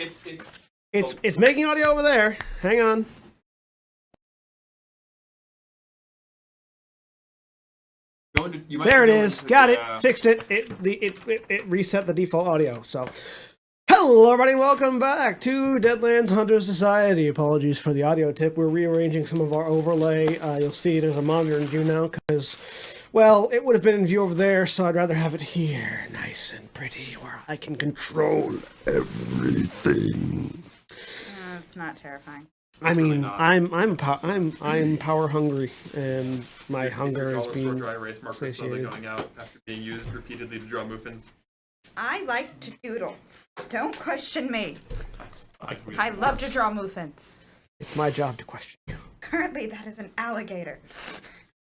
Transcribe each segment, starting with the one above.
It's making audio over there. Hang on. There it is. Got it. Fixed it. It reset the default audio. So, hello everybody, and welcome back to Deadlands Hunter Society. Apologies for the audio tip. We're rearranging some of our overlay. You'll see there's a monitor in view now because, well, it would have been in view over there, so I'd rather have it here, nice and pretty, where I can control everything. It's not terrifying. I mean, I'm power hungry, and my hunger is being dry erase markers slowly satiated. going out after being used repeatedly to draw muffins. I like to doodle. Don't question me. That's fine. I love to draw muffins. It's my job to question you. Currently, that is an alligator.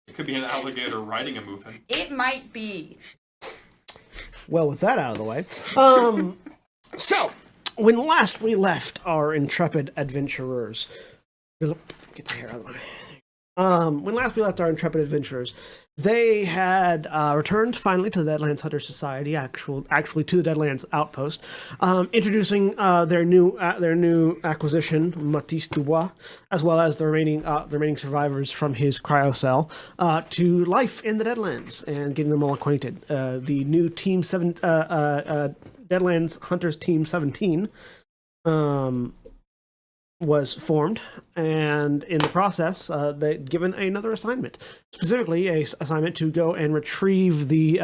It could be an alligator riding a muffin. It might be. Well, with that out of the way, so when last we left our intrepid adventurers, get the hair out of the way. When last we left our intrepid adventurers, they had returned finally to the Deadlands Hunter Society, actually to the Deadlands Outpost, introducing their new acquisition, Matisse Dubois, as well as the remaining survivors from his cryocell, to life in the Deadlands and getting them all acquainted. The new Team Deadlands Hunters Team 17 was formed, and in the process, they'd given another assignment, specifically a assignment to go and retrieve the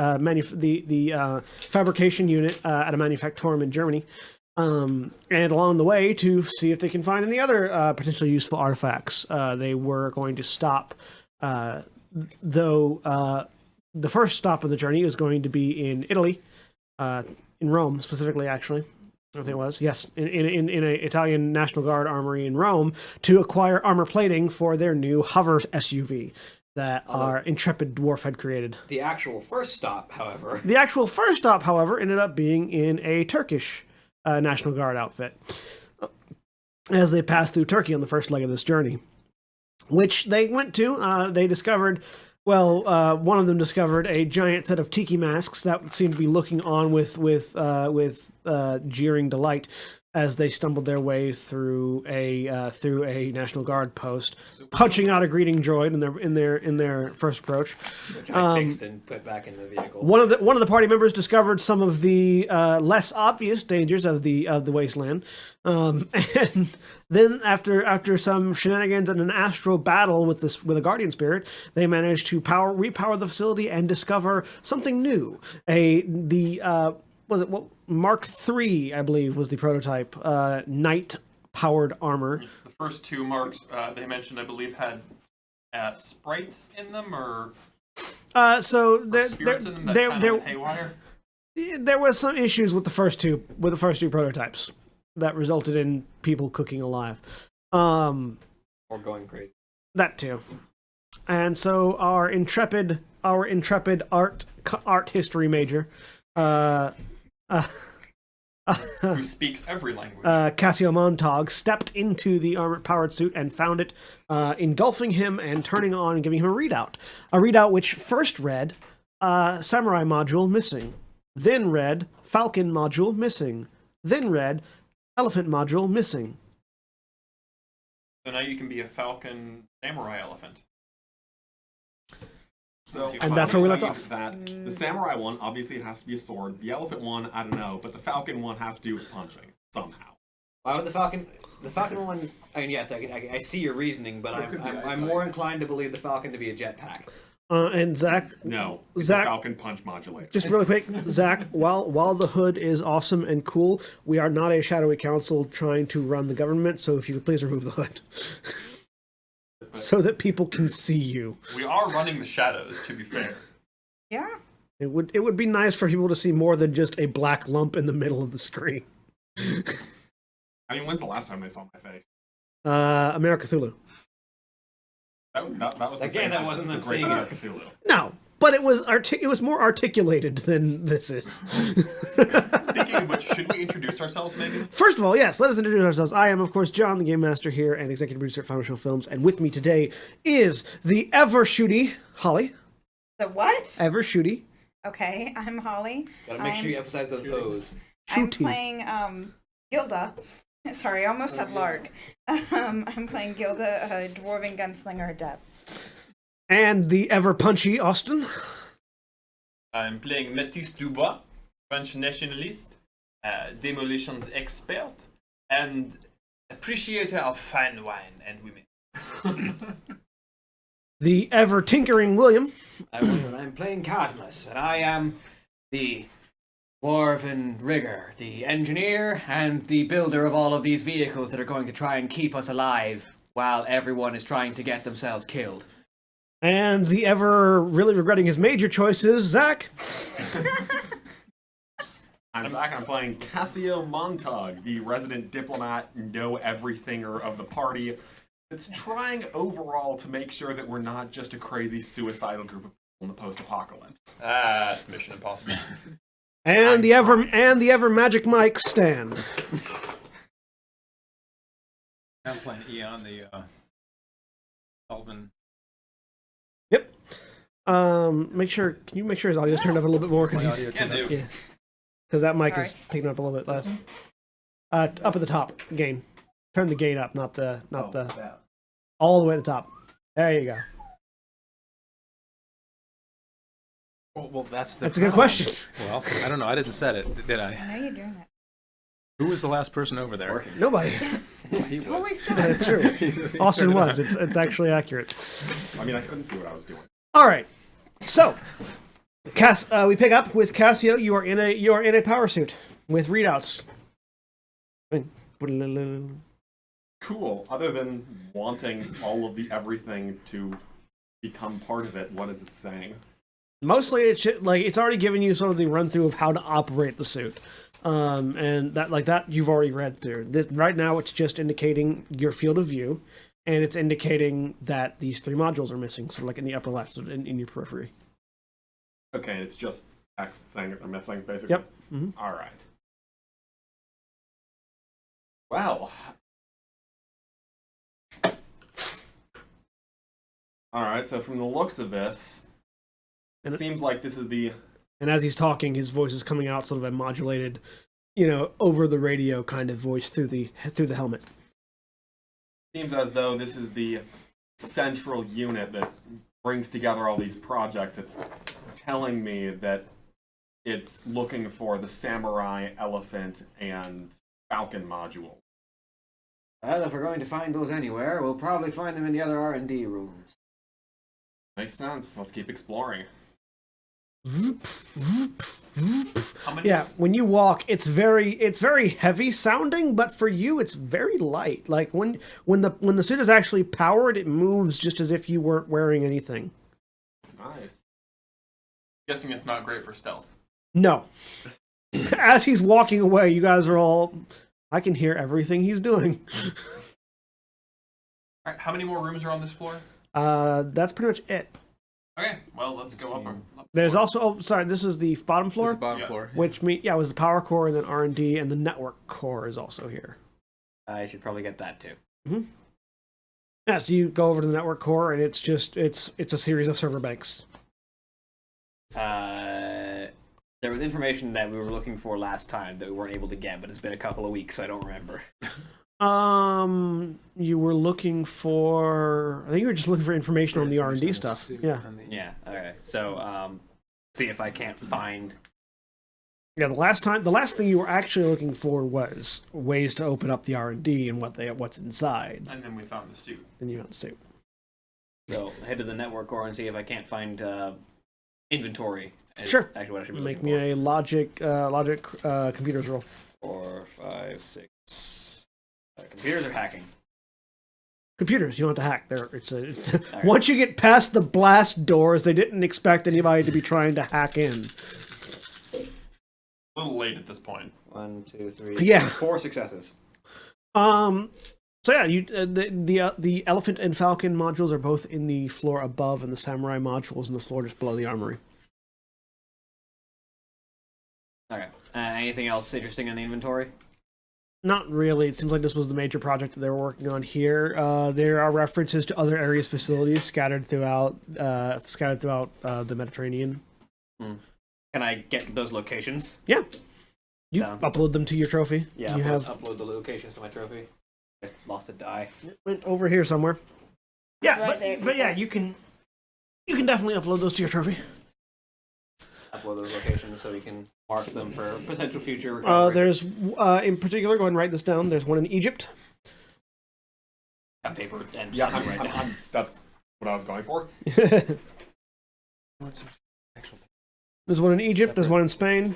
fabrication unit at a manufactorum in Germany, and along the way to see if they can find any other potentially useful artifacts. They were going to stop, though the first stop of the journey is going to be in Italy, in Rome specifically, actually. I think it was, yes, in an Italian National Guard armory in Rome to acquire armor plating for their new hover SUV that our intrepid dwarf had created. The actual first stop, however, ended up being in a Turkish National Guard outfit as they passed through Turkey on the first leg of this journey, which they went to. They discovered. Well, one of them discovered a giant set of tiki masks that seemed to be looking on with jeering delight as they stumbled their way through a National Guard post, punching out a greeting droid in their first approach. which I fixed and put back in the vehicle. One of the party members discovered some of the less obvious dangers of the wasteland, and then after some shenanigans and an astral battle with a guardian spirit, they managed to repower the facility and discover something new. Mark III, I believe, was the prototype Knight powered armor. The first two marks they mentioned, I believe, had sprites in them or spirits in them that kind of haywire. There was some issues with the first two prototypes that resulted in people cooking alive. Or going crazy. That too. And so our intrepid art history major, who speaks every language. Cassio Montag, stepped into the armor-powered suit and found it engulfing him and turning on and giving him a readout. A readout which first read, Samurai module missing. Then read, Falcon module missing. Then read, Elephant module missing. So now you can be a Falcon Samurai Elephant. So, and that's where we left off. The samurai one, obviously it has to be a sword. The elephant one, I don't know. But the falcon one has to do with punching, somehow. Why would the falcon one? I mean, yes, I see your reasoning, but I'm more inclined to believe the falcon to be a jetpack. And Zach, No, it's a falcon punch modulator. just really quick, Zach, while the hood is awesome and cool, we are not a shadowy council trying to run the government, so if you could please remove the hood. So that people can see you. We are running the shadows, to be fair. Yeah. It would be nice for people to see more than just a black lump in the middle of the screen. I mean, when's the last time they saw my face? America Cthulhu. That was the Again, face that of wasn't the them Great seeing it. Cthulhu. No, but it was more articulated than this is. Speaking of which, should we introduce ourselves, maybe? First of all, yes, let us introduce ourselves. I am, of course, John, the Game Master here, and Executive Producer at Final Show Films, and with me today is the ever-shooty Holly. The what? Ever-shooty. Okay, I'm Holly. Gotta make sure you emphasize those pose. I'm Shooty. playing Gilda, Sorry, I almost said Lark. I'm playing Gilda, a dwarven gunslinger adept. And the ever punchy Austin. I'm playing Métis Dubois, French nationalist, demolitions expert, and appreciator of fine wine and women. The ever tinkering William. I'm playing Cadmus, and I am the dwarven rigger, the engineer, and the builder of all of these vehicles that are going to try and keep us alive while everyone is trying to get themselves killed. And the ever really regretting his major choices, Zach. I'm Zach, I'm playing Cassio Montag, the resident diplomat, know-everythinger of the party. It's trying overall to make sure that we're not just a crazy suicidal group of people in the post-apocalypse. That's Mission Impossible. And the ever magic Mike Stan. I'm playing Eon, the Elven. Yep. Can you make sure his audio's turned up a little bit more? My Cause audio Can do. yeah. Because that mic is Sorry. picking up a little bit less. Up at the top, gain. Turn the gain up, not the all the way at the top. There you go. Well, that's That's a good question. Well, I don't know. I didn't set it, did I? I know you're doing that. Who was the last person over there? Nobody. Yes. He was. Always so. That's true. Austin was. It's actually accurate. I mean, I couldn't see what I was doing. All right. So, we pick up with Cassio. You are in a power suit with readouts. Cool. Other than wanting all of the everything to become part of it, what is it saying? Mostly, it's already given you sort of the run through of how to operate the suit, and that you've already read through. Right now, it's just indicating your field of view, and it's indicating that these 3 modules are missing, so like in the upper left, so in your periphery. Okay, it's just text saying that they're missing, basically. Yep. Mhm. All right. Well. All right. So from the looks of this, And it seems like this is the. And as he's talking, his voice is coming out sort of a modulated, over the radio kind of voice through the helmet. Seems as though this is the central unit that brings together all these projects. It's telling me that it's looking for the samurai, elephant, and falcon module. Well, if we're going to find those anywhere, we'll probably find them in the other R&D rooms. Makes sense. Let's keep exploring. How many? Yeah, when you walk, it's very heavy sounding, but for you, it's very light. Like when the suit is actually powered, it moves just as if you weren't wearing anything. Nice. Guessing it's not great for stealth. No. As he's walking away, you guys are all. I can hear everything he's doing. All right, how many more rooms are on this floor? That's pretty much it. Okay, well, let's go up. There's also this is the bottom This is floor, the bottom Yeah. floor. which it was the power core and then R&D and the network core is also here. I should probably get that too. Yeah, so you go over to the network core and it's a series of server banks. There was information that we were looking for last time that we weren't able to get, but it's been a couple of weeks, so I don't remember. You were looking for. I think you were just looking for information on the R&D stuff. Yeah, Yeah, okay. So, see if I can't find... yeah. The last thing you were actually looking for was ways to open up the R&D and what's inside. And then we found the suit. Then you got the suit. So, head to the network core and see if I can't find inventory. is Sure. Actually, what I should be Make looking me a logic computers roll. 4, 5, 6... computers are hacking. Computers, you don't have to hack. It's right. Once you get past the blast doors, they didn't expect anybody to be trying to hack in. A little late at this point. 1, 2, 3... Yeah. 4 successes. So yeah, the elephant and falcon modules are both in the floor above, and the samurai modules in the floor just below the armory. Okay. Anything else interesting in the inventory? Not really. It seems like this was the major project that they were working on here. There are references to other areas, facilities scattered throughout the Mediterranean. Can I get those locations? Yeah. You Down. upload them to your trophy. Yeah, You have upload the locations to my trophy. I lost a die. went over here somewhere. Yeah, Right there, but yeah, you can definitely upload those to your trophy. Upload those locations so we can mark them for potential future recovery. There's in particular, go ahead and write this down. There's one in Egypt. Got paper and Yeah, something right now. that's what I was going for. There's one in Egypt. There's one in Spain.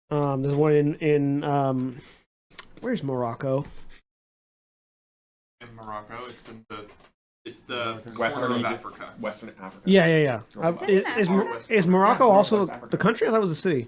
There's one in where's Morocco? In Morocco, it's the Western corner of Egypt. Africa. Western Africa. Yeah. Is it in Is Africa? is Morocco Yeah, it's also West Africa. the country? I thought it was a city.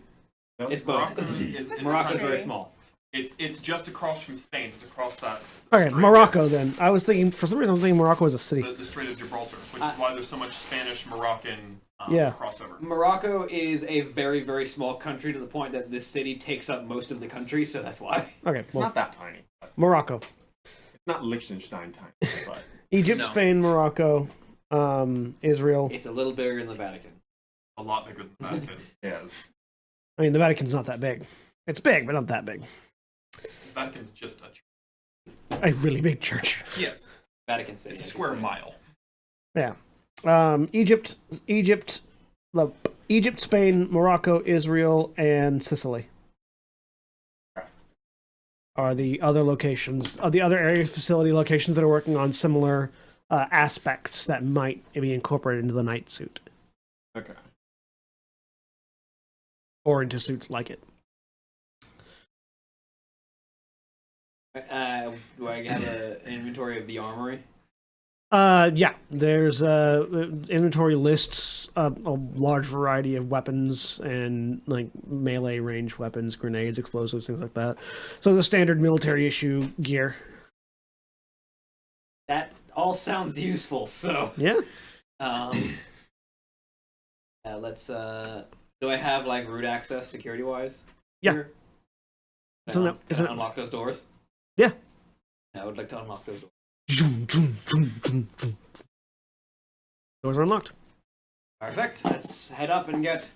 No, It's both. Morocco is a Morocco's country. very small. It's just across from Spain. It's across that. Okay, strait Morocco then. I was thinking for some reason I was thinking Morocco was a city. The Strait of Gibraltar, which is why there's so much Spanish Moroccan Yeah. crossover. Morocco is a very, very small country to the point that this city takes up most of the country, so that's why. Okay, It's well, not that tiny. Morocco, It's not Liechtenstein tiny, but Egypt, No. Spain, Morocco, Israel. It's a little bigger than the Vatican. A lot bigger than the Vatican. yes. I mean, the Vatican's not that big. It's big, but not that big. The Vatican's just A really big church. yes, Vatican City. it's a I should square say. mile. Yeah. Egypt, Spain, Morocco, Israel, and Sicily are the other locations, the other area facility locations that are working on similar aspects that might be incorporated into the night suit Okay. or into suits like it. Do I have an inventory of the armory? Yeah, there's inventory lists a large variety of weapons and like melee range weapons, grenades, explosives, things like that. So the standard military issue gear. That all sounds useful, so... Yeah. Let's, do I have, like, root access security-wise? Yeah. Here? It's in Can the- it's I in- unlock those doors? Yeah. I would like to unlock those doors. Doors are unlocked. Perfect. Let's head up and get...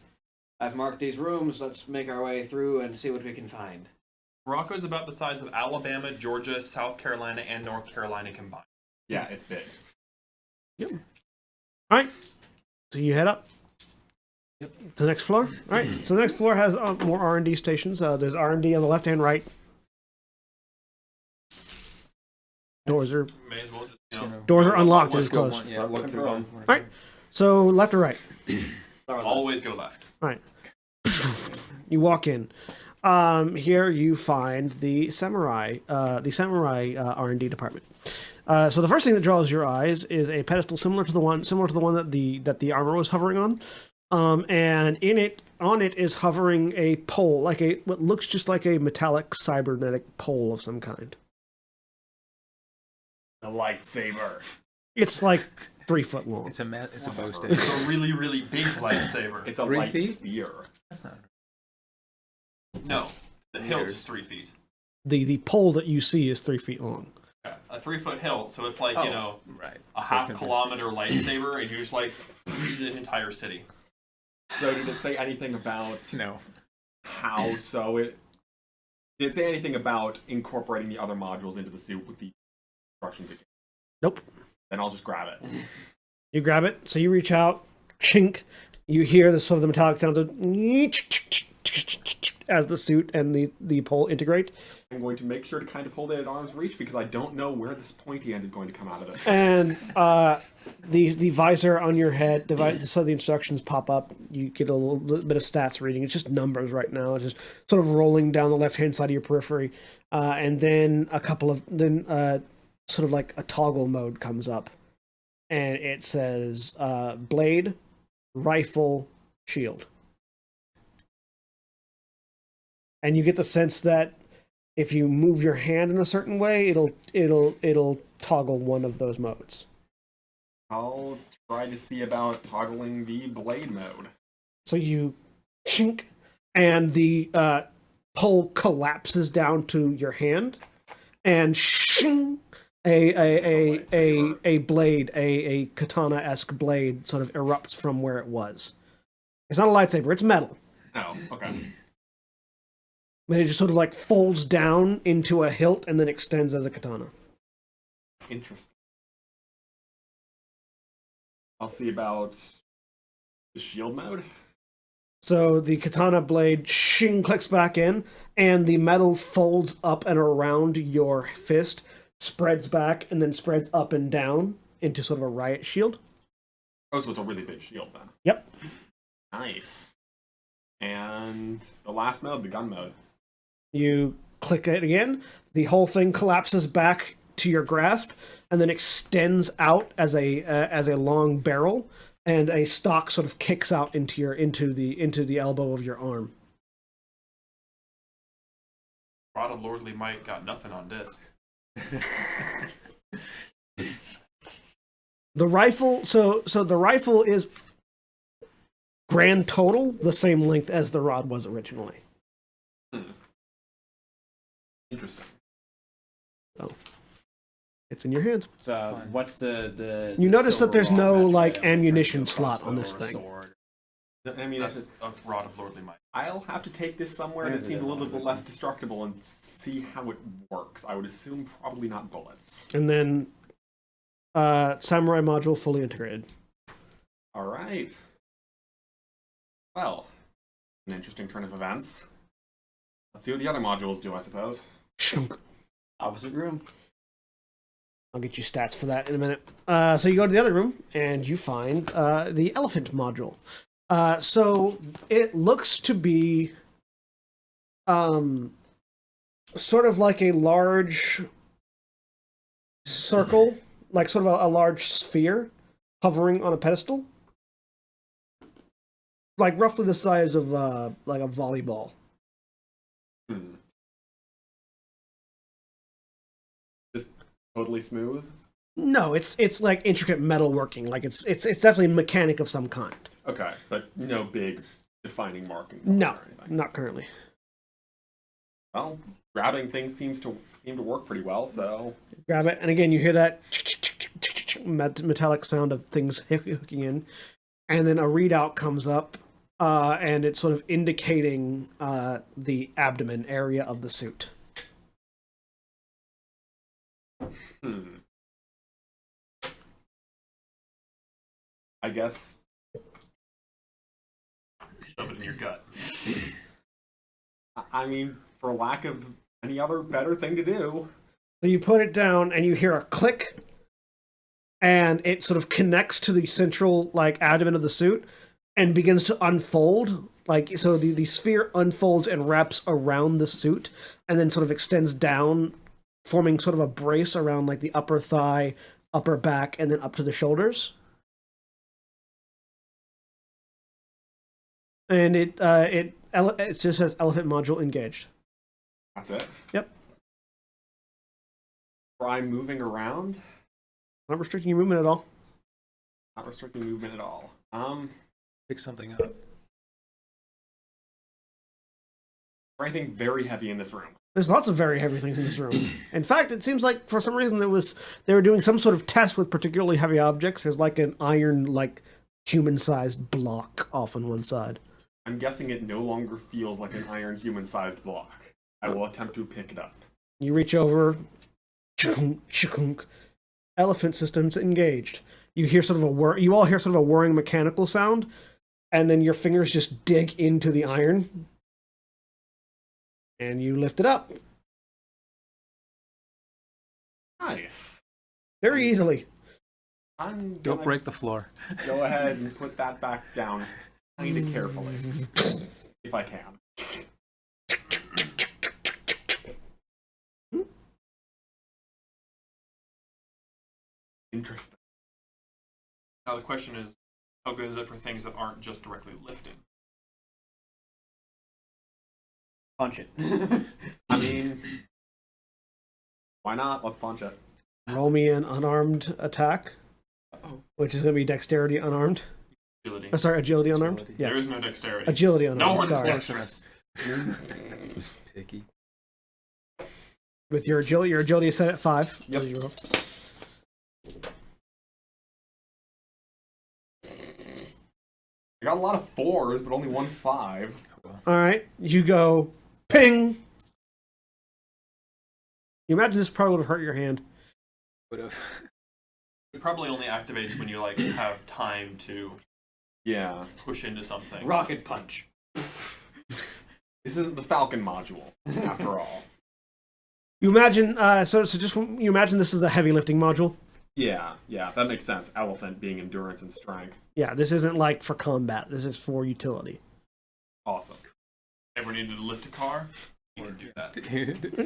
I've marked these rooms. Let's make our way through and see what we can find. Morocco is about the size of Alabama, Georgia, South Carolina, and North Carolina combined. Yeah, it's big. All right. So you head up. Yep. To the next floor. All right. So the next floor has more R&D stations. There's R&D on the left and right. Doors are May as well just doors are unlocked Let's as go closed. Yeah, look through them. Right. So left or right. Start with always go left. All right. You walk in. Here you find the samurai R&D department. So the first thing that draws your eyes is a pedestal similar to the one that the armor was hovering on. And on it is hovering a pole, like what looks just like a metallic cybernetic pole of some kind. A lightsaber. It's like 3 foot long. It's a bow It's stick. a really, really big lightsaber. It's a 3 light feet? spear. That's not. No, the hilt is 3 feet. The pole that you see is 3 feet long. Yeah, a 3-foot hilt, so it's like, Oh, you know, right. a So it's half gonna be- kilometer lightsaber, and you just like an entire city. So did it say anything about No. how so it did it say anything about incorporating the other modules into the suit with the instructions again? Nope. Then I'll just grab it. You grab it, so you reach out, chink. You hear the sort of the metallic sounds of as the suit and the pole integrate. I'm going to make sure to kind of hold it at arm's reach because I don't know where this pointy end is going to come out of it. And the visor on your head, so the instructions pop up. You get a little bit of stats reading. It's just numbers right now. It's just sort of rolling down the left hand side of your periphery, and then sort of like a toggle mode comes up, and it says blade, rifle, shield. And you get the sense that if you move your hand in a certain way, it'll toggle one of those modes. I'll try to see about toggling the blade mode. So you chink, and the pole collapses down to your hand, and shing, a blade, a katana-esque blade, sort of erupts from where it was. It's not a lightsaber; it's metal. Oh, okay. But it just sort of like folds down into a hilt and then extends as a katana. Interesting. I'll see about the shield mode. So the katana blade shing clicks back in, and the metal folds up and around your fist, spreads back, and then spreads up and down into sort of a riot shield. Oh, so it's a really big shield then. Yep. Nice. And the last mode, the gun mode. You click it again, the whole thing collapses back to your grasp, and then extends out as a long barrel, and a stock sort of kicks out into the elbow of your arm. Rod of Lordly Might got nothing on disc. The rifle, so the rifle is grand total the same length as the rod was originally. Interesting. So it's in your hands. So what's the You notice that silver there's raw no magic like item? ammunition No slot crossbow on this or thing. sword. I mean, That's a Rod of Lordly Might. I'll have to take this somewhere that seems a little bit less destructible and see how it works. I would assume probably not bullets. And then samurai module fully integrated. All right. Well, an interesting turn of events. Let's see what the other modules do, I suppose. Shunk. Opposite room. I'll get you stats for that in a minute. So you go to the other room and you find the elephant module. So it looks to be sort of like a large circle, like sort of a large sphere hovering on a pedestal. Like roughly the size of like a volleyball. Just totally smooth. No, it's like intricate metal working. Like it's definitely a mechanic of some kind. Okay, but no big defining marking. No, or anything. not currently. Well, grabbing things seem to work pretty well. So Grab it, and again you hear that metallic sound of things hooking in, and then a readout comes up, and it's sort of indicating the abdomen area of the suit. I guess Shove it in your gut. I mean, for lack of any other better thing to do. So you put it down, and you hear a click, and it sort of connects to the central like abdomen of the suit, and begins to unfold. Like so, the sphere unfolds and wraps around the suit, and then sort of extends down, forming sort of a brace around like the upper thigh, upper back, and then up to the shoulders. And it just says elephant module engaged. That's it. Yep. Try moving around. Not restricting your movement at all. Not restricting movement at all. Pick something up. Anything very heavy in this room. There's lots of very heavy things in this room. In fact, it seems like for some reason they were doing some sort of test with particularly heavy objects. There's like an iron, like human-sized block off on one side. I'm guessing it no longer feels like an iron human-sized block. I will attempt to pick it up. You reach over. Elephant systems engaged. You hear sort of you all hear sort of a whirring mechanical sound, and then your fingers just dig into the iron, and you lift it up Nice. very easily. I'm Don't gonna break the floor. go ahead and put that back down kind of carefully, if I can. Interesting. Now the question is, how good is it for things that aren't just directly lifting? Punch it. I mean, why not? Let's punch it. Roll me an unarmed attack, which is going to be dexterity unarmed. Agility. Oh, sorry, agility unarmed. Agility. Yeah, There is no dexterity. agility unarmed. No one's sorry. dexterous. Picky. With your agility is set at 5. Yep. I got a lot of 4s, but only one 5. All right, you go Ping! You imagine this probably would have hurt your hand. Would have. It probably only activates when you like have time to Yeah. push into something. Rocket punch. This isn't the Falcon module, after all. You imagine, you imagine this is a heavy lifting module. Yeah, that makes sense. Elephant being endurance and strength. Yeah, this isn't like for combat. This is for utility. Awesome. Ever needed to lift a car? You can do that.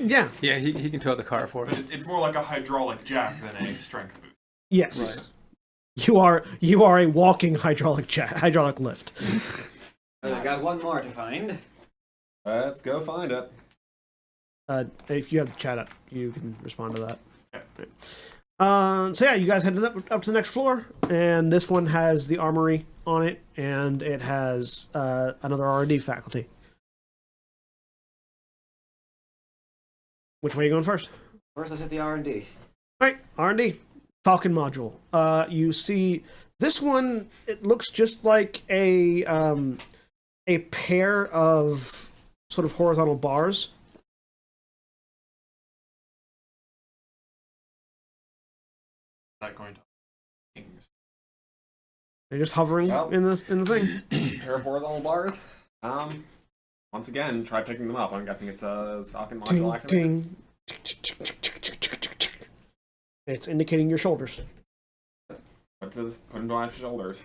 Yeah. Yeah, he can tow the car for But us. it's more like a hydraulic jack than a strength boost. Yes. You are a walking hydraulic lift. I got one more to find. Let's go find it. If you have the chat up, you can respond to that. Okay. So yeah, you guys headed up to the next floor, and this one has the armory on it, and it has another R&D faculty. Which way are you going first? First, let's hit the R&D. All right, R&D. Falcon module. You see this one. It looks just like a pair of sort of horizontal bars. Not going to. They're just hovering Well. in the thing. Pair of horizontal bars. Once again, try picking them up. I'm guessing it's a Falcon module Ding, activated. ding. It's indicating your shoulders. Put them to my shoulders.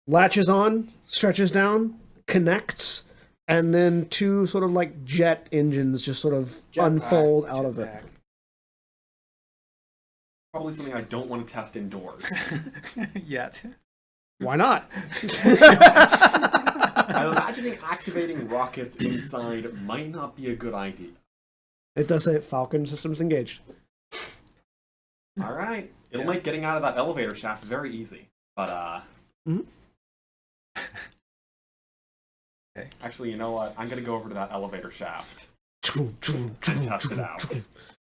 Latches on, stretches down, connects, and then two sort of like jet engines just sort of unfold out of it. Probably something I don't want to test indoors. Yet. Why not? I'm imagining activating rockets inside might not be a good idea. It does say Falcon systems engaged. All right. It'll make getting out of that elevator shaft very easy. But, Okay. Actually, you know what? I'm going to go over to that elevator shaft and test it out.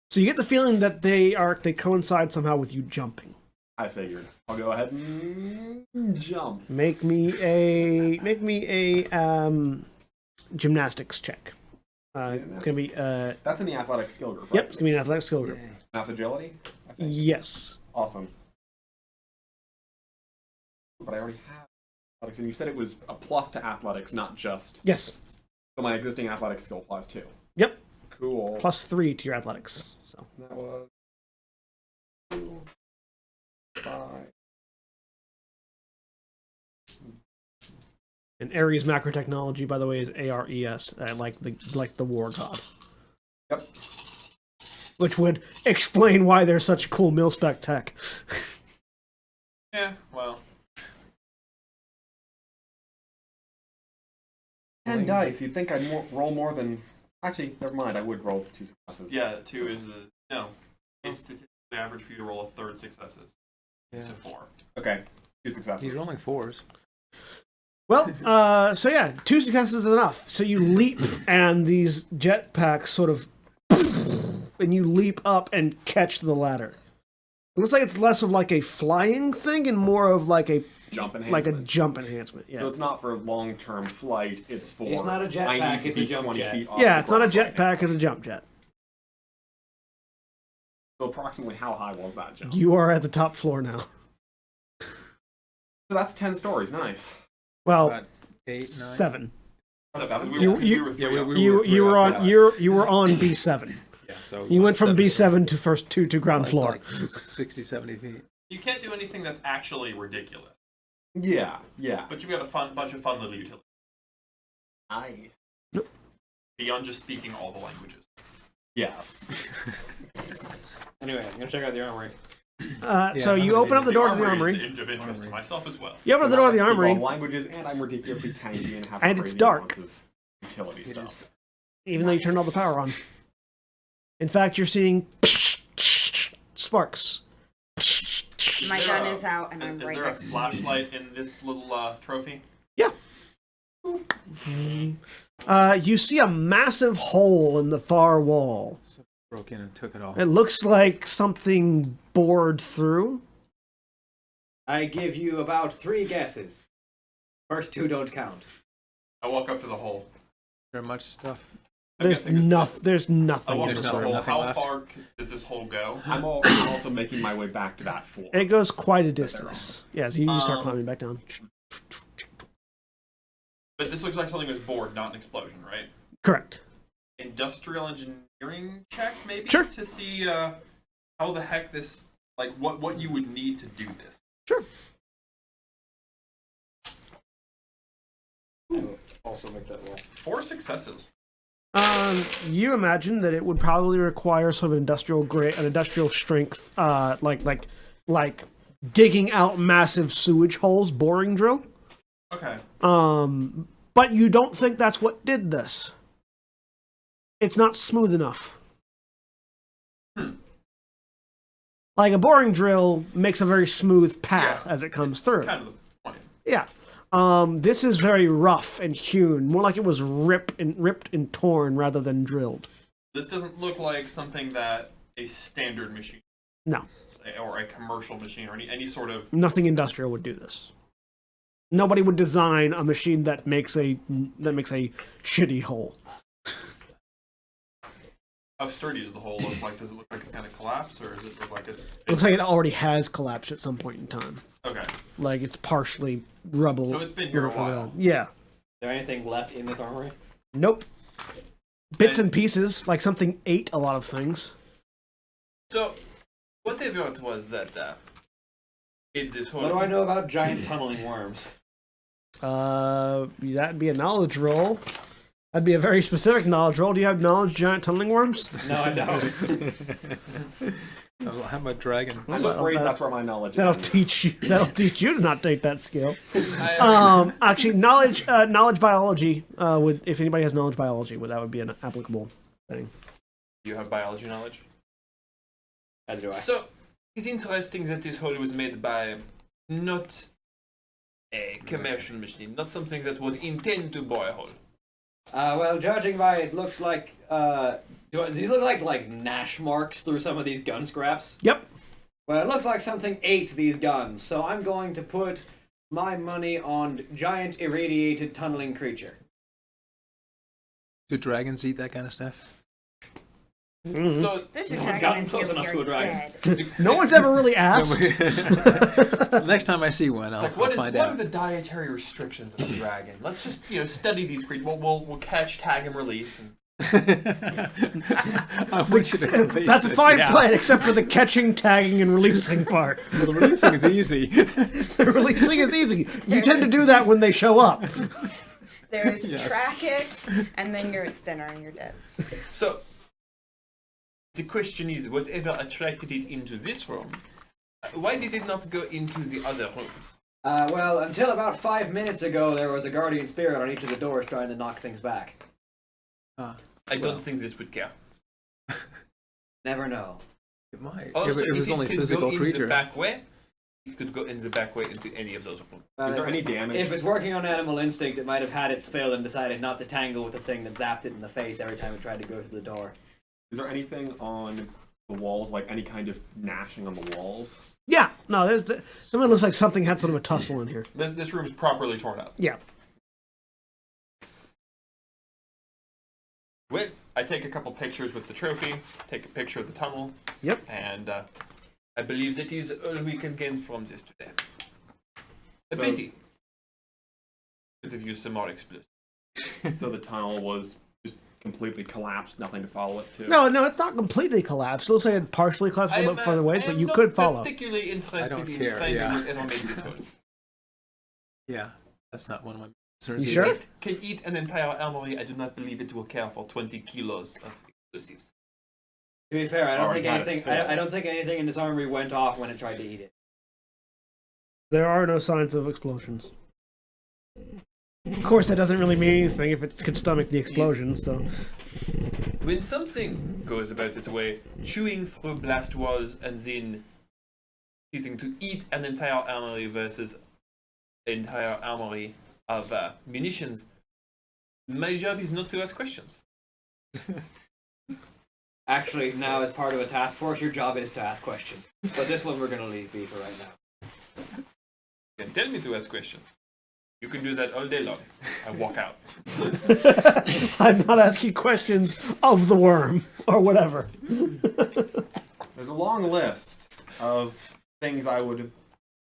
So you get the feeling that they coincide somehow with you jumping. I figured. I'll go ahead and jump. Make me a gymnastics check. It's gonna be That's in the athletic skill group, right? yep, it's gonna be an athletic skill group. Math agility? I think. Yes. Awesome. But I already have athletics, and you said it was a plus to athletics, not just. Yes. So my existing athletic skill applies too. Yep. Cool. +3 to your athletics. So That was 2, 5. and Ares macro technology, by the way, is ARES, like the war god. Yep. Which would explain why there's such cool mil-spec tech. Yeah, well. 10 dice. You'd think I'd roll more than. Actually, never mind. I would roll 2 successes. Yeah, 2 is a. No. It's statistically average for you to roll a third successes. Yeah. To 4. Okay. 2 successes. He's rolling 4s. Well, so yeah, 2 successes is enough. So you leap, and these jetpacks sort of, and you leap up and catch the ladder. It looks like it's less of like a flying thing and more of like a Jump enhancement. like a jump enhancement. Yeah. So it's not for long-term flight. It's for. It's not a jetpack, I need to it's a be jump 20 jet. feet off Yeah, the it's not a ground. jetpack, it's a jump jet. So approximately how high was that jump? You are at the top floor now. So that's 10 stories. Nice. Well, About 8, 9. 7. That's because we You- were, you- we were 3 yeah, up. we You were you were up, on yeah. you were on B7. Yeah, so You went from 7. B7 to first to ground That's floor. like 60, 70 feet. You can't do anything that's actually ridiculous. Yeah. But you've got a bunch of fun little utilities. Nice. Beyond just speaking all the languages. Yes. Anyway, I'm gonna check out the armory. So you open up the door to the armory. Is of interest to myself as well. You open up the door to the now I speak all armory, languages, and I'm ridiculously tanky and have And it's crazy dark. amounts of utility stuff. even though you turned all the power on. In fact, you're seeing sparks. My Is gun there is out, and I'm Is right there a next to you. flashlight in this little trophy? Yeah. You see a massive hole in the far wall. Broke in and took it all. It looks like something bored through. I give you about 3 guesses. First 2 don't count. I walk up to the hole. there much stuff? I'm There's guessing it's nothing. There's just- nothing. Oh, in okay, this so nothing room. left. how far does this hole go? I'm also making my way back to that floor. It goes quite a distance. Yeah, so you just start Um, climbing back down. But this looks like something was bored, not an explosion, right? Correct. Industrial engineering check, maybe? Sure. To see how the heck this, like, what you would need to do this. Sure. Also make that roll. 4 successes. You imagine that it would probably require sort of an industrial strength, like digging out massive sewage holes, boring drill. Okay. But you don't think that's what did this. It's not smooth enough. Like a boring drill makes a very smooth path Yeah. as it comes through. Kind of the point. Yeah. This is very rough and hewn, more like it was ripped and torn rather than drilled. This doesn't look like something that a standard machine No, or a commercial machine or any sort of. nothing industrial would do this. Nobody would design a machine that makes a shitty hole. How sturdy does the hole look like? Does it look like it's going to collapse, or does it look like it's? It looks like it already has collapsed at some point in time. Okay. Like it's partially rubble. So it's been here a while. Yeah. Is there anything left in this armory? Nope. Bits and pieces, like something ate a lot of things. So, what they wrote was that it's this whole. What do I know about giant tunneling worms? That'd be a knowledge roll. That'd be a very specific knowledge roll. Do you have knowledge of giant tunneling worms? No, I don't. I'm a dragon. I'm Well, afraid that- that's where my knowledge That'll ends. teach you. That'll teach you to not take that skill. I, Actually, knowledge biology. Would if anybody has knowledge biology, that would be an applicable thing. you have biology knowledge. As do I. So, it's interesting that this hole was made by not a commercial machine, not something that was intended to bore a hole. Well, judging by it looks like these look like gnash marks through some of these gun scraps. Yep. Well, it looks like something ate these guns, so I'm going to put my money on giant irradiated tunneling creature. Do dragons eat that kind of stuff? So, There's a No one's dragon gotten in close here, enough to a you're dragon. dead. No one's ever really asked. Next time I see one, I'll, like, what I'll find are out. the dietary restrictions of a dragon? Let's just study these creatures. We'll catch, tag, and release. And... I want you to release That's a it, fine yeah. plan, except for the catching, tagging, and releasing part. Well, the releasing is easy. The releasing is easy. You tend to do that when they show up. There's Yes. track it, and then you're at dinner and you're dead. So, the question is, whatever attracted it into this room, why did it not go into the other rooms? Well, until about 5 minutes ago, there was a guardian spirit on each of the doors trying to knock things back. I Well. don't think this would care. Never know. It might. Also, it was if only it could physical go in creature. the back way, it could go in the back way into any of those rooms. Is there any damage? If it's working on animal instinct, it might have had its fill and decided not to tangle with the thing that zapped it in the face every time it tried to go through the door. Is there anything on the walls, like any kind of gnashing on the walls? Yeah, no, something looks like something had sort of a tussle in here. This room is properly torn up. Yeah. I take a couple pictures with the trophy, take a picture of the tunnel. Yep. And I believe that is all we can gain from this today. A So- pity. Could have used some more explosives. So the tunnel was just completely collapsed, nothing to follow it to? No, it's not completely collapsed. It looks like it partially collapsed a little bit further away, but you could follow. Particularly interested don't in care, finding yeah. whatever made this hole. Yeah, that's not one of my concerns. You either. sure? It can eat an entire armory. I do not believe it will care for 20 kilos of explosives. To be fair, I don't Already think had its anything. fill. I don't think anything in this armory went off when it tried to eat it. There are no signs of explosions. Of course, that doesn't really mean anything if it could stomach the explosion, so... When something goes about its way, chewing through blast walls and then getting to eat an entire armory versus an entire armory of munitions, my job is not to ask questions. Actually, now as part of a task force, your job is to ask questions. But this one we're going to leave be for right now. You can tell me to ask questions. You can do that all day long. I walk out. I'm not asking questions of the worm or whatever. There's a long list of things I would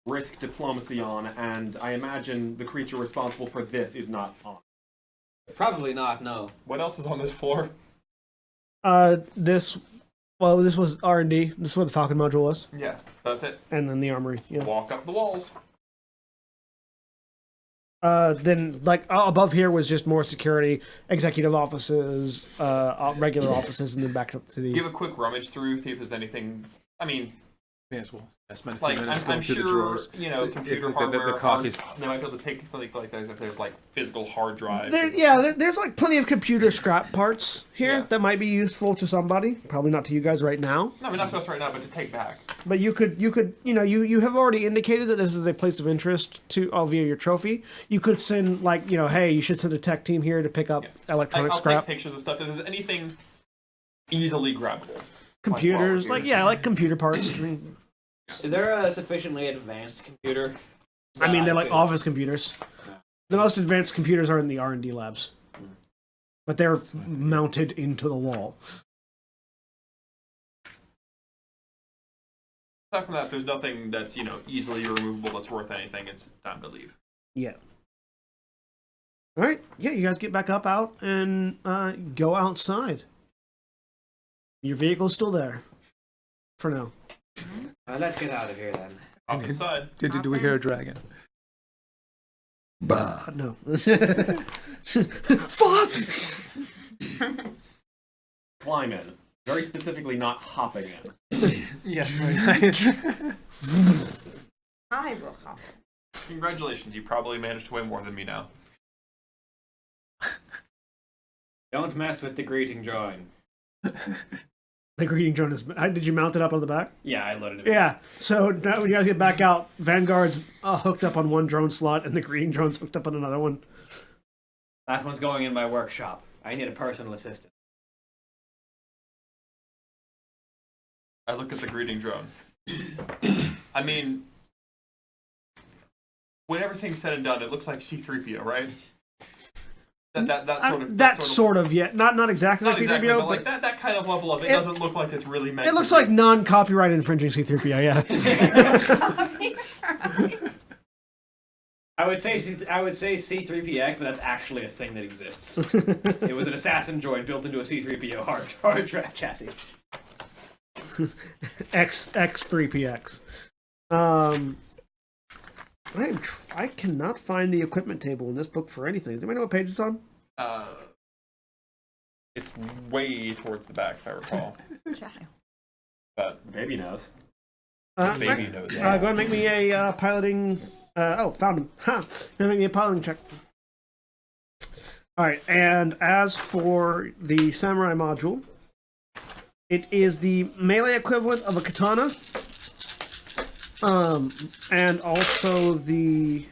risk diplomacy on, and I imagine the creature responsible for this is not on. Probably not, no. What else is on this floor? This was R&D. This is what the Falcon module was. Yeah, that's it. And then the armory. Yeah. Walk up the walls. Then, like, above here was just more security, executive offices, regular offices, and then back up to the... Give a quick rummage through, see if there's anything... I mean, May as well. I spent a few like, minutes I'm going through the sure, drawers. you know, So computer the hardware, copies. they might be able to take something like that if there's, like, physical hard drive. There's like plenty of computer scrap parts here Yeah. that might be useful to somebody. Probably not to you guys right now. No, I mean, not to us right now, but to take back. But you could, you have already indicated that this is a place of interest to via your trophy. You could send, like, hey, you should send a tech team here to pick up electronic I'll scrap. take pictures of stuff. If there's anything easily grabbable. Computers, like computer parts. Is there a sufficiently advanced computer? I mean, they're like office computers. The most advanced computers are in the R&D labs. But they're mounted into the wall. Aside from that, there's nothing that's, easily removable that's worth anything. It's time to leave. Yeah. All right. Yeah, you guys get back up out and go outside. Your vehicle's still there. For now. Let's get out of here then. Hop inside. Do we hear a dragon? Bah, no. Fuck! Climb in. Very specifically not hopping in. Yes. I will hop. Congratulations, you probably managed to weigh more than me now. Don't mess with the greeting drawing. The greeting drone is... Did you mount it up on the back? Yeah, I loaded it. Yeah. So now when you guys get back out, Vanguard's hooked up on one drone slot and the greeting drone's hooked up on another one. That one's going in my workshop. I need a personal assistant. I look at the greeting drone. I mean, when everything's said and done, it looks like C-3PO, right? That sort of, yeah. Not exactly not like exactly, C-3PO, but like that kind of level of it doesn't look like it's really meant. It looks to like be. non-copyright infringing C-3PO, yeah. I would say C3PX, but that's actually a thing that exists. It was an assassin droid built into a C3PO hard drive chassis. X3PX. I cannot find the equipment table in this book for anything. Do anybody know what page it's on? It's way towards the back, if I recall. Child. But The baby knows. baby knows. Go ahead and make me a piloting... found him. Ha! Go ahead and make me a piloting check. Alright, and as for the samurai module, it is the melee equivalent of a katana. And also the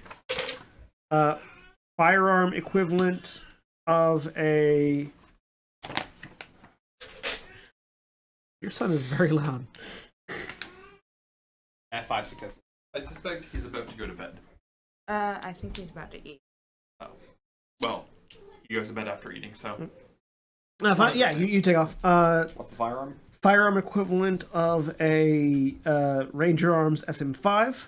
firearm equivalent of a... Your son is very loud. At 5 successes. I suspect he's about to go to bed. I think he's about to eat. Oh. Well, he goes to bed after eating, so... You take off. What's the firearm? Firearm equivalent of a Ranger Arms SM5.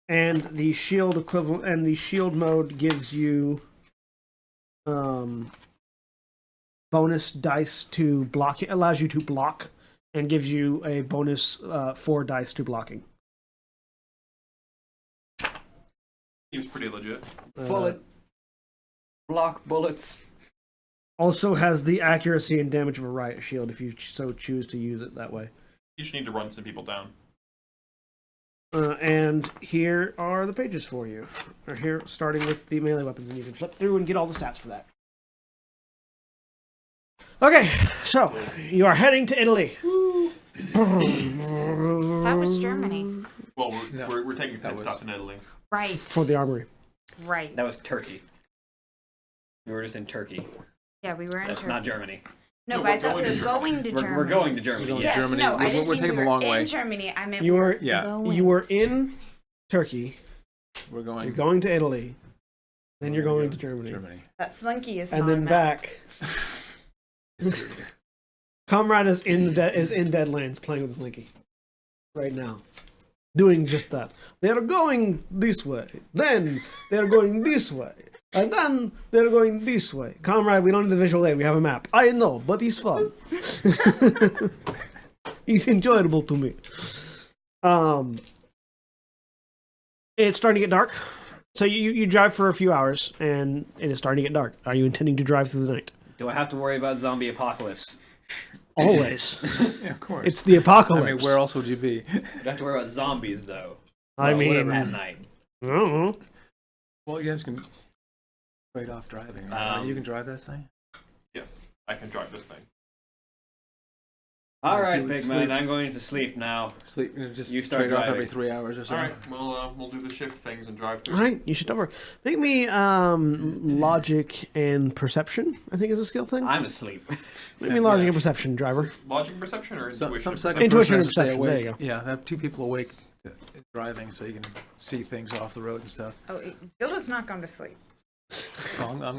And the shield equivalent, and the shield mode gives you bonus dice to block. It allows you to block and gives you a bonus 4 dice to blocking. Seems pretty legit. Bullet. Block bullets. Also has the accuracy and damage of a riot shield if you so choose to use it that way. You just need to run some people down. And here are the pages for you. Or here, starting with the melee weapons, and you can flip through and get all the stats for that. Okay, so you are heading to Italy. That was Germany. Well, No, we're taking a that pit was- stop in Italy. Right. For the armory. Right. That was Turkey. We were just in Turkey. Yeah, we were in That's Turkey. not Germany. No, No, but I we're thought we going were to going to Germany. We're going to Germany. We're going Yes. Yes, Germany. no, I didn't We're think taking we the long were way. in Germany. I meant You were Yeah. going. you were in Turkey, We're going. You're going to Italy. Then you're going to Germany. That slinky is And not then a map. back. Comrade is in Deadlands playing with Slinky right now, doing just that. They are going this way. Then they are going this way. And then they're going this way. Comrade, we don't need the visual aid. We have a map. I know, but he's fun. He's enjoyable to me. It's starting to get dark. So you drive for a few hours, and it is starting to get dark. Are you intending to drive through the night? Do I have to worry about zombie apocalypse? Always. Yeah, of course. It's the apocalypse. I mean, where else would you be? You have to worry about zombies, though. I mean, at night. I don't know. Well, you guys can trade off driving. Right? You can drive that thing? Yes, I can drive this thing. All If right, you would big sleep- man, I'm going to sleep now. Sleep, just You start trade off driving. every 3 hours or All something. right, we'll do the shift things and drive through. All right, you should over. Make me logic and perception. I think is a skill thing. I'm asleep. Make me logic and perception, driver. Is this logic and perception or intuition? Some and second Intuition person has and to stay perception, there awake. you go. Yeah, have two people awake driving so you can see things off the road and stuff. Oh, Gilda's not going to sleep. So I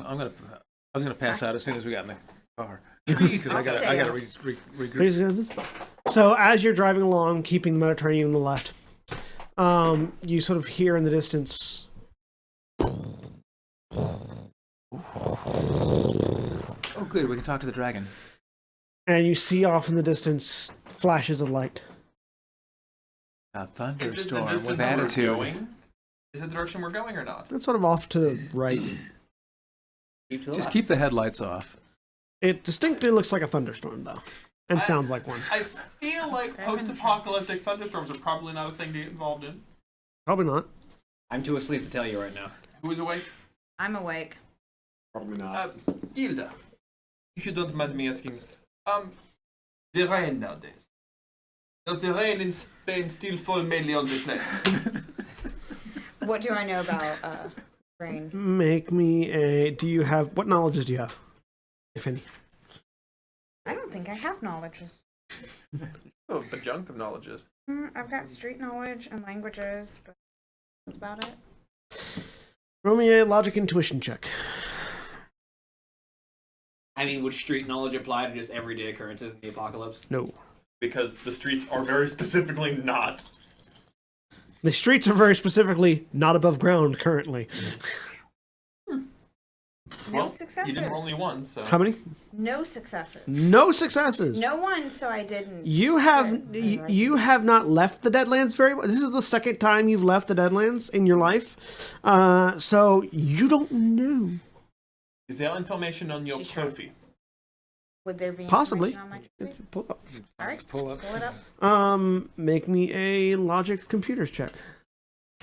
was gonna pass out as soon as we got in the car. I'll Because I gotta stay up. regroup. Three sentences. So as you're driving along, keeping the Mediterranean on the left, you sort of hear in the distance. Oh, good. We can talk to the dragon. And you see off in the distance flashes of light. A Is it the thunderstorm distance with we're attitude. going? Is it the direction we're going or not? That's sort of off to the right. Keep to the Just left. keep the headlights off. It distinctly looks like a thunderstorm, though, and sounds like one. I feel like post-apocalyptic thunderstorms are probably not a thing to get involved in. Probably not. I'm too asleep to tell you right now. Who is awake? I'm awake. Probably not. Gilda, if you don't mind me asking, the rain nowadays. Does the rain in Spain still fall mainly on the plains? What do I know about rain? Make me a. Do you have what knowledges do you have, if any? I don't think I have knowledges. Oh, a junk of knowledges. I've got street knowledge and languages, but that's about it. Roll me a logic intuition check. I mean, would street knowledge apply to just everyday occurrences in the apocalypse? No. Because the streets are very specifically not. The streets are very specifically not above ground currently. No successes. You didn't roll only one, so. How many? No successes. No successes. No one, so I didn't. You have you have not left the Deadlands very much. This is the second time you've left the Deadlands in your life, so you don't know. Is there information on your She's sure. trophy? Would there be Possibly. information on my tree? Pull up. All right, Pull up. pull it up. Make me a logic computers check.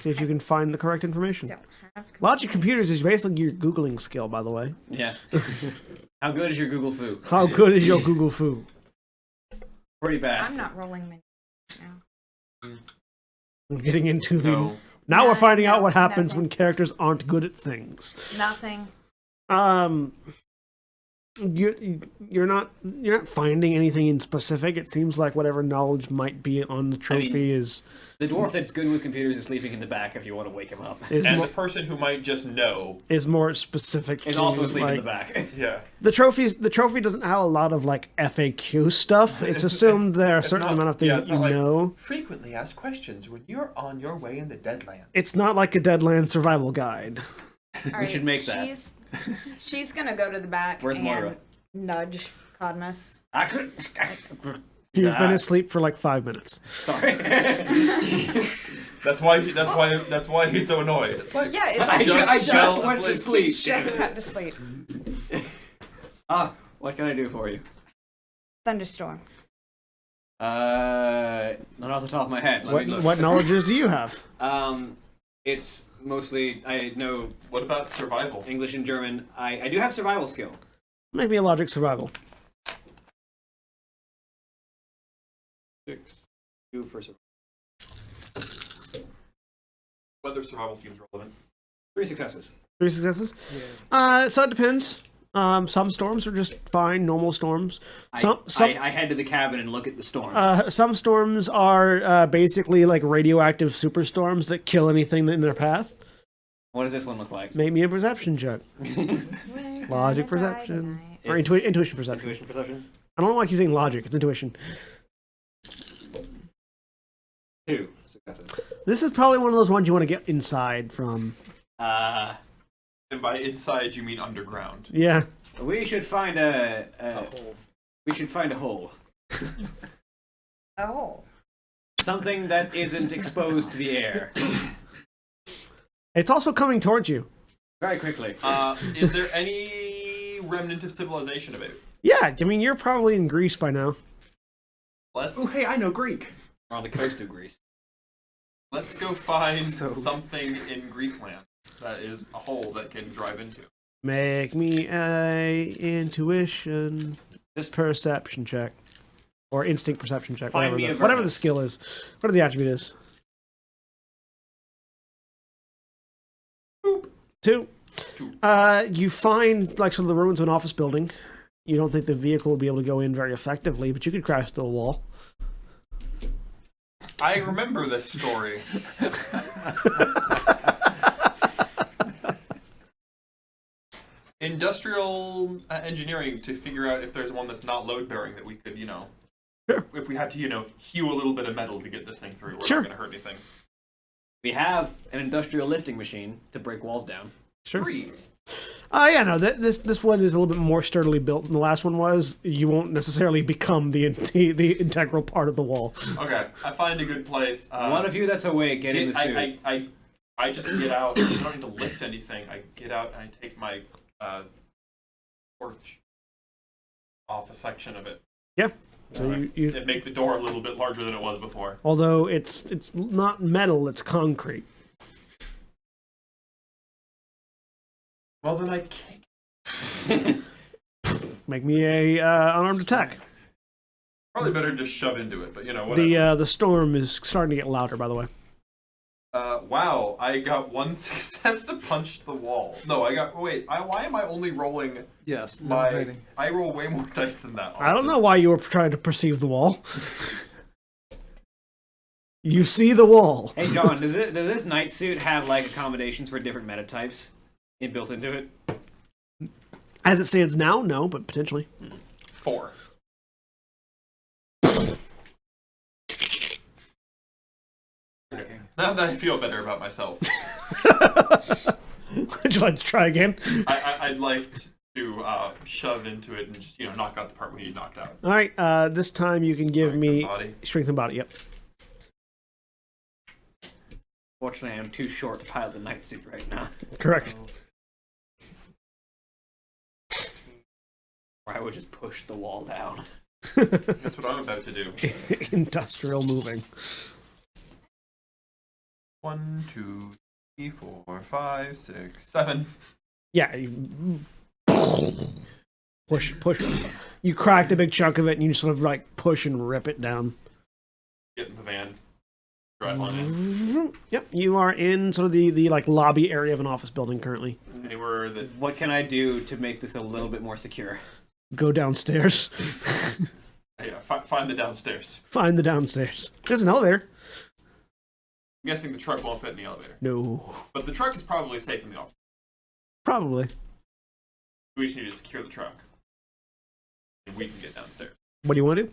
See if you can find the correct information. Don't have. Logic computers is basically your Googling skill, by the way. Yeah. How good is your Google Foo? How good is your Google Foo? Pretty bad. I'm not rolling many now. We're getting into the. No. Now we're No, finding out no, what happens nothing. when characters aren't good at things. Nothing. You're not finding anything in specific. It seems like whatever knowledge might be on the trophy is The dwarf that's good with computers is sleeping in the back if you want to wake him up. is And more, the person who might just know. is more specific. Is to, also asleep in like, the back. Yeah. The trophy doesn't have a lot of like FAQ stuff. It's assumed there are a certain not- amount of things yeah, that it's you not like- know. Frequently asked questions when you're on your way in the Deadlands. It's not like a Deadlands survival guide. All right, should make that. She's gonna go to the back Where's and Moira? nudge Cadmus. Actually, You've been Ah. asleep for like 5 minutes. sorry. That's why he's so annoyed. It's like, Yeah, it's I like just went to sleep. just got to sleep. What can I do for you? Thunderstorm. Not off the top of my head. Let me look. What knowledges do you have? It's mostly I know what about survival? English and German. I do have survival skill. Make me a logic survival. 6. 2 for survival. Whether survival seems relevant. 3 successes. 3 successes. So it depends. Some storms are just fine, normal storms. Some I head to the cabin and look at the storm. some storms are basically like radioactive superstorms that kill anything in their path. What does this one look like? Make me a perception check. We're Logic gonna die perception. tonight. Or It's intuition perception. Intuition perception. I don't know why I keep saying logic. It's intuition. 2 successes. This is probably one of those ones you want to get inside from. Uh, And by inside, you mean underground. Yeah. we should find a hole. We should find a hole. Oh. Something that isn't exposed to the air. It's also coming towards you. Very quickly. Is there any remnant of civilization about? Yeah, I mean, you're probably in Greece by now. Let's Oh, hey, I know Greek. We're on the coast of Greece. let's go find So- something in Greek land that is a hole that can drive into. Make me a intuition Just- perception check. Or instinct perception check. Find Whatever me the, a whatever the vermis. skill is. Whatever the attribute is. Boop. 2. You find like some of the ruins of an office building. You don't think the vehicle would be able to go in very effectively, but you could crash through a wall. I remember this story. Industrial engineering to figure out if there's one that's not load bearing that we could, Sure. if we had to, hew a little bit of metal to get this thing through, we're Sure. not going to hurt anything. We have an industrial lifting machine to break walls down. Sure. 3. Yeah, no, this one is a little bit more sturdily built than the last one was. You won't necessarily become the integral part of the wall. Okay, I find a good place. One of you that's awake, get in the suit. I just get out. I don't need to lift anything. I get out and I take my torch off a section of it. Yeah. So you And make the door a little bit larger than it was before. although it's not metal, it's concrete. Well, then I can't. Make me a unarmed attack. Probably better just shove into it, but whatever. The storm is starting to get louder, by the way. Wow, I got 1 success to punch the wall. No, why am I only rolling Yes. I roll way more dice than that. I don't know why you were trying to perceive the wall. You see the wall. Hey John, does this night suit have like accommodations for different meta types built into it? As it stands now, no, but potentially. 4. Now that I feel better about myself, Would you like to try again? I'd like to shove into it and just knock out the part we need knocked out. All right. This time you can give me Body. strength and body. Yep. Fortunately, I'm too short to pilot the night suit right now. Correct. Or I would just push the wall down. That's what I'm about to do. Industrial moving. 1, 2, 3, 4, 5, 6, 7. Yeah. You push. You cracked a big chunk of it, and you sort of like push and rip it down. Get in the van. Drive on in. Yep. You are in sort of the like lobby area of an office building currently. Anywhere that. What can I do to make this a little bit more secure? Go downstairs. Yeah, find the downstairs. Find the downstairs. There's an elevator. I'm guessing the truck won't fit in the elevator. No. But the truck is probably safe in the office. Probably. We just need to secure the truck. And we can get downstairs. What do you want to do?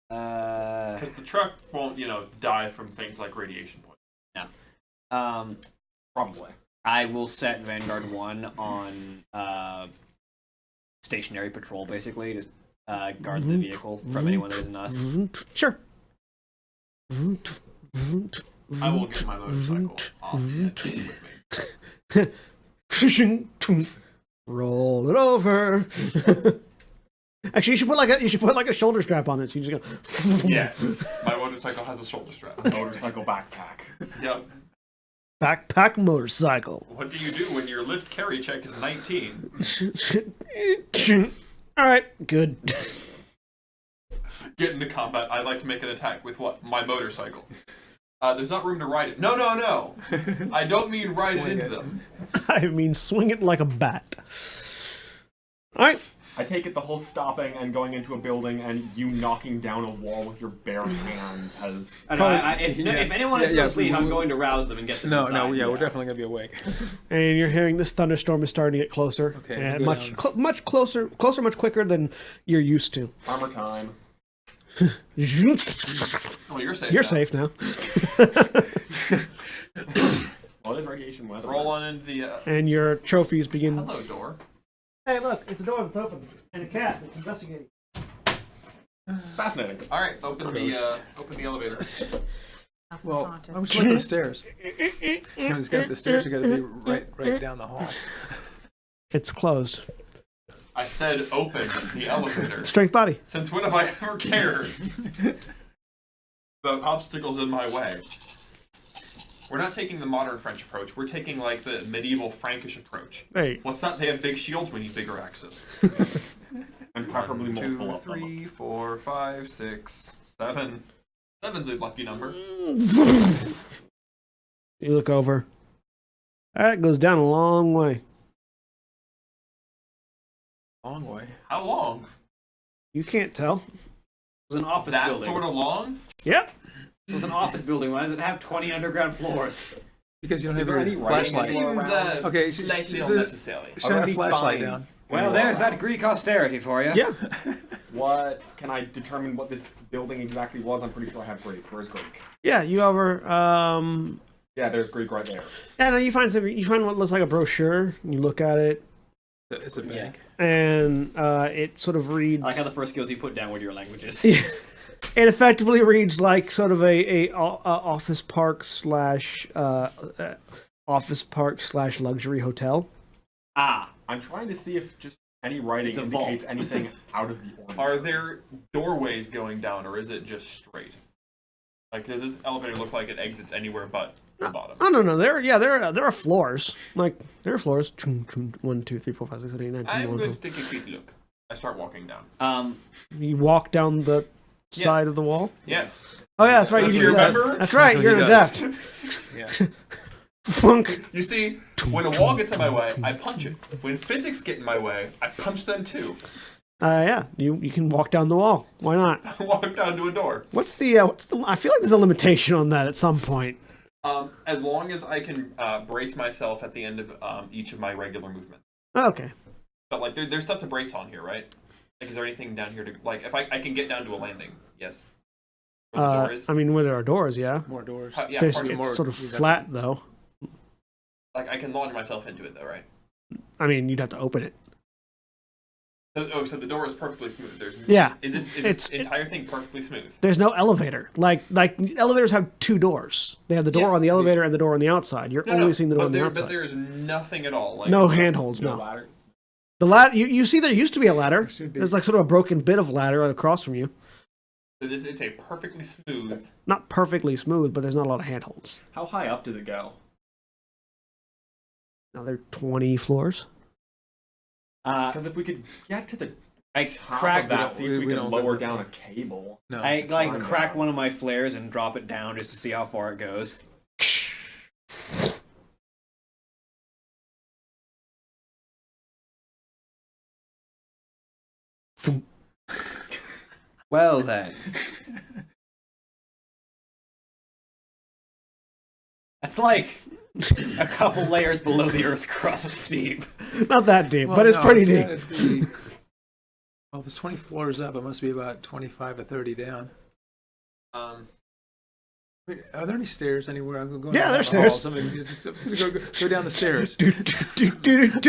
Because the truck won't, die from things like radiation poisoning. Probably. I will set Vanguard 1 on stationary patrol, basically. Just guard the vehicle from anyone that isn't us. Sure. I will get my motorcycle off and take it with me. Roll it over. Actually, you should put like a shoulder strap on it. So you just go. Yes, my motorcycle has a shoulder strap. Motorcycle backpack. Yep. Backpack motorcycle. What do you do when your lift carry check is 19? All right, good. Get into combat. I like to make an attack with what? My motorcycle. There's not room to ride it. No. I don't mean ride it into them. I mean, swing it like a bat. All right. I take it the whole stopping and going into a building and you knocking down a wall with your bare hands has... If anyone is still asleep, I'm going to rouse them and get them No, inside. we're definitely gonna be awake. And you're hearing this thunderstorm is starting to get closer. Okay, And go much down. much closer, much quicker than you're used to. Armor time. Oh, you're safe. You're now. safe now. What is radiation weather? Roll on into the. And your trophies begin. Hello, door. Hey, look, it's a door that's open. And a cat that's investigating. Fascinating. All right, open the elevator. House is Well, haunted. I was looking at the stairs. The stairs are gotta be right down the hall. It's closed. I said open the elevator. Strength body. Since when have I ever cared about obstacles in my way? We're not taking the modern French approach. We're taking like the medieval Frankish approach. Hey. What's that? They have big shields. We need bigger axes. And preferably multiple 2, of them. 3, 4, 5, 6, 7. 7's a lucky number. You look over. That goes down a long way. Long way. How long? You can't tell. It was an office That building. sort of long? Yep. It was an office building. Why does it have 20 underground floors? Because you don't Is have there your any writing flashlight. anywhere? Okay, Slightly so- unnecessary. Are Shine there a any flashlight down. signs Well, anywhere? there's that Greek austerity for you. Yeah. What can I determine what this building exactly was? I'm pretty sure I have Greek. Where's Greek? Yeah, you over Yeah, there's Greek right there. yeah, no, you find what looks like a brochure, and you look at it, It's a bank. and it sort of reads I like how the first skills you put down were your languages. it effectively reads like sort of a office park slash luxury hotel. Ah, I'm trying to see if just any writing It's a indicates vault. anything out of the ordinary. Are there doorways going down, or is it just straight? Like, does this elevator look like it exits anywhere but the bottom? Oh no, there are floors. Like there are floors. 1, 2, 3, 4, 5, 6, 7, 8, 9, 10, I'm 11, going 12. to take a quick look. I start walking down. You walk down the side of the wall. Yes. Oh yeah, that's right. That's You what do you that. remember? That's right. That's You're what an he does. adept. Yeah. Funk. You see, when a wall gets in my way, I punch it. When physics get in my way, I punch them too. Yeah, you can walk down the wall. Why not? I walk down to a door. What's the I feel like there's a limitation on that at some point. As long as I can brace myself at the end of each of my regular movements. Okay. But like, there's stuff to brace on here, right? Like, is there anything down here to like? If I can get down to a landing, yes. Where the door is. I mean, where there are doors, yeah. More doors. Yeah, There's, park it. it's more- sort of you'd have flat though. Like, I can launch myself into it though, right? I mean, you'd have to open it. So the door is perfectly smooth. There's Yeah. Is this entire thing perfectly smooth? There's no elevator. Like elevators have 2 doors. They have the door Yes. on the elevator and the door on the outside. You're only seeing the door on the But outside. there is nothing at all. Like, No handholds. No No. ladder. The ladder. You see, there used to be a ladder. should be. There's like sort of a broken bit of ladder across from you. So it's a perfectly smooth. Not perfectly smooth, but there's not a lot of handholds. How high up does it go? Now there are 20 floors. Because if we could get to the I top crack- of that, see if we we could don't lower go- down a cable. No. I like Fine, crack yeah. one of my flares and drop it down just to see how far it goes. Well then. That's like a couple layers below the Earth's crust deep. Not that deep, Well, but it's no, pretty got deep. to be- Well, if it's 20 floors up, it must be about 25 or 30 down. Wait, are there any stairs anywhere? I'm going Yeah, down there's the hall. stairs. Somebody just go down the stairs. because they're going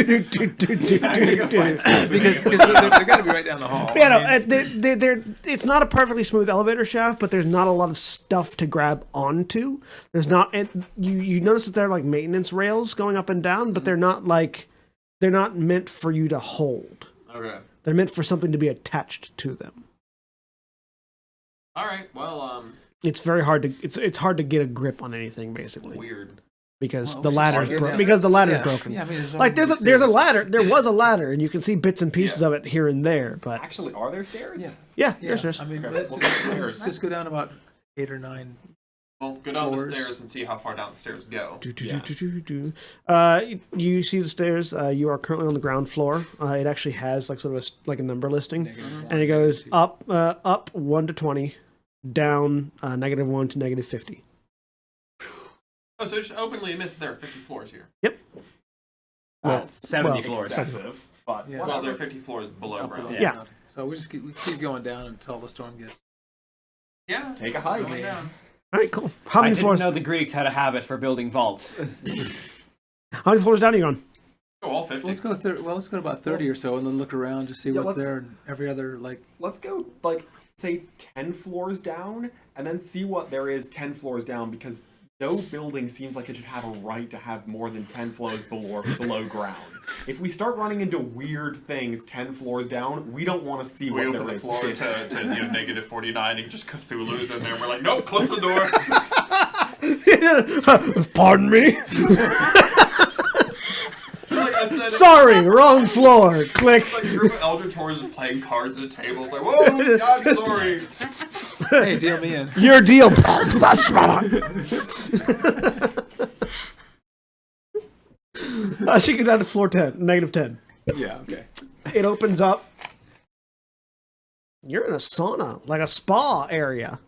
to be right down the hall. Yeah, I mean, no, it's not a perfectly smooth elevator shaft, but there's not a lot of stuff to grab onto. There's not, you notice that there are like maintenance rails going up and down, but they're not meant for you to hold. Okay. They're meant for something to be attached to them. All right. Well, It's very hard to it's hard to get a grip on anything basically weird. because Well, the ladder's I guess because the ladder's yeah. broken. Yeah, I mean, Like there's a ladder. There was a ladder, and you can see bits and pieces of it here and there. But Actually, are there stairs? Yeah. yeah, Yeah, there's I mean, Okay, let's well, just, stairs. let's just go down about 8 or 9 Well, go down Floors. the stairs and see how far down the stairs go. You see the stairs. You are currently on the ground floor. It actually has like sort of a number listing, and it goes up 1 to 20, down -1 to -50. Oh, so it's just openly admits there are 50 floors here. Yep. That's 70 well, floors. excessive, but Yeah. Well, whatever. there are 50 floors below ground. Yeah. So we keep going down until the storm gets. Yeah. Take a hike. Going down. All right, cool. How I many didn't floors? know the Greeks had a habit for building vaults. How many floors down are you on? Oh, all 50. Let's go. Let's go to about 30 or so, and then look around to see Yeah, what's let's- there, and every other like. Let's go, like, say 10 floors down, and then see what there is 10 floors down, because no building seems like it should have a right to have more than 10 floors below ground. If we start running into weird things 10 floors down, we don't want to see We what open there the is. floor to -49 and just Cthulhu's in there. And we're like, nope, close the door. Pardon me. Like I said, Sorry, wrong floor. Click. Like a group of Elder Tours is playing cards at a table. It's like, whoa, God, sorry. Hey, deal me in. Your deal. She can down to floor 10, -10. Yeah. Okay. It opens up. You're in a sauna, like a spa area.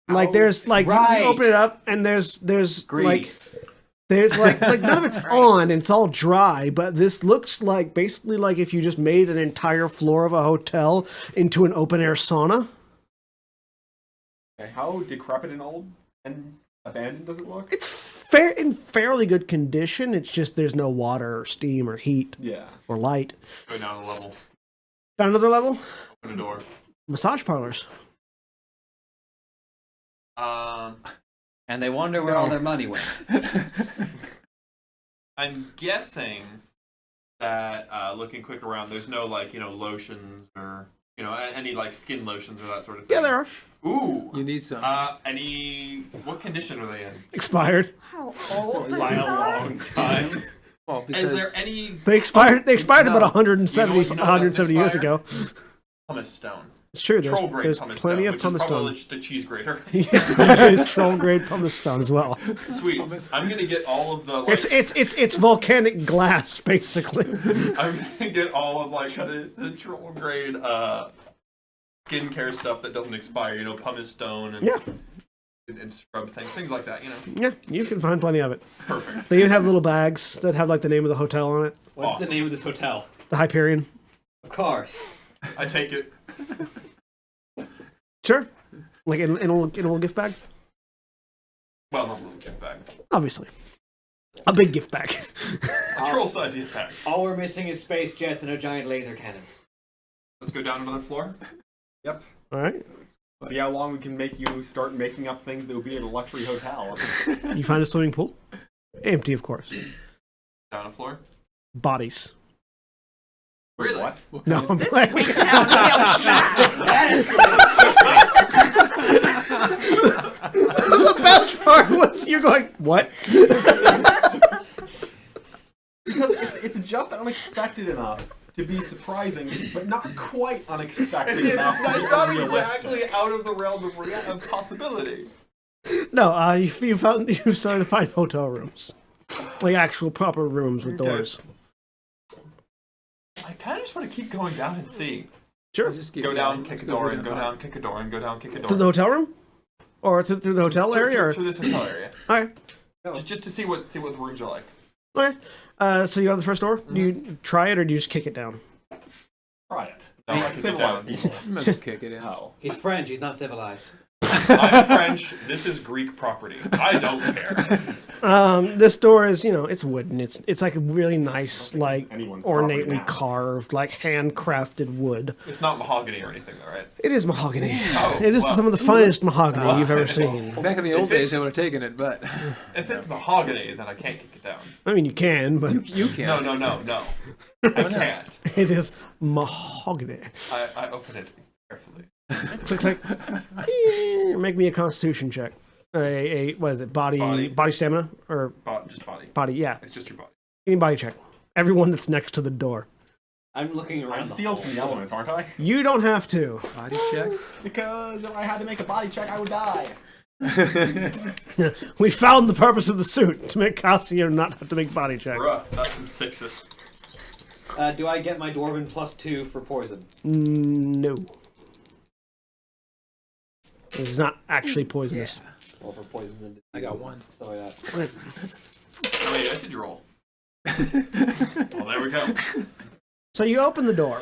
Like there's like right. you open it up and there's Greeks. like there's like none of it's on and it's all dry, but this looks like basically like if you just made an entire floor of a hotel into an open air sauna. How decrepit and old and abandoned does it look? It's in fairly good condition. It's just there's no water or steam or heat Yeah. or light. Go down a level. Down another level, Open a door. massage parlors. And they wonder where all their money went. I'm guessing that looking quick around, there's no like lotions or any like skin lotions or that sort of thing. Yeah, there are. Ooh. You need some. What condition are they in? Expired. How old By is a long time. Well, because Is there any They expired. They expired No. about 170, You know what 170 years doesn't ago. pumice stone? It's true. Troll grade There's pumice plenty stone, of which pumice is probably stone. just a cheese grater. There's troll grade pumice stone as well. Sweet. I'm gonna get all of the like, It's volcanic glass basically. I'm gonna get all of like the troll grade skincare stuff that doesn't expire. Pumice stone and Yeah. and scrub things like that. Yeah, you can find plenty of it. Perfect. They even have little bags that have like the name of the hotel on it. What's Awesome. the name of this hotel? The Hyperion. Of course. I take it. Sure. Like in a little gift bag. Well, not a little gift bag. Obviously, a big gift bag. A troll size gift bag. All we're missing is space jets and a giant laser cannon. Let's go down another floor. All right. See how long we can make you start making up things that would be in a luxury hotel. You find a swimming pool. Empty, of course. Down a floor. Bodies. Really? What? No, I'm playing. The best part was you're going, what? Because it's just unexpected enough to be surprising, but not quite unexpected enough to be unrealistic. out of the realm of possibility. No, you started to find hotel rooms, like actual proper rooms with Okay. doors. I kind of just want to keep going down and see. Sure. Just keep Go down, going. kick a Let's door, go and go down, kick a door, and go down, kick a door. To the hotel room, or through the hotel area, or through this hotel area. okay. Just to see what the rooms are like. Okay. So you go to the first door. Do you try it or do you just kick it down? Try it. No, I kick it Civilized down. people. You might as well kick it in. Oh. He's French, he's not civilized. I'm French. This is Greek property. I don't care. This door is, it's wooden. It's like really nice, like anyone's ornately property now. carved, like handcrafted wood. It's not mahogany or anything, though, right? It is mahogany. Oh, It is well. some of the finest mahogany you've ever seen. Back in the old days, I would have taken it, but If it's mahogany, then I can't kick it down. I mean, you can, but you can't. No. I can't. it is mahogany. I open it carefully. Click, click. Make me a Constitution check. What is it? Body stamina or Just body. body? Yeah, It's just your body. give me a body check. Everyone that's next to the door. I'm looking around I'm the sealed whole from the floor. elements, aren't I? You don't have to. Body check. Because if I had to make a body check, I would die. We found the purpose of the suit to make Cassio not have to make body check. Bruh, that's some sixes. Do I get my dwarven +2 for poison? No. This is not actually poisonous. Well, for poisons and I got one. stuff like that. How many dice did you roll? Well, there we go. So you open the door,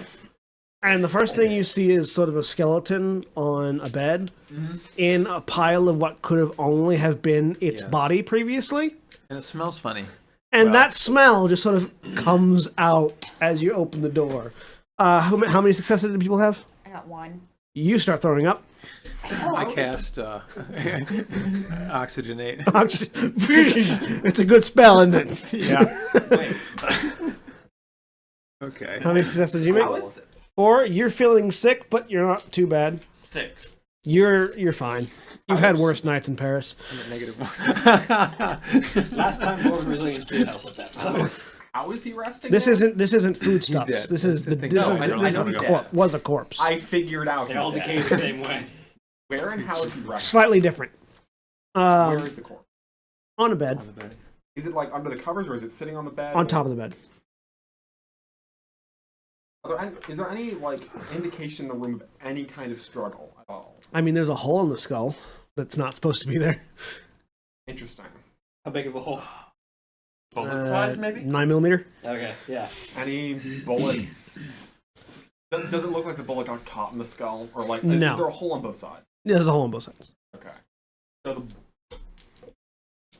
and the first thing you see is sort of a skeleton on a bed in a pile of what could have only have been its Yes. body previously. And it smells funny. And that smell just sort of comes out as you open the door. How many successes did people have? I got one. You start throwing up. I cast oxygenate. It's a good spell, isn't it? Yeah. Wait, Okay. How many successes did you make? I was 4. You're feeling sick, but you're not too bad. 6. You're fine. You've had worse nights in Paris. I'm at -1. last time dwarven resilience did help with that. By the way. How is he resting? This now? isn't foodstuffs. dead. This is I think- this No, is I know this is he's a dead. was a corpse. I figured out. They he's all dead. decay the same way. Where and how is he resting? Slightly different. Where is the corpse? On a bed, On the bed. Is it like under the covers, or is it sitting on the bed? on top of the bed. Is there any like indication in the room of any kind of struggle at all? I mean, there's a hole in the skull that's not supposed to be there. Interesting. How big of a hole? Bullet size, maybe? 9mm. Okay, yeah. Any bullets? Does it look like the bullet got caught in the skull, or like No. is there a hole on both sides? There's a hole on both sides. Okay. So the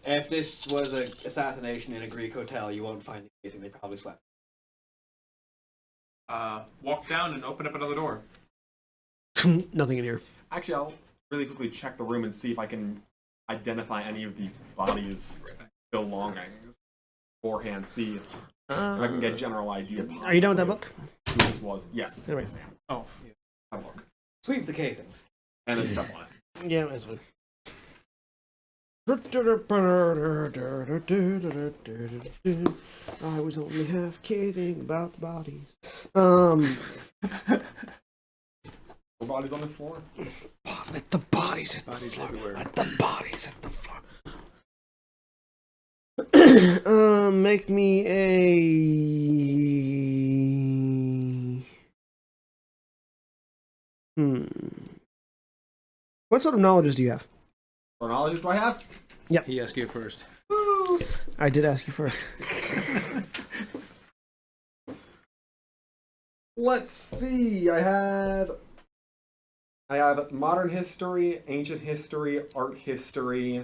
If this was an assassination in a Greek hotel, you won't find the casing. They probably swept. Walk down and open up another door. Nothing in here. actually, I'll really quickly check the room and see if I can identify any of the bodies' belongings beforehand. See if I can get a general idea. Are you done with that book? Who this was? Yes. There we Yes, I am. Oh, yeah. Have a look. Sweep the casings. And then step on it. Yeah, that's fine. I was only half kidding about bodies. The bodies on this floor. At the bodies at the Bodies floor. everywhere. At the bodies at the floor. Make me a. What sort of knowledge do you have? What knowledge do I have? He asked you first. I did ask you first. Let's see. I have modern history, ancient history, art history.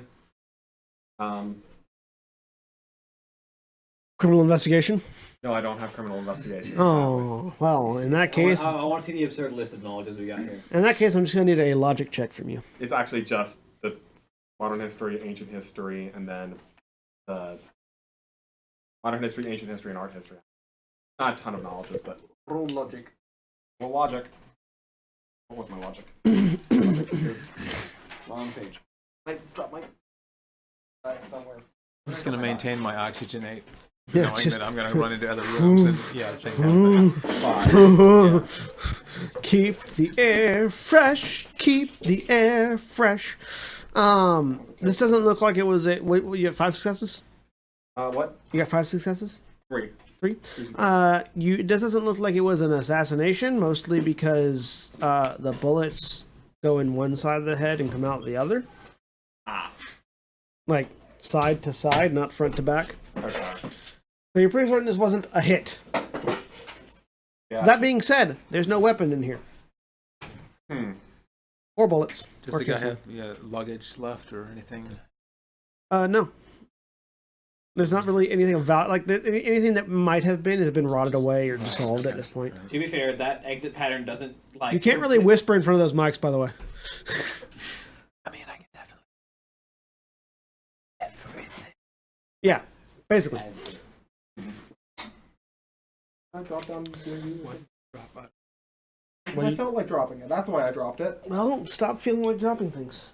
Criminal investigation? No, I don't have criminal investigation. Oh, well, in that case, I want to see the absurd list of knowledges we got here. I'm just gonna need a logic check from you. It's actually just the modern history, ancient history, and then the modern history, ancient history, and art history. Not a ton of knowledges, but Roll logic. well, logic. What was my logic? Wrong page. I dropped my somewhere. I'm just going to maintain my oxygenate, Yeah, knowing just- that I'm going to run into other rooms and, yeah, same kind of thing. Keep the air fresh. Keep the air fresh. This doesn't look like it was a. Wait, you got 5 successes? What? You got 5 successes? 3. 3? This doesn't look like it was an assassination, mostly because the bullets go in one side of the head and come out the other. Ah. Like side to side, not front to back. Okay. So you're pretty certain this wasn't a hit. Yeah. That being said, there's no weapon in here. Or bullets. Does or the guy casing. have luggage left or anything? No. There's not really anything of value. Like, anything that might have been has been rotted away or dissolved at this point. To be fair, that exit pattern doesn't like. You can't really whisper in front of those mics, by the way. I mean, I can definitely. Everything. Yeah, basically. I dropped down doing what? What do I you- felt like dropping it. That's why I dropped it. Well, stop feeling like dropping things.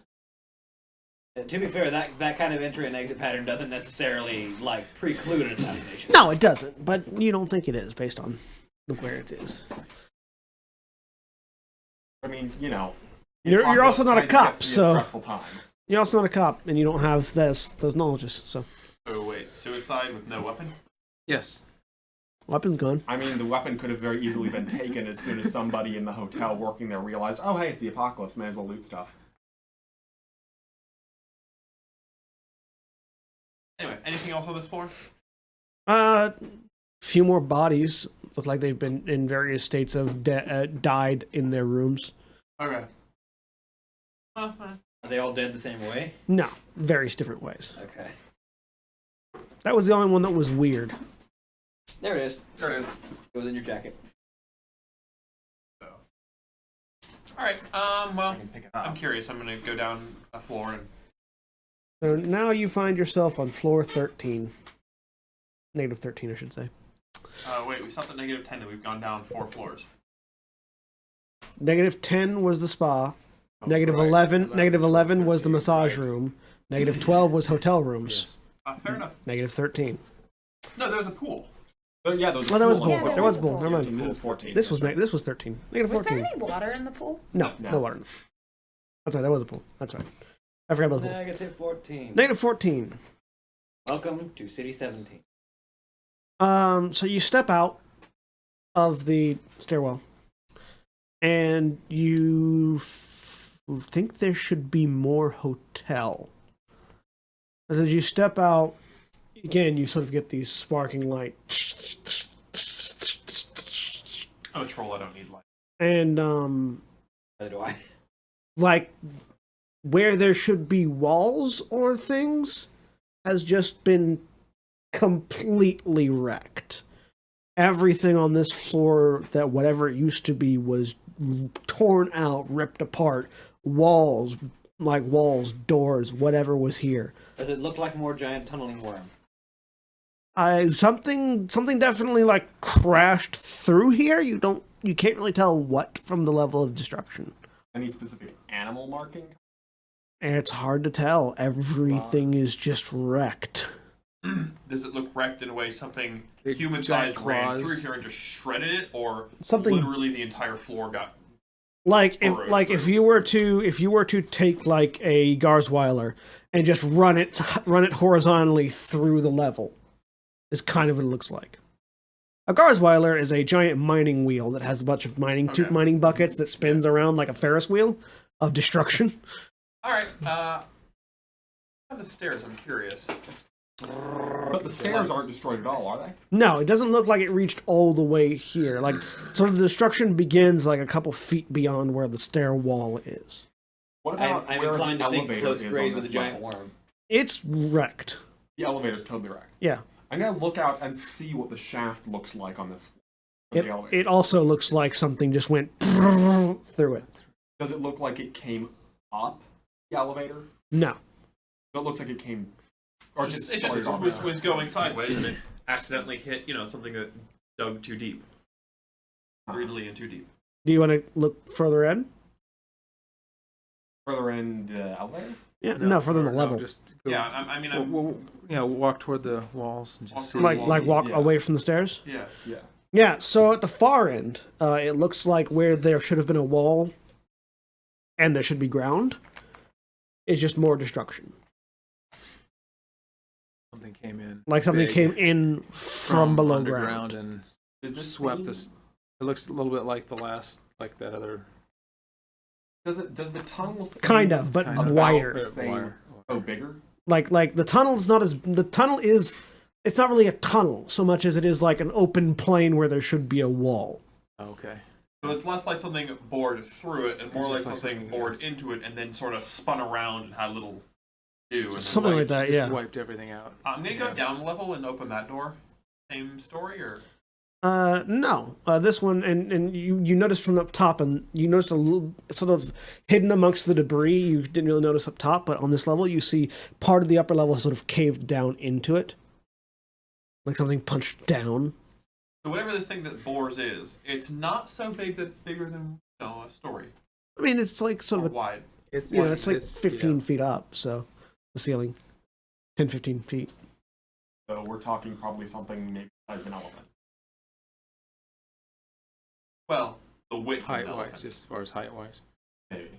To be fair, that kind of entry and exit pattern doesn't necessarily like preclude an assassination. No, it doesn't. But you don't think it is based on where it is. I mean, you know. You're also not a it gets cop, to be so stressful time. You're also not a cop, and you don't have those knowledges, so Oh wait, suicide with no weapon? Yes. weapon's gone. I mean, the weapon could have very easily been taken as soon as somebody in the hotel working there realized, oh hey, it's the apocalypse, may as well loot stuff. Anyway, anything else on this floor? Few more bodies look like they've been in various states of died in their rooms. Okay. Are they all dead the same way? No, various different ways. Okay. That was the only one that was weird. There it is. There it is. It was in your jacket. Alright, well, can pick it up. I'm curious. I'm gonna go down a floor and... So now you find yourself on floor 13. Negative 13, I should say. wait, we stopped at negative 10 and we've gone down 4 floors. Negative 10 was the spa. Oh, Negative right. 11 was the 13, massage right. room. Negative 12 was hotel rooms. Yes. Fair enough. Negative 13. No, there was a pool. Yeah, there was Well, there was pool bull. on Yeah, There was a bull. pool. Never mind. This is 14. This was 13. Negative Was there 14. any water in the pool? No, No. no water. That's right. That was a pool. That's right. I forgot about the pool. Negative 14. Negative 14. Welcome to City 17. So you step out of the stairwell, and you think there should be more hotel. As you step out, again, you sort of get these sparking light, I'm a troll, I don't need light. and Neither do I. like where there should be walls or things has just been completely wrecked. Everything on this floor that whatever it used to be was torn out, ripped apart. Walls, doors, whatever was here. Does it look like more giant tunneling worm? Something definitely like crashed through here. You can't really tell what from the level of destruction. Any specific animal marking? And it's hard to tell. Everything is just wrecked. Does it look wrecked in a way something Big human-sized giant ran claws. through here and just shredded it, or Something- literally the entire floor got... Like Burrowed if through. you were to take like a Garzweiler and just run it horizontally through the level, is kind of what it looks like. A Garzweiler is a giant mining wheel that has a bunch of mining Okay. buckets that spins around like a Ferris wheel of destruction. Alright, on the stairs, I'm curious. But the stairs aren't destroyed at all, are they? No, it doesn't look like it reached all the way here. Like, sort of the destruction begins like a couple feet beyond where the stair wall is. What about I'm where inclined the to think elevator close is grade on with a this giant level? worm. It's wrecked. The elevator's totally wrecked. Yeah. I'm gonna look out and see what the shaft looks like on this. On the elevator. It also looks like something just went through it. Does it look like it came up the elevator? No. It looks like it came, or It just just started off there. was going sideways and it accidentally hit, something that dug too deep. Greedily and too deep. Do you want to look further in? Further in the elevator. Yeah, no, further in the no, level. Just go, Yeah, I'm... walk toward the walls and just see. Like walk Yeah. away from the stairs? Yeah. Yeah. Yeah, so at the far end, it looks like where there should have been a wall and there should be ground is just more destruction. Something came in. Like something big came in from below underground ground. and Does this swept seem- this. It looks a little bit like the last, like that other. Does the tunnel seem Kind of, but kind of wider. about the same- Wire. Oh, bigger. Like the tunnel's not as the tunnel is. It's not really a tunnel so much as it is like an open plane where there should be a wall. Okay. So it's less like something bored through it and more like Just like something something bored else. into it and then sort of spun around and had a little do. And then Something like that, yeah. Wiped everything out. I'm gonna go Yeah. down a level and open that door. Same story, or No. This one, and you noticed from up top, and you noticed a little sort of hidden amongst the debris. You didn't really notice up top, but on this level, you see part of the upper level sort of caved down into it, like something punched down. so whatever the thing that bores is, it's not so big that it's bigger than a story I mean, it's like or sort of wide. It's it's like 15 yeah. feet up, so the ceiling, 10, 15 feet. So we're talking probably something maybe the size of an elephant. Well, the width of Height an wise, elephant. just as far as height wise. Maybe.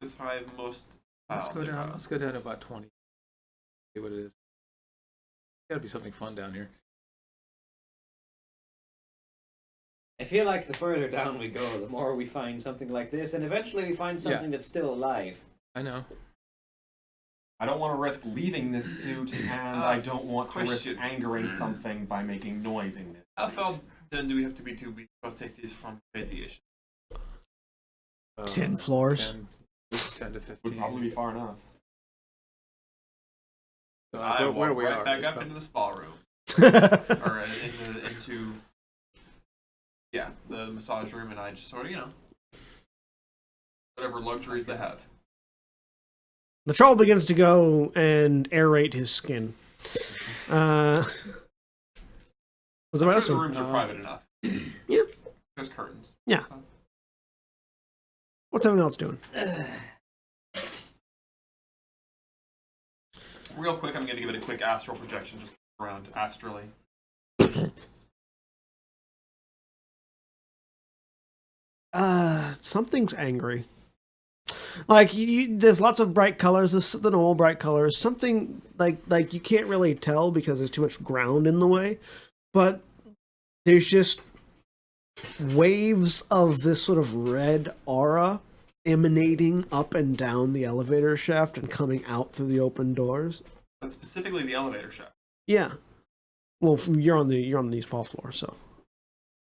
to thrive most. Let's on go the down. ground. Let's go down to about 20. See what it is. Gotta be something fun down here. I feel like the further down we go, the more we find something like this, and eventually we find something that's still alive. I know. I don't want to risk leaving this suit, and I don't want to risk question. angering something by making noise in this How suit. far then do we have to be protected from radiation? 10 floors. 10 to 15. Would probably be far enough. So, I where walk we right are. back is up about- into the spa room, or into the massage room, and I just sort of whatever luxuries they have. The troll begins to go and aerate his skin. Was I'm there sure else? the rooms are private enough. Yeah. There's curtains. Yeah. What's everyone else doing? Real quick, I'm going to give it a quick astral projection just around astrally. Something's angry. Like there's lots of bright colors. The normal bright colors. Something like you can't really tell because there's too much ground in the way. But there's just waves of this sort of red aura emanating up and down the elevator shaft and coming out through the open doors. But specifically the elevator shaft. Yeah. Well, you're on the spa floor, so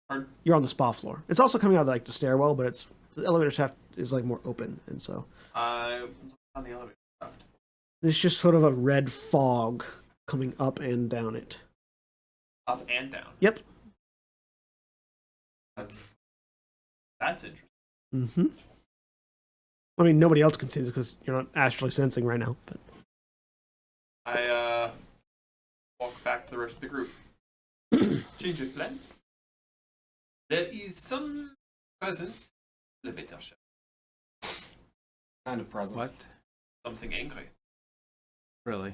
Pardon? you're on the spa floor. It's also coming out of, like the stairwell, but it's the elevator shaft is like more open, and so On the elevator shaft. there's just sort of a red fog coming up and down it. Up and down. Yep. That's interesting. Mm-hmm. I mean, nobody else can see this because you're not astrally sensing right now. But I walk back to the rest of the group. Change of plans. There is some presence in the elevator shaft. Kind of presence. What? Something angry. Really?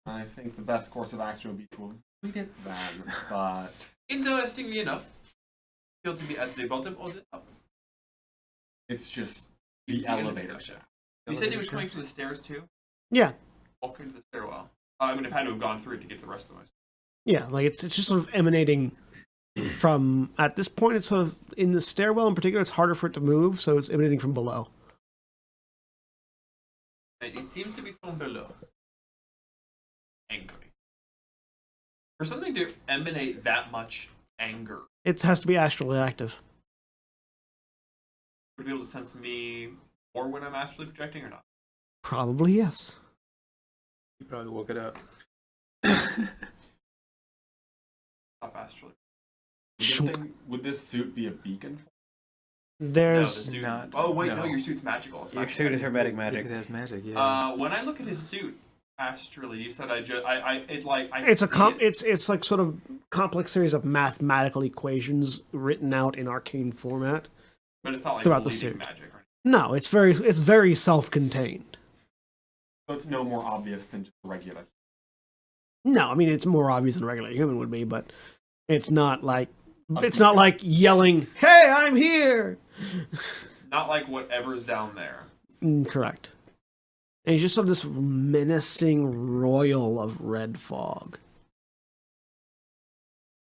I think the best course of action would be to avoid it then, but Interestingly enough, appear to be at the bottom or the top. it's just It's the elevator shaft. You said he was coming from the stairs too? yeah, Walking to the stairwell. I would have had to have gone through it to get to the rest of them. yeah, like it's just sort of emanating from. At this point, it's sort of in the stairwell in particular. It's harder for it to move, so it's emanating from below. And it seems to be from below. Angry. For something to emanate that much anger, It has to be astrally active. would it be able to sense me more when I'm astrally projecting or not? Probably yes. You probably woke it up. Stop astrally. Would this suit be a beacon? No, the There's suit. not- Oh wait, no, no. your suit's magical. It's Your magical. suit is hermetic If magic. it has magic, yeah. When I look at his suit astrally, you said it's it's see it. it's like sort of complex series of mathematical equations written out in arcane format. But it's not like throughout the bleeding suit. magic, right? No, it's very self-contained. So it's no more obvious than just regular. No, I mean it's more obvious than a regular human would be, but it's not like yelling, "Hey, I'm here!" It's not like whatever's down there. Correct. And it's just sort of this menacing royal of red fog.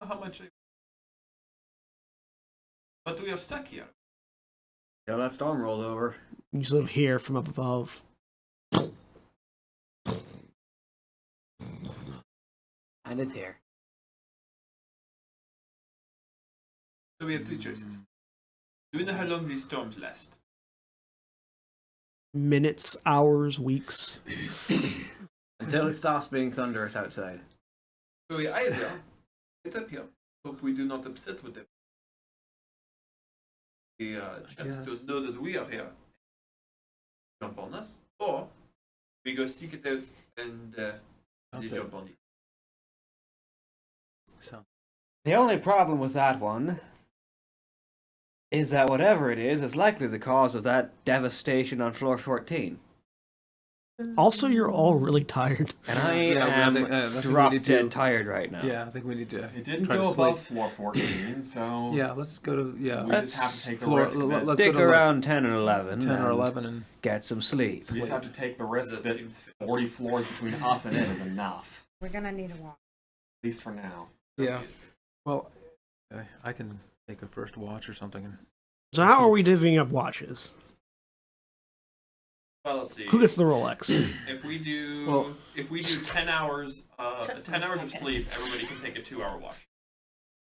How much? But we are stuck here. Till that storm rolled over. You sort of hear from up above. And it's here. So we have two choices. Do we know how long these storms last? Minutes, hours, weeks. Until it stops being thunderous outside. So we either get up here, hope we do not upset with them. The chance Yes. to know that we are here, jump on us, or we go seek it out and they Okay. jump on it. So, The only problem with that one is that whatever it is likely the cause of that devastation on floor 14. Also, you're all really tired. And I Yeah, am I think we drop need dead to- tired right now. Yeah, I think we need to. It didn't try go to above sleep. floor 14, so Yeah, let's go to we just have to take the floor. risk that Let's Stick go to like around 10 and 11. 10 or and 11 and get some sleep. we just have to take the risk That that seems fair. 40 floors between us and it is enough, We're gonna need a walk. at least for now. yeah. Well, I can take a first watch or something. So how are we divvying up watches? Well, let's see. Who gets the Rolex? If we do Well- 10 hours, Took 10 me a hours of second. sleep, everybody can take a 2-hour watch.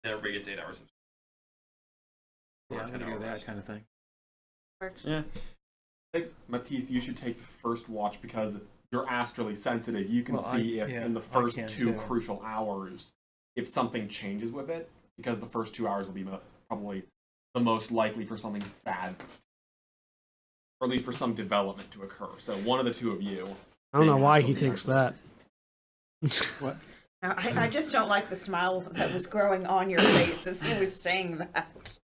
And everybody gets 8 hours of sleep. Yeah, I'm 10 gonna do hour that rest. kind of thing. Works. Yeah. I think, Matisse, you should take the first watch because you're astrally sensitive. You can Well, see if yeah, in the I first can two too. crucial hours, if something changes with it, because the first 2 hours will be probably the most likely for something bad, or at least for some development to occur. So one of the two of you. I don't know being why he astrally thinks that. What? No, I just don't like the smile that was growing on your face as he was saying that.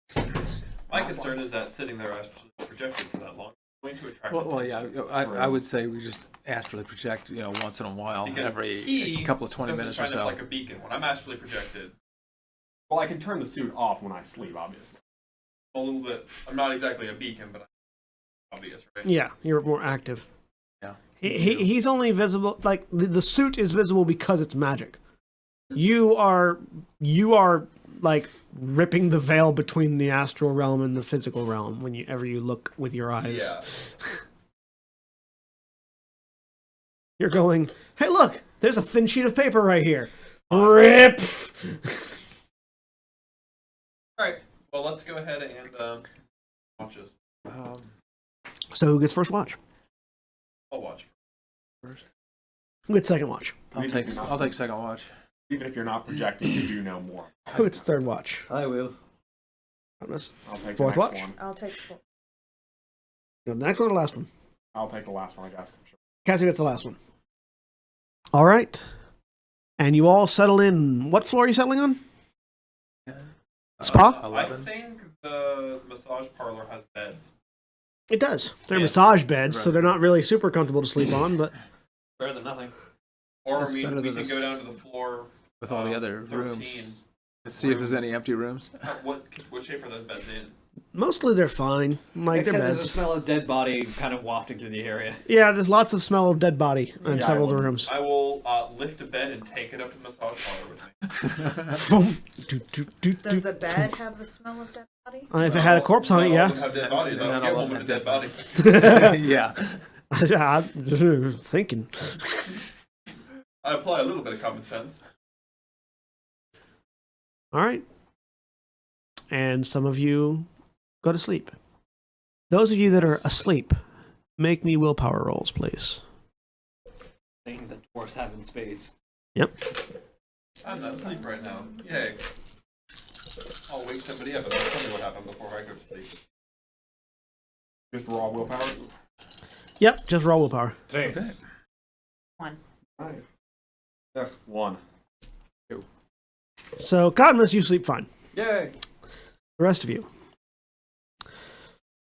My concern is that sitting there astrally projected for that long is going to attract Well, yeah. attention. I would say we just astrally project, once in a while, Because every he couple of 20 doesn't minutes or shine it so. like a beacon. When I'm astrally projected, Well, I can turn the suit off when I sleep, obviously. a little bit. I'm not exactly a beacon, but I'm obvious, right? Yeah, you're more active. Yeah. He's only visible, like, the suit is visible because it's magic. You are, like, ripping the veil between the astral realm and the physical realm whenever you look with your eyes. Yeah. You're going, hey, look, there's a thin sheet of paper right here. Rip! All right. Well, let's go ahead and watch this. So who gets first watch? I'll watch. First, Who gets second watch? I'll take second watch. Even if you're not projecting, you do know more. Who gets third watch? I will. Thomas? I'll take Fourth the next watch? one. I'll take 4. No, the next one or the last one? I'll take the last one, I guess. Sure. Cassie gets the last one. All right. And you all settle in. What floor are you settling on? Spa? I 11. think the massage parlor has beds. It does. They're Yeah. massage beds, so Right. they're not really super comfortable to sleep on, but Better than nothing. Or That's we better can than go this- down to the floor. With all the other 13. rooms. Let's see if there's any empty rooms. What shape are those beds in? mostly they're fine. Like, Except they're there's a beds. smell of dead body kind of wafting through the area. Yeah, there's lots of smell of dead body in Yeah, several of I the would- rooms. I will lift a bed and take it up to the massage parlor with me. Boom. Doot, doot, doot, Does doot. the bed have the smell of dead body? If it had a corpse on it, Not all yeah. of them have dead bodies. I Not don't get all home of with a them dead have body. Yeah. I'm thinking. I apply a little bit of common sense. All right. And some of you go to sleep. Those of you that are asleep, make me willpower rolls, please. Thing that dwarves have in spades. Yep. I'm not asleep right now. Yay. I'll wake somebody up and they'll tell me what happened before I go to sleep. Just raw willpower. Yep, just roll willpower. Trace. Okay. 1. Yes. 1. So, Cadmus, you sleep fine. Yay! The rest of you.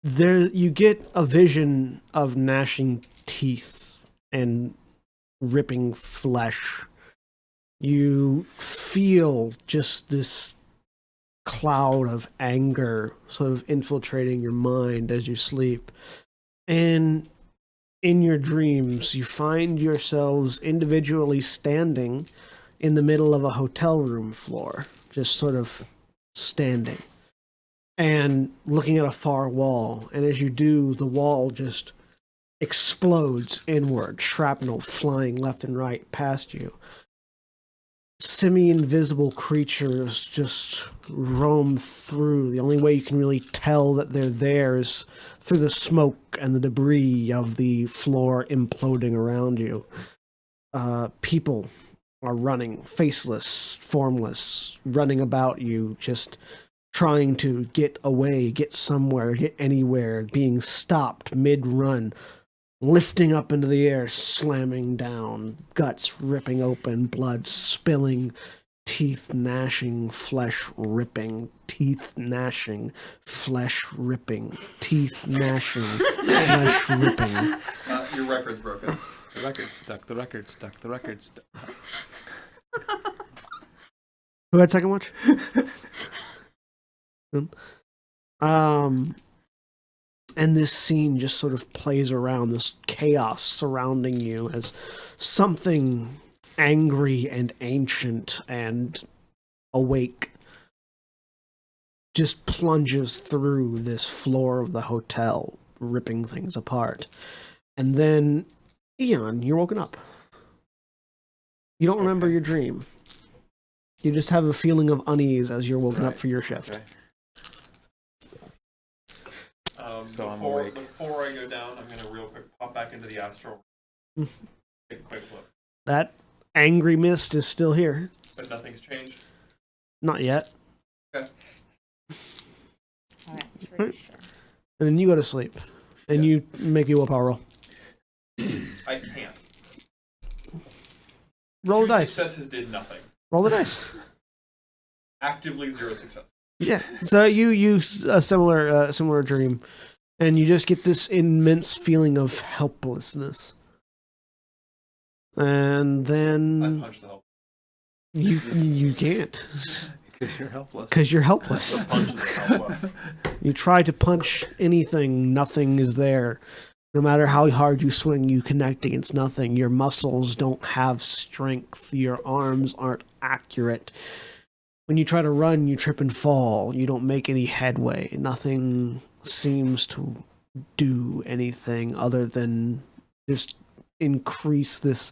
There, you get a vision of gnashing teeth and ripping flesh. You feel just this cloud of anger sort of infiltrating your mind as you sleep. And in your dreams, you find yourselves individually standing in the middle of a hotel room floor, just sort of standing and looking at a far wall. And as you do, the wall just explodes inward, shrapnel flying left and right past you. Semi-invisible creatures just roam through. The only way you can really tell that they're there is through the smoke and the debris of the floor imploding around you. People are running, faceless, formless, running about you, just trying to get away, get somewhere, get anywhere, being stopped mid-run, lifting up into the air, slamming down, guts ripping open, blood spilling, teeth gnashing, flesh ripping, teeth gnashing, flesh ripping, teeth gnashing, flesh ripping. Your record's broken. the record stuck. The record stuck. The record stuck. Who had second watch? And this scene just sort of plays around, this chaos surrounding you as something angry and ancient and awake just plunges through this floor of the hotel, ripping things apart. And then, Eon, you're woken up. You don't remember your dream. You just have a feeling of unease as you're woken up for your shift. Okay. So I'm before, awake. Before I go down, I'm going to real quick pop back into the astral. Take a quick look. That angry mist is still here. But nothing's changed. Not yet. Okay. That's for sure. And then you go to sleep. And you make your willpower roll. I can't. Roll the Two dice. successes did nothing. Roll the dice. Actively 0 success. Yeah. So you use a similar dream, and you just get this immense feeling of helplessness. And I then punched the help. you can't Because you're helpless. because you're helpless. The punch is helpless. You try to punch anything, nothing is there. No matter how hard you swing, you connect against nothing. Your muscles don't have strength. Your arms aren't accurate. When you try to run, you trip and fall. You don't make any headway. Nothing seems to do anything other than just increase this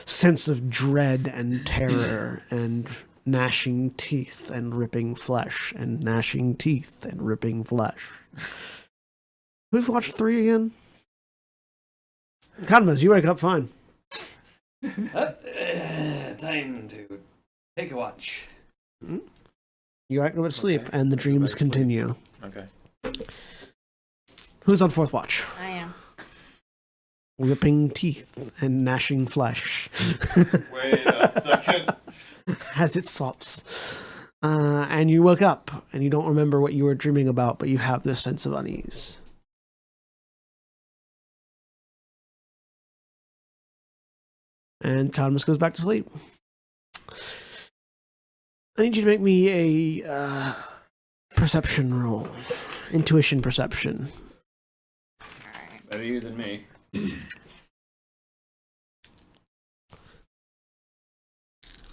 sense of dread and terror and gnashing teeth and ripping flesh and gnashing teeth and ripping flesh. Who's watched 3 again? Cadmus, you wake up fine. Time to take a watch. You go to sleep, Okay. and the Go dreams back to sleep. continue. Okay. Who's on 4th watch? I am. Ripping teeth and gnashing flesh Wait a second. as it swaps. And you woke up, and you don't remember what you were dreaming about, but you have this sense of unease. And Cadmus goes back to sleep. I need you to make me a perception roll. Intuition perception. Alright. Better you than me.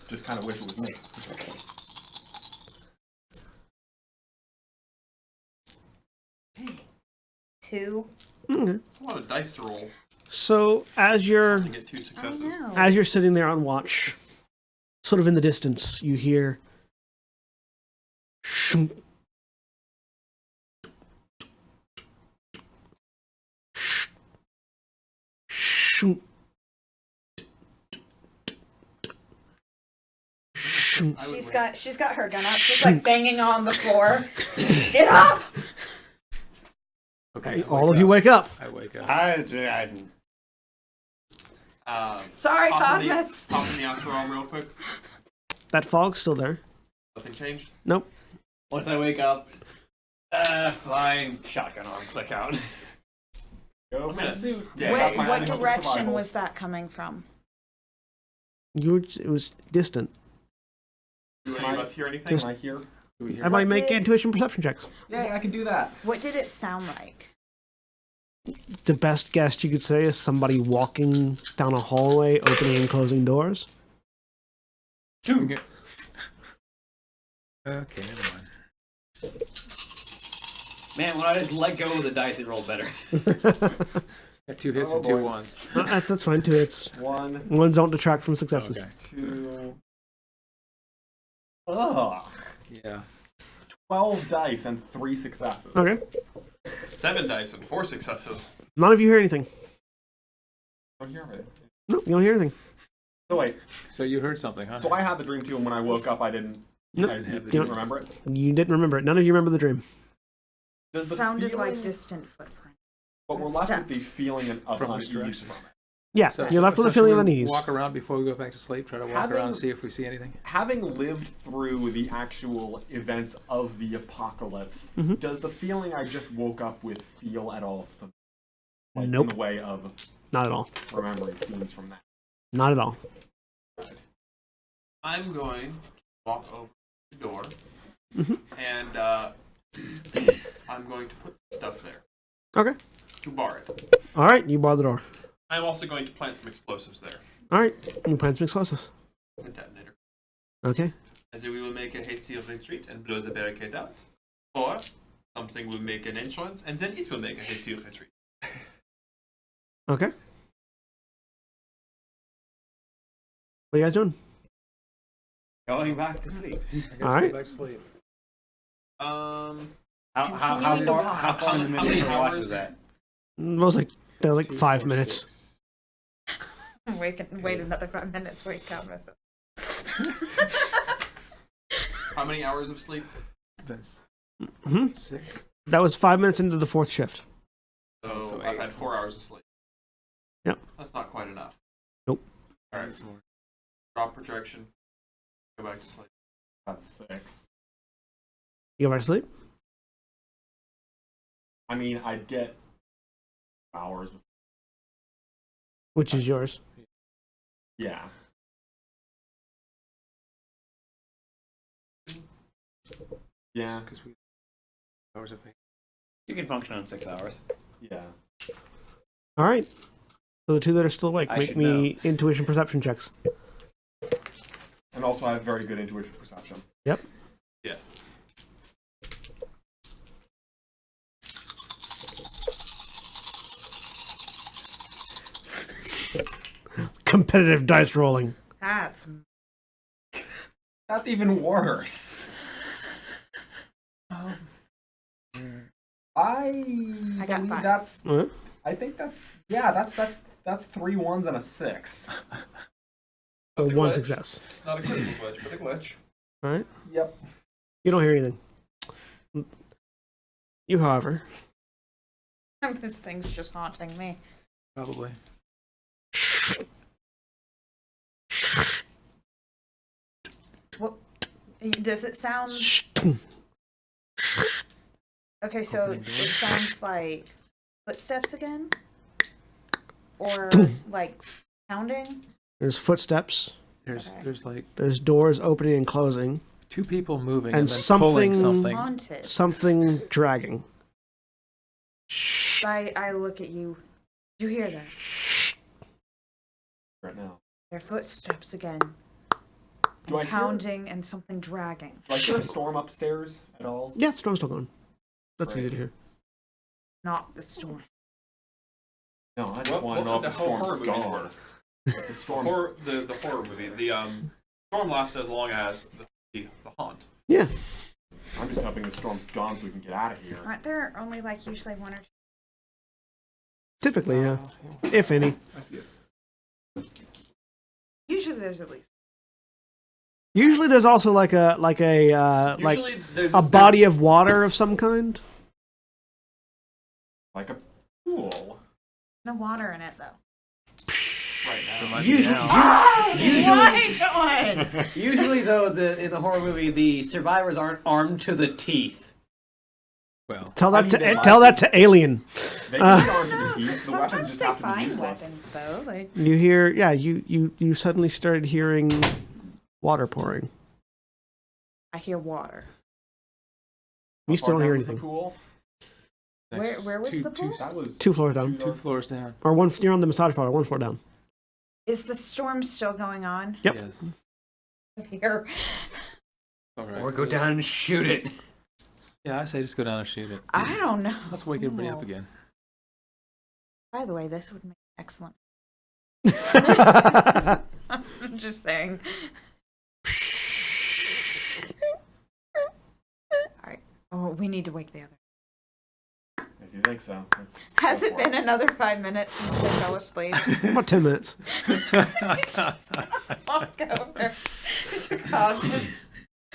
Just kind of wish it was me. 2. Okay. It's a lot of dice to roll So as you're to get 2 I successes. know. As you're sitting there on watch, sort of in the distance, you hear shunk, shunk, shunk. She's got her gun up. She's like banging on the floor. Get up! Okay. All of you wake up. I wake up. Sorry, Pop in Cadmus. the astral real quick. That fog's still there. Nothing changed. Nope. Once I wake up, fine. Shotgun arm, click out. Go I'm gonna for the stay. What my what unusual direction survival. was that coming from? It was distant. Do Can any of I us hear anything? Just- Can I hear? Do we hear? Everybody What make did- intuition perception checks. Yeah, I can do that. What did it sound like? The best guess you could say is somebody walking down a hallway, opening and closing doors. Okay. Okay, never mind. Man, when I just let go of the dice, it rolled better. Got 2 hits Oh, and 2 boy. ones. That's fine too. It's 1, ones don't detract from successes. Okay. 2. Ugh. Yeah. 12 dice and 3 successes. Okay. 7 dice and 4 successes. None of you hear anything. I don't hear it. No, you don't hear anything. So wait, So you heard something, huh? so I had the dream too, and when I woke up, I didn't. Nope. I You didn't don't- remember it. You didn't remember it. None of you remember the dream. Does the Sounded like feeling- distant footprints. But we're left with the steps. feeling of From unease distraction. from it. Yeah, So- you're left with a so feeling should of we unease. Walk around before we go back to sleep. Try to walk Having- around and see if we see anything. Having lived through the actual events of the apocalypse, Mhm. does the feeling I just woke up with feel at all familiar? Like, Nope. in the way of Not at all. remembering scenes from that. Not at all. I'm going to walk over to the door, and I'm going to put stuff there Okay. to bar it. All right, you bar the door. I'm also going to plant some explosives there. All right, you plant some explosives. A detonator. Okay. As we will make a hasty retreat and blow the barricade out, or something will make an entrance and then it will make a hasty retreat. Okay. What are you guys doing? Going back to sleep. I guess All right. go back to sleep. How Continuing to far? watch. How far in the How minute many of watch hours? was that? That was like 5 minutes. Wait another 5 minutes. Wake up. How many hours of sleep? That's Mhm. 6. That was 5 minutes into the fourth shift. So, So I've 8. had 4 hours of sleep. Yep. That's not quite enough. Nope. Alright. Drop projection. Go back to sleep. That's 6. You go back to sleep? I mean, I'd get hours. Which is yours? Yeah. Yeah. Because we hours of You can function on 6 hours. Yeah. All right. So the two that are still awake, I make should me intuition perception checks. And also, I have very good intuition perception. Yep. Yes. Competitive dice rolling. That's That's even worse. oh, I got believe 5. that's. Huh? I think that's. Yeah, that's 3 1s and a 6. So That's a one glitch. success. Not a critical glitch, but a glitch. All right. Yep. You don't hear anything. You, however, this thing's just haunting me. probably. What does it sound? Okay, so it sounds like footsteps again, or like pounding. there's footsteps. There's Okay. there's like There's doors opening and closing. 2 people moving And and, then pulling something- something. Haunted. Something dragging. I look at you. Did you hear that? Right now. Their footsteps again. Do I hear, Pounding and something dragging. do I hear a storm upstairs at all? Yeah, storm's still going. That's Great. easy to hear. Not the storm. No, I just Well, want to know if the the whole horror storm's movies gone. work. If the storm's The horror movie. The storm lasts as long as the haunt. Yeah. I'm just hoping the storm's gone so we can get out of here. Aren't there only like usually one or two? Typically, yeah. If any. Usually there's at least. Usually there's also like a Usually there's a body of water of some kind. Like a pool. No water in it though. right now. Might be now. Why? Usually, though, in the horror movie, the survivors aren't armed to the teeth. Well, Tell I that mean, to tell that to Alien. They can be armed to the teeth. The weapons Sometimes just they have to be find useless. weapons though. Like You hear, yeah, you suddenly started hearing water pouring. I hear water. You How still far don't hear down was the anything. Pool? Where was the pool? That was 2 floors down. 2 floors down. Or one, you're on the massage parlor, 1 floor down. Is the storm still going on? Yep. Yes. Here. All right. Or go down and shoot it. Yeah, I say just go down and shoot it. I don't know. Let's wake everybody up No. again. By the way, this would make excellent. I'm just saying. Alright. Oh, we need to wake the other. If you think so. Let's Has go it for been another 5 minutes since they fell asleep? About 10 minutes. Walk over to Constance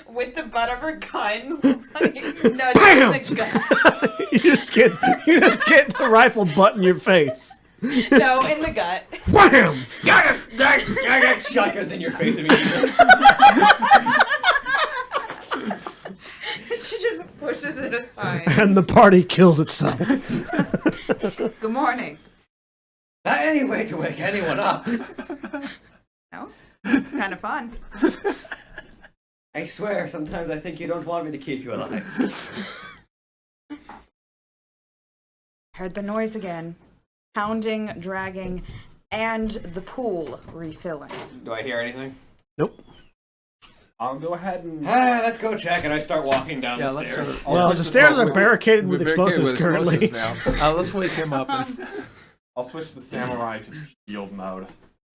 with the butt of her gun. Like, nudge Bam! the gun. you just get the rifle butt in your face. No, in the gut. Wham! Shotguns in your face immediately. She just pushes it aside. And the party kills itself. Good morning. Not any way to wake anyone up. No? Kind of fun. I swear, sometimes I think you don't want me to keep you alive. Heard the noise again. Pounding, dragging, and the pool refilling. Do I hear anything? Nope. I'll go ahead and. Let's go check, and I start walking down Yeah, the let's stairs. sort of- Well, the stairs are barricaded with We're barricaded explosives with currently. explosives now. Let's wake him up. And... I'll switch the samurai to shield mode.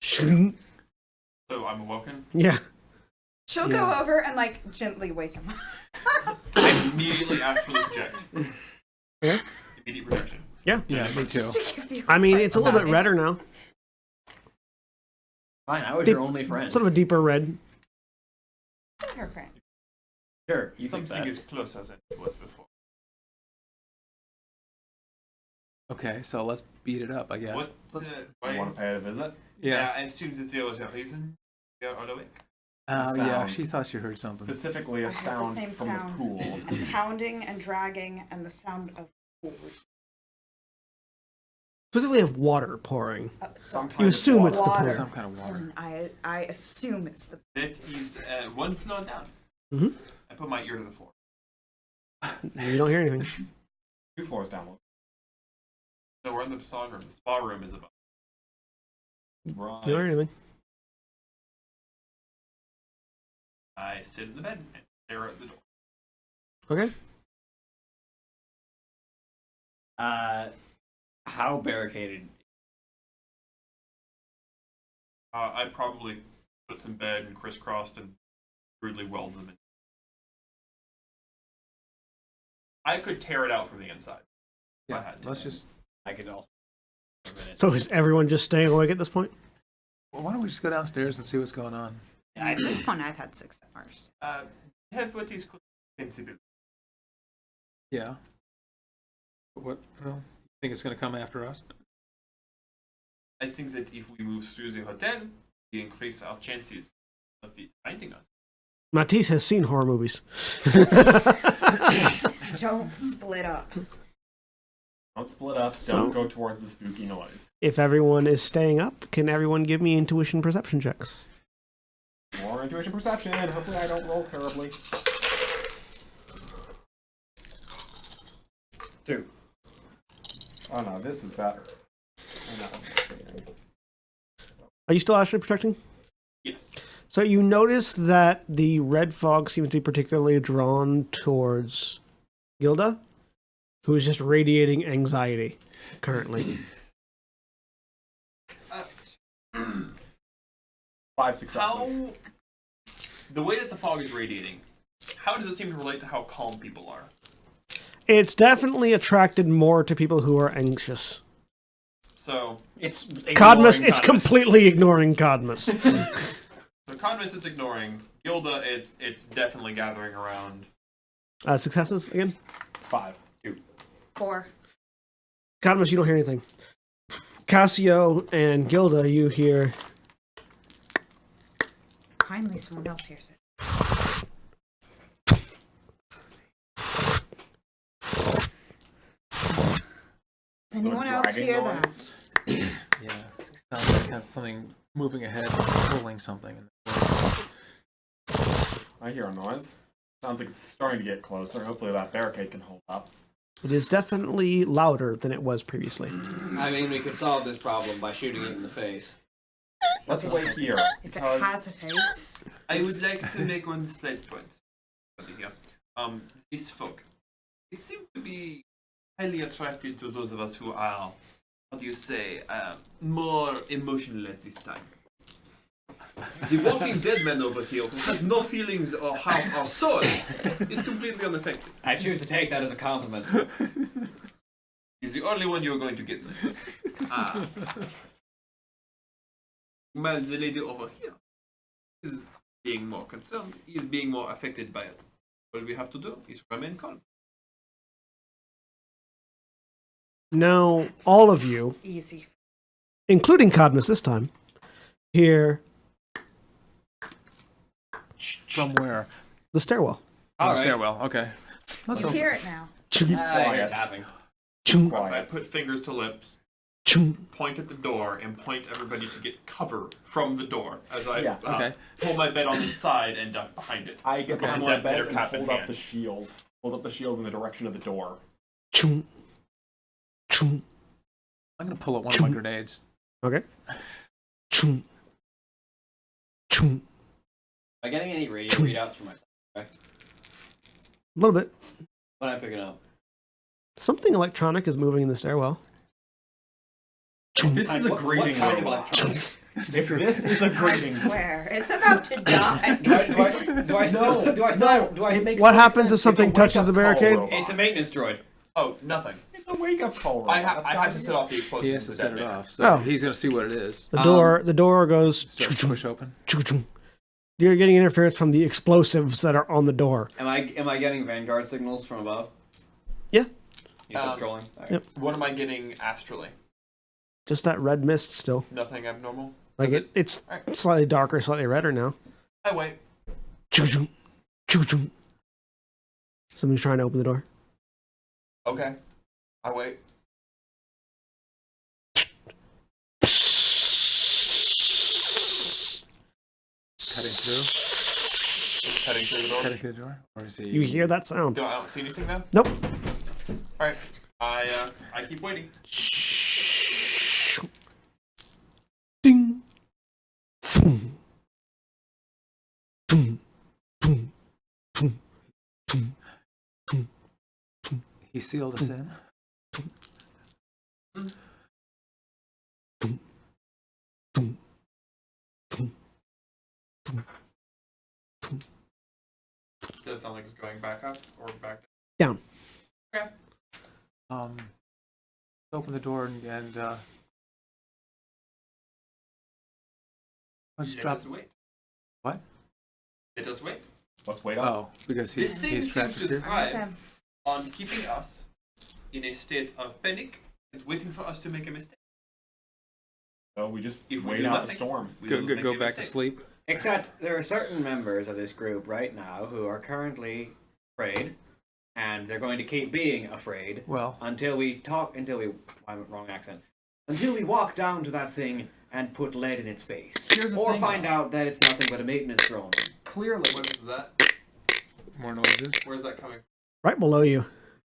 So I'm awoken. Yeah. She'll go over and like gently wake him up. I immediately ask for the project. Yeah. Immediate protection. Yeah. Yeah, me too. Just to give you I mean, it's a little bit Okay. redder now. Fine, I was Deep- your only friend. Sort of a deeper red. her friend. Sure, you think Something that. is closer than it was before. Okay, so let's beat it up, I guess. What? I want to pay it a visit. Yeah. I assume that there was a reason we are all awake. Yeah, Sound. she thought she heard something. Specifically, I a heard the sound same from sound. the pool. And pounding and dragging and the sound of pool. Specifically of water pouring. Some kind You of assume it's the water. pour. Some kind of water. I assume it's the. That is one floor down. Mhm. I put my ear to the floor. You don't hear anything. 2 floors down. So we're in the spa room. The spa room is above. Right. You don't hear anything. I sit in the bed and stare at the door. Okay. How barricaded? I probably put some bed and crisscrossed and rudely welded them in. I could tear it out from the inside. if I Yeah, had to. let's just. I could also. For a minute. So is everyone just staying awake at this point? Well, why don't we just go downstairs and see what's going on? At this point, I've had 6 hours. Have what is called sensible. Yeah. What? Well, you think it's going to come after us? I think that if we move through the hotel, we increase our chances of it finding us. Matisse has seen horror movies. Don't split up. Don't split up. So- Don't go towards the spooky noise. If everyone is staying up, can everyone give me intuition perception checks? More intuition perception. Hopefully, I don't roll terribly. 2. Oh no, this is better. Oh, no. Are you still actually protecting? Yes. So you notice that the red fog seems to be particularly drawn towards Gilda, who is just radiating anxiety currently. 5 successes. How the way that the fog is radiating, how does it seem to relate to how calm people are? It's definitely attracted more to people who are anxious. So, It's Cadmus, ignoring it's completely ignoring Cadmus. so Cadmus is ignoring Gilda. It's definitely gathering around. Successes again? 5. 4. Cadmus, you don't hear anything. Cassio and Gilda, you hear. Finally, someone else hears it. Does anyone else dragging hear noise? that? Yeah. Sounds like it has something moving ahead, pulling something. I hear a noise. Sounds like it's starting to get closer. Hopefully that barricade can hold up. It is definitely louder than it was previously. I mean, we could solve this problem by shooting it in the face. Let's wait here. If it Because has a face, I would like to make one slight point. Over here. This fog. It seems to be highly attracted to those of us who are, how do you say, more emotional at this time. The Walking Dead man over here who has no feelings or heart or soul is completely unaffected. I choose to take that as a compliment. He's the only one you're going to get. Well, the lady over here is being more concerned, is being more affected by it. All we have to do is remain calm. Now, all of you, easy. including Cadmus this time, hear From where? the stairwell. All right. Stairwell. Okay. Let's You hope. hear it now. Chung, I hear Quiet. tapping. chung, I Quiet. put fingers to lips. point at the door and point everybody to get cover from the door as I Yeah, okay. pull my bed on the side and duck behind it. I get behind my That bed bitter and cap in hold up hand. the shield. Hold up the shield in the direction of the door. Chum. Chum. I'm gonna pull out one of my grenades. Okay. Chum. Chum. Am I getting any radio readouts from myself? A little bit. What am I picking up? Something electronic is moving in the stairwell. This is a What greeting kind of robot. electronic? If this is a I greeting, swear, it's about to die. What happens if something touches the barricade? It's a maintenance droid. Oh, nothing. It's a wake-up call robot. I That's have gotta to be set it. off the He explosives has to to set it detonate. off, so Oh. he's gonna see what it is. The door goes. Start to push open. You're getting interference from the explosives that are on the door. Am I getting Vanguard signals from above? Yeah. You said trolling? Alright. Yep. What am I getting astrally? Just that red mist still. Nothing abnormal? Like Does it's Alright. slightly darker, slightly redder now. I wait. Somebody's trying to open the door. Okay. I wait. Cutting through. Heading through the door. Cutting through the door. Or is he? You hear that sound? I don't see anything though? Nope. Alright. I keep waiting. Ding. Boom. Boom. Boom. Boom. Boom. Boom. He sealed us in. Boom. Boom. Boom. Boom. Does it sound like it's going back up or back Down. Okay. Open the door and let's Let drop. us wait. What? Let us wait. Let's wait up. Oh, because This thing he's trapped seems us to here. thrive on keeping us in a state of panic and waiting for us to make a mistake. So we just If we wait do out the nothing, storm. we will make Go a back to mistake. sleep. Except there are certain members of this group right now who are currently afraid, and they're going to keep being afraid Well, until we wrong accent. Until we walk down to that thing and put lead in its face. Here's the Or thing, find out that it's nothing but a maintenance drone. Clearly, What is that? more noises. Where's that coming from? Right below you.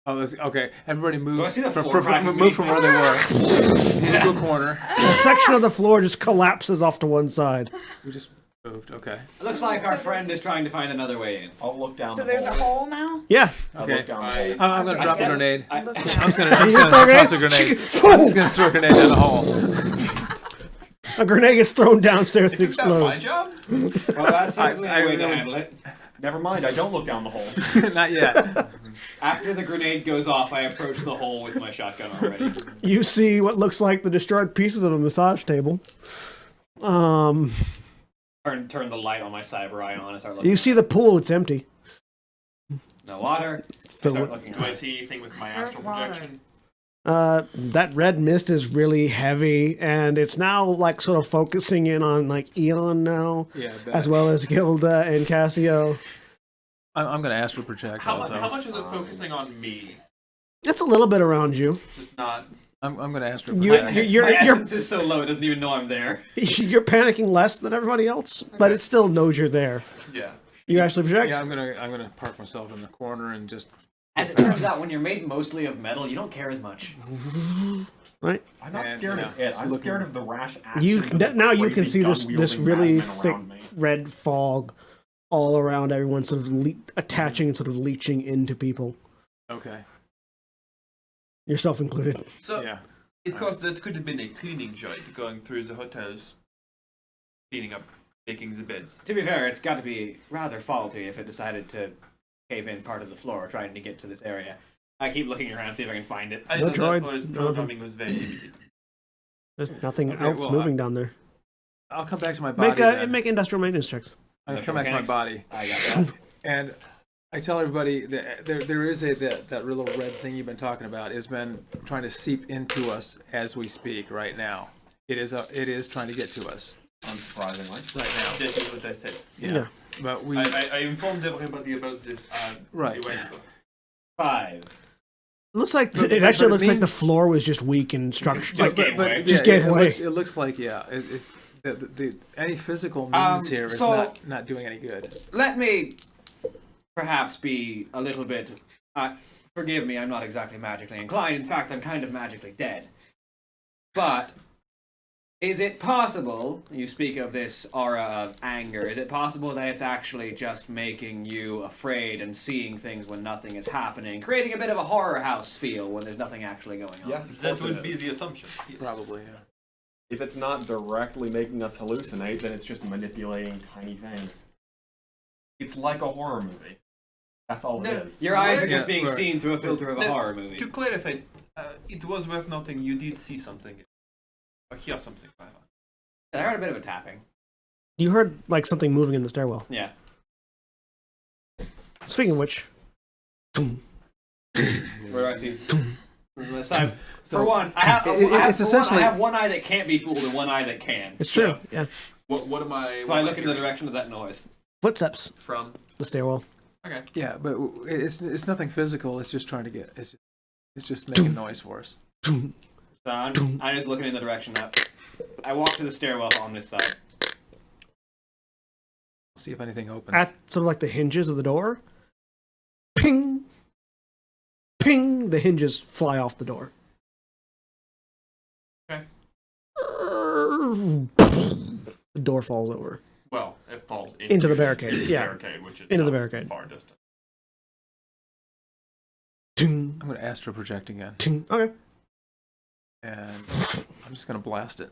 Oh, okay. Everybody move. Do I see the floor cracking move beneath from me? where they were. Move to a corner. A section of the floor just collapses off to one side. We just moved. Okay. It looks like So our there's- friend is trying to find another way in. I'll look down So the there's a hole. hole now? Yeah. I'll Okay. look down the I- hole. I'm gonna drop a said- grenade. I- I'm Look just down. gonna, You toss a throw grenade. a I'm just gonna throw a grenade down the hole. A grenade gets thrown downstairs and Isn't that my explodes. job? Well, that's certainly I a way to really- handle it. Never mind, I don't look down the hole. Not yet. After the grenade goes off, I approach the hole with my shotgun already. You see what looks like the destroyed pieces of a massage table. Turn the light on my cyber eye on and start looking. You see the pool, it's empty. No water. Fill Start it. looking Do I around. see anything with my Where's astral water? projection? That red mist is really heavy, and it's now like sort of focusing in on like Eon now, Yeah. as well as Gilda and Cassio. I'm gonna astral project. How also. much is it focusing on me? It's a little bit around you. Just not. I'm gonna astral You're project. My you're essence is so low, it doesn't even know I'm there. you're panicking less than everybody else, but it still knows you're there. Yeah. You actually project. Yeah, I'm gonna park myself in the corner and just. As it turns out, when you're made mostly of metal, you don't care as much. Right. I'm not And, scared yeah, of it. I'm looking- scared of the rash actions. You of the now you can crazy see this gun-wielding really madmen thick around me. red fog all around everyone, sort of attaching and sort of leeching into people, Okay. yourself included. So, Yeah. of course, that could have been a cleaning job going through the hotels, cleaning up, making the beds. To be fair, it's got to be rather faulty if it decided to cave in part of the floor trying to get to this area. I keep looking around to see if I can find it. I No thought droid, that was no programming was very limited. There's nothing Okay, else well, moving down there. I'll come back to my body. Make then. make industrial maintenance checks. I'm gonna come back to my body, I got that. and I tell everybody that there is that little red thing you've been talking about has been trying to seep into us as we speak right now. It is trying to get to us Unsurprisingly. right now. That is what I said. Yeah. But we I informed everybody about this. Right. a while ago. 5. Looks like But- it but actually it looks like the means- floor was just weak in structure. Just like, gave way. Just gave it way. looks like it's any physical means here is so- not doing any good. Let me perhaps be a little bit. Forgive me, I'm not exactly magically inclined. In fact, I'm kind of magically dead. But is it possible, you speak of this aura of anger, is it possible that it's actually just making you afraid and seeing things when nothing is happening, creating a bit of a horror house feel when there's nothing actually going on? Yes, of That course it would be is. the assumption. Yes. Probably, yeah. If it's not directly making us hallucinate, then it's just manipulating tiny things. It's like a horror movie. That's all No, it is. Your eyes are Yeah, just being right. seen through a filter of a No, horror movie. To clarify, it was worth noting you did see something. Or hear something. I heard a bit of a tapping. You heard like something moving in the stairwell. Yeah. Speaking of which, Where do I see? So, So, for one, I have, it's essentially- I have one eye that can't be fooled and one eye that can. it's So- true. Yeah, What am I? So I look in the direction of that noise. footsteps. From. The stairwell. Okay. Yeah, but it's nothing physical. It's just trying to get. It's just making noise for us. So I'm just looking in the direction that I walk to the stairwell on this side. See if anything opens. At sort of like the hinges of the door. Ping, ping. The hinges fly off the door. Okay. The door falls over. Well, it falls Into the barricade, into the yeah. barricade, which is Into the not barricade. Far distant. Ting, I'm going to astral project again, ting. Okay. and I'm just going to blast it.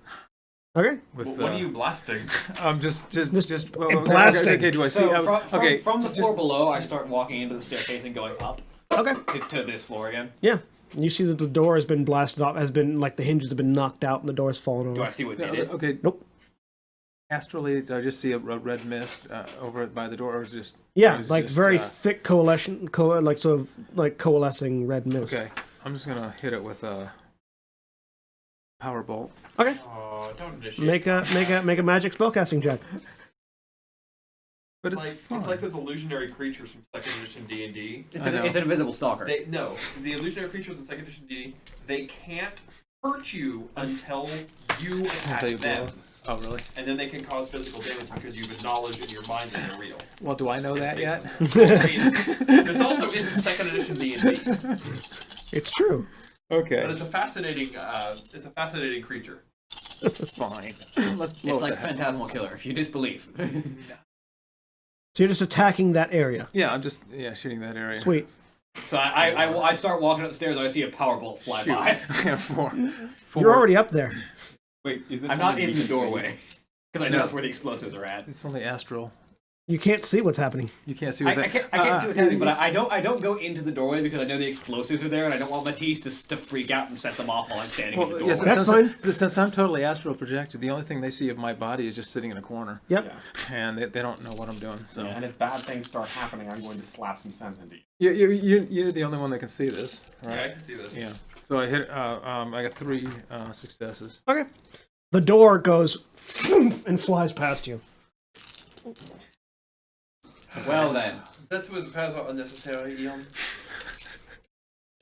Okay. With, What are you blasting? I'm just blasting. Okay, do I see? So okay, from the just- floor below, I start walking into the staircase and going up Okay. to this floor again. Yeah. You see that the door has been blasted off, has been like the hinges have been knocked out and the door has fallen over. Do I see what Yeah, did it? okay. Nope. Astrally, do I just see a red mist over by the door, or is it just? Yeah, or is it like just, very thick coalition, like sort of like coalescing red mist. Okay, I'm just gonna hit it with a power bolt. Okay. Oh, don't initiate. Make a magic spellcasting check. But It's it's like, fun. it's like those illusionary creatures from second edition D&D. It's I an, know. it's an invisible stalker. No, the illusionary creatures in second edition D&D, they can't hurt you until you attack Until you blow them. up. Oh, really? And then they can cause physical damage because you've acknowledged in your mind that they're real. Well, do I know that yet? I mean, this also isn't second edition D&D, It's true. Okay, but it's a fascinating creature. fine. Let's blow It's it like to hell. Phantasmal Killer, if you disbelieve. So you're just attacking that area. Yeah, I'm just shooting that area. Sweet. So I start walking upstairs and I see a power bolt fly Shoot. by. Yeah, four. You're already up there. Wait, is this I'm not something in you the can see? doorway. Because I know No. that's where the explosives are at. It's only astral. You can't see what's happening. You can't see I what that. can't see what's happening, but I don't go into the doorway because I know the explosives are there and I don't want Matisse to freak out and set them off while I'm standing in the doorway. yes, That's fine. Since I'm totally astral projected, the only thing they see of my body is just sitting in a corner, Yep. Yeah. and they don't know what I'm doing. So And if bad things start happening, I'm going to slap some sense into you, you. you're the only one that can see this, Yeah, I right? can see this. Yeah. So I hit. I got 3 successes. Okay. The door goes and flies past you. Well then. That was rather unnecessary, Ian.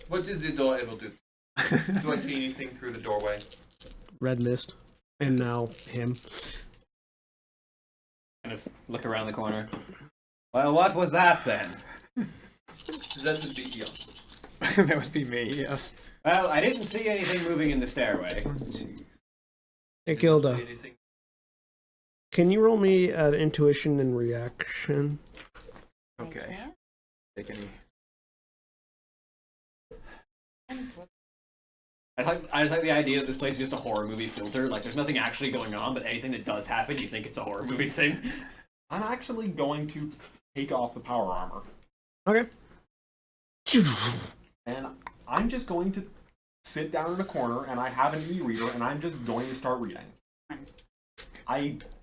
What is the door able to do? Do I see anything through the doorway? Red mist. And now him. Kind of look around the corner. Well, what was that then? That would be Ian. That would be me. Yes. Well, I didn't see anything moving in the stairway. Hey, See Gilda. anything? Can you roll me an intuition and reaction? Okay. Take any. I just like the idea that this place is just a horror movie filter. Like, there's nothing actually going on, but anything that does happen, you think it's a horror movie thing. I'm actually going to take off the power armor. Okay. And I'm just going to sit down in a corner, and I have an e-reader, and I'm just going to start reading.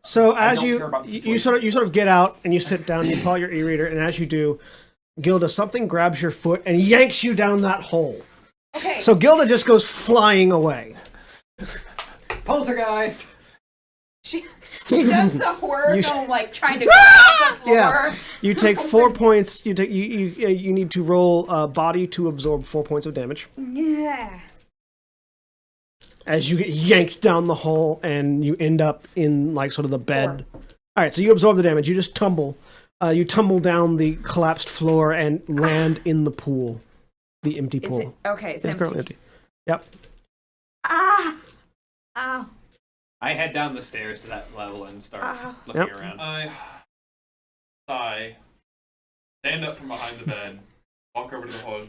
So I as don't you care about the you sort of get out and you sit down and you pull out your e-reader, and as you do, Gilda, something grabs your foot and yanks you down that hole. Okay. So Gilda just goes flying away. Poltergeist! She does the horror You- film, like trying to grab the floor. Yeah. You take 4 points. You take you need to roll body to absorb 4 points of damage Yeah. as you get yanked down the hole and you end up in like sort of the bed. All right, so you absorb the damage. You just tumble. You tumble down the collapsed floor and land in the pool, the empty Is pool. it okay? It's, It's currently empty. Yep. Ah! Ow! I head down the stairs to that level and start Ow. looking Yep. around. I sigh, stand up from behind the bed, walk over to the hole.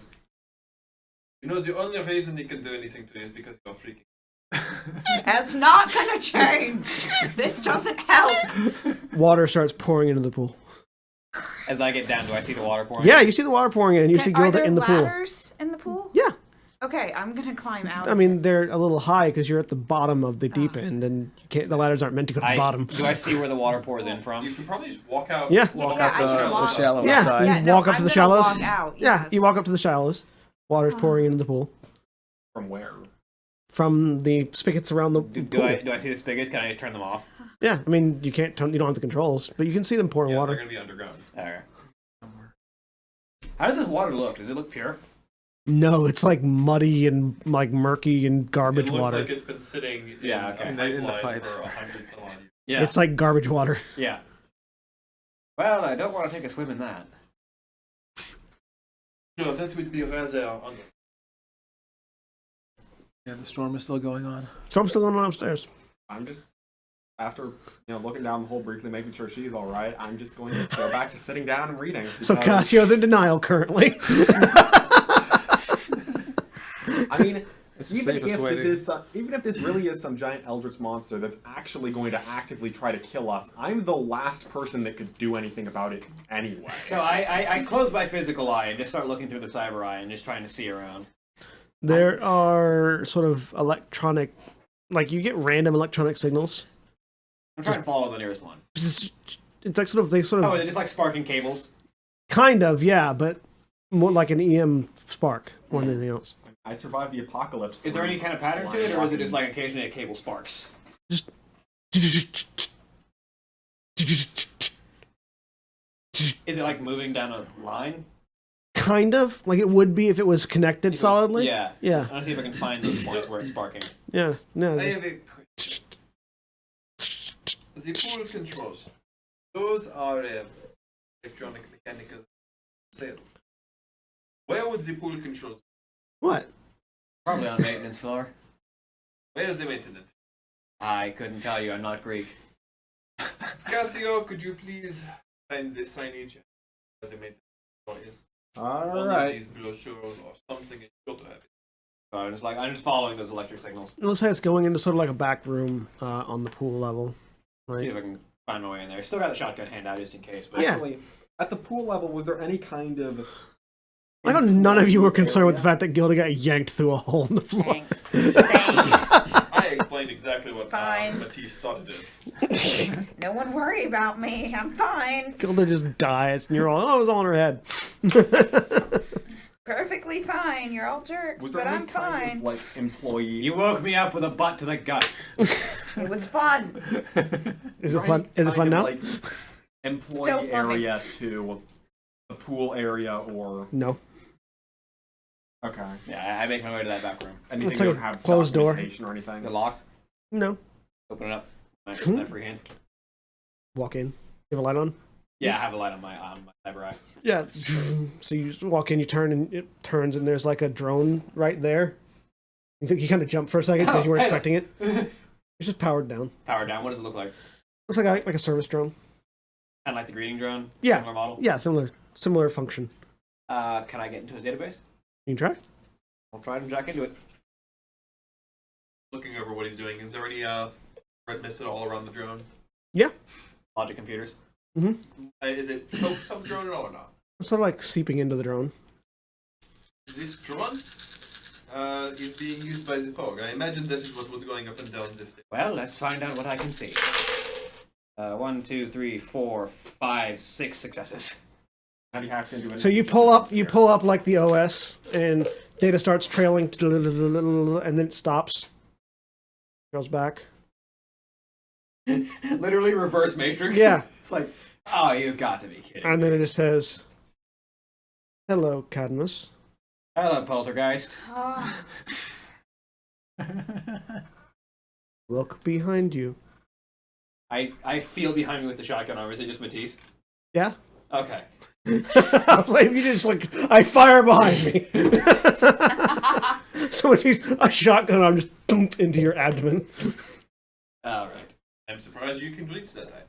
You know, the only reason you can do anything to you is because you're freaking. That's not gonna change. This doesn't help. Water starts pouring into the pool. As I get down, do I see the water pouring? Yeah, you see the water pouring in, and you see Are Gilda there in the pool. ladders in the pool? Yeah. Okay, I'm gonna climb out. I mean, they're a little high because you're at the bottom of the deep end, and you can't. The ladders aren't meant to go to the bottom. Do I see where the water pours in from? You can probably just walk out. Yeah. Walk Yeah, up I can the walk- shallow Yeah, side. you Yeah, no, walk up I'm to the gonna shallows. walk out, Yeah, you yes. walk up to the shallows. Water's pouring into the pool From where? from the spigots around the Do pool. I see the spigots? Can I just turn them off? Yeah, I mean, you can't. You don't have the controls, but you can see them pouring Yeah, they're water. gonna be underground. Alright. How does this water look? Does it look pure? No, it's like muddy and like murky and garbage It looks water. like it's been sitting Yeah, in okay. a In the pipeline pipes. for 100 some odd years. Yeah. It's like garbage water. Yeah. Well, I don't want to take a swim in that. No, that would be rather under. Yeah, the storm is still going on. So I'm still going on upstairs. I'm just after looking down the hole briefly, making sure she's all right. I'm just going to go back to sitting down and reading. So because- Cassio's in denial currently. I mean, It's the even safest if way this to. is even if this really is some giant eldritch monster that's actually going to actively try to kill us, I'm the last person that could do anything about it anyway. So I close my physical eye and just start looking through the cyber eye and just trying to see around. There are sort of electronic, like you get random electronic signals. I'm trying to follow the nearest one. It's like sort of they sort Oh, of they're just like sparking cables. kind of yeah, but more like an EM spark more than anything else. I survived the apocalypse. Is there any kind of pattern to it, or is it just like occasionally a cable sparks? Is it like moving down a line? Kind of like it would be if it was connected solidly. Yeah. Yeah. I want to see if I can find those points where it's sparking. Yeah. No. I just- have a question. The pool controls. Those are electronic mechanical sale. Where would the pool controls be? What? Probably on maintenance floor. Where is the maintenance? I couldn't tell you. I'm not Greek. Cassio, could you please find the signage as a maintenance floor is? All One of right. these brochures or something is sure to have it. So I'm just following those electric signals. It looks like it's going into sort of like a back room on the pool level. See Right. if I can find my way in there. Still got the shotgun hand out just in case. But Yeah. Actually, at the pool level, was there any kind of? I know none of you were concerned with the fact that Gilda got yanked through a hole in the floor. Thanks. Thanks. I explained exactly what fine. Matisse thought it is. No one worry about me. I'm fine. Gilda just dies, and you're all, oh, it was all in her head. Perfectly fine. You're all jerks, Was there but any I'm kind fine. of like employee? you woke me up with a butt to the gut. It was fun. Is it fun? Is it fun now? Like, employee Still funny. area to the pool area or No. okay. Yeah, I make my way to that back room. Anything It's that like would a have closed door. documentation or anything. Is it locked? No. Open it up. My free hand. Walk in. You have a light on? Yeah, I have a light on my cyber eye. Yeah. So you just walk in, you turn, and it turns, and there's like a drone right there. You kind of jump for a second because you weren't Oh, hey. expecting it. It's just powered down. Power down. What does it look like? Looks like a service drone. Kind of like the greeting drone. Yeah. Similar model. Yeah, similar function. Can I get into his database? You can try. I'll try to jack into it. Looking over what he's doing, is there any red mist at all around the drone? Logic computers. Is it focused on the drone at all or not? It's sort of like seeping into the drone. This drone is being used by the fog. I imagine that is what was going up and down this thing. Well, let's find out what I can see. 1, 2, 3, 4, 5, 6 successes. Have you hacked into it? So you pull up like the OS, and data starts trailing, and then it stops. Goes back. Literally reverse Matrix. Yeah. It's like, oh, you've got to be kidding. And then it just says, "Hello, Cadmus. Hello, Poltergeist. Look behind you." I feel behind me with the shotgun, or is it just Matisse? Yeah. Okay. I was like, if you just like, I fire behind me. So when he's a shotgun, I'm just dumped into your abdomen. All right. I'm surprised you can reach that height.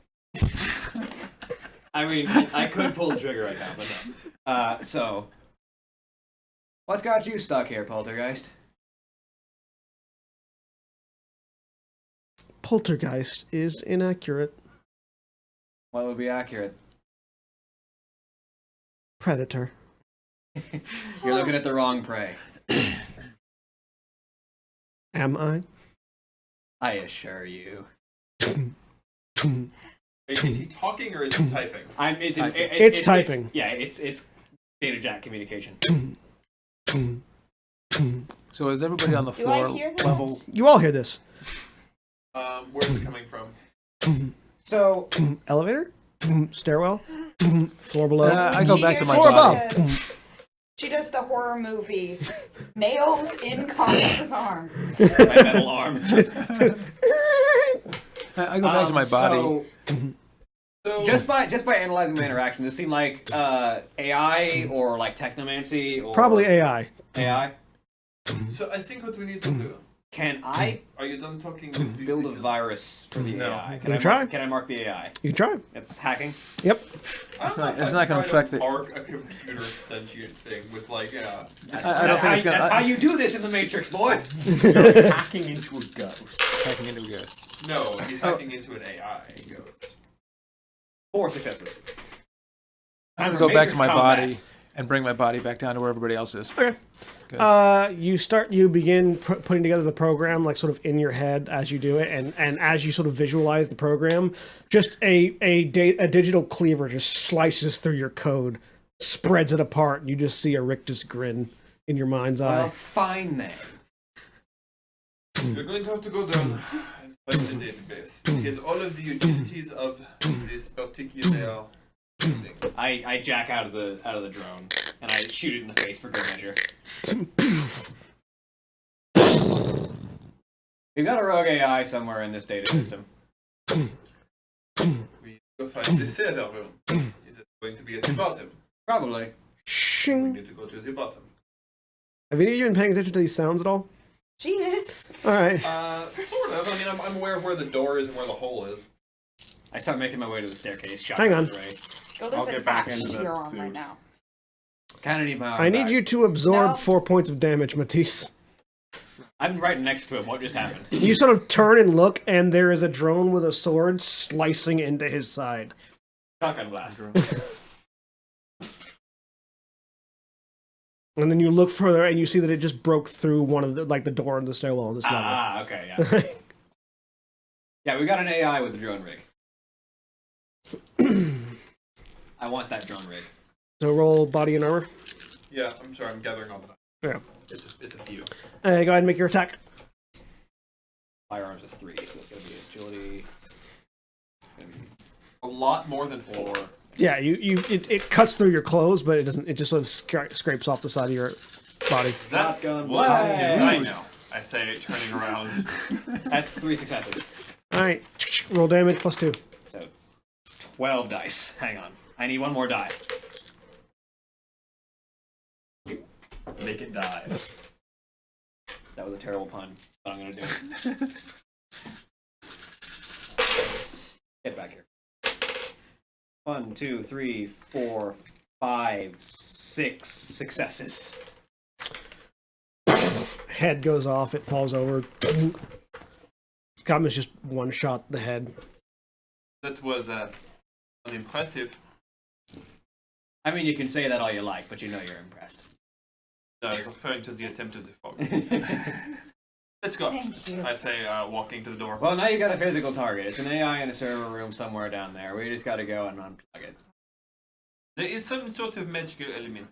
I mean, I could pull the trigger right now, but no. So, what's got you stuck here, Poltergeist? Poltergeist is inaccurate. What would be accurate? Predator. You're looking at the wrong prey. Am I? I assure you. Is he talking or is he typing? It's typing. It's data jack communication. So is everybody on the Do I floor hear that? level? You all hear this. Where's it coming from? So, Elevator? Stairwell? Floor below? I go back to my Floor body. above. She does the horror movie. Nails in Congress's arm. my metal arm. I go back to my body. So, Just by analyzing the interaction, does it seem like AI or like technomancy or Probably AI. AI? so I think what we need to do. Can I Are you done talking with these build a agents? virus for the No. AI? Can we try? Can I mark the AI? You can try. It's hacking. Yep. It's I don't not- know it's if not I'd gonna try affect to it. Mark a computer sentient thing with like I don't think it's gonna. That's how you do this in the Matrix, boy. Hacking into a ghost. Hacking into a ghost. No, he's hacking into an AI ghost. 4 successes. I'm Time gonna for go back to Matrix my combat. body and bring my body back down to where everybody else is. Okay. 'Cause- You begin putting together the program, like sort of in your head as you do it, and as you sort of visualize the program, just a digital cleaver just slices through your code, spreads it apart, and you just see a rictus grin in your mind's Well, eye. fine then. You're going to have to go down and find the database. Because all of the utilities of this particular thing. I jack out of the drone and I shoot it in the face for good measure. We've got a rogue AI somewhere in this data system. We go find the server room. Is it going to be at the bottom? Probably. We Shing. need to go to the bottom. Have any of you been paying attention to these sounds at all? Genius. All right. Sort of. I mean, I'm aware of where the door is and where the hole is. I start making my way to the staircase. Hang on. Go I'll this get back attached into to the your arm suit. right now. Kind of need my arm I need back. you to absorb No. 4 points of damage, Matisse. I'm right next to him. What just happened? You sort of turn and look, and there is a drone with a sword slicing into his side. Shotgun blast. And then you look further, and you see that it just broke through one of the door in the stairwell on this level. Okay, yeah. Yeah, we got an AI with the drone rig. I want that drone rig. So roll body and armor. Yeah, I'm sorry. I'm gathering all the. Yeah. It's a few. Go ahead and make your attack. Firearms is 3, so it's gonna be agility. A lot more than 4. Yeah, it cuts through your clothes, but it doesn't. It just sort of scrapes off the side of your body. Shotgun What blast. did I know? I say, turning around. That's 3 successes. All right, roll damage +2. So 12 dice. Hang on. I need one more die. Make it die. That was a terrible pun, but I'm gonna do it. Get back here. 1, 2, 3, 4, 5, 6 successes. Head goes off. It falls over. Scott just one shot the head. That was unimpressive. I mean, you can say that all you like, but you know you're impressed. No, I was referring to the attempt of the fog. Let's go. Thank you. I say, walking to the door. Well, now you got a physical target. It's an AI in a server room somewhere down there. We just gotta go and unplug it. There is some sort of magical element.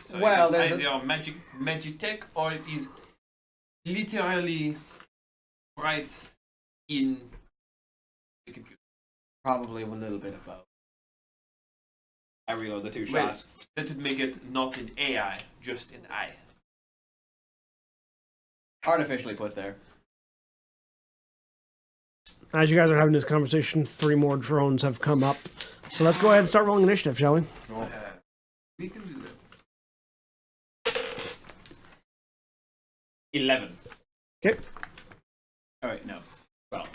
So Well, it there's is either magic tech, or it is literally right in the computer. Probably a little bit of both. I reload the 2 Wait, shots. that would make it not in AI, just in I. Artificially put there. As you guys are having this conversation, 3 more drones have come up. So let's go ahead and start rolling initiative, shall we? We can do that. 11. Okay. Oh wait, no. 12.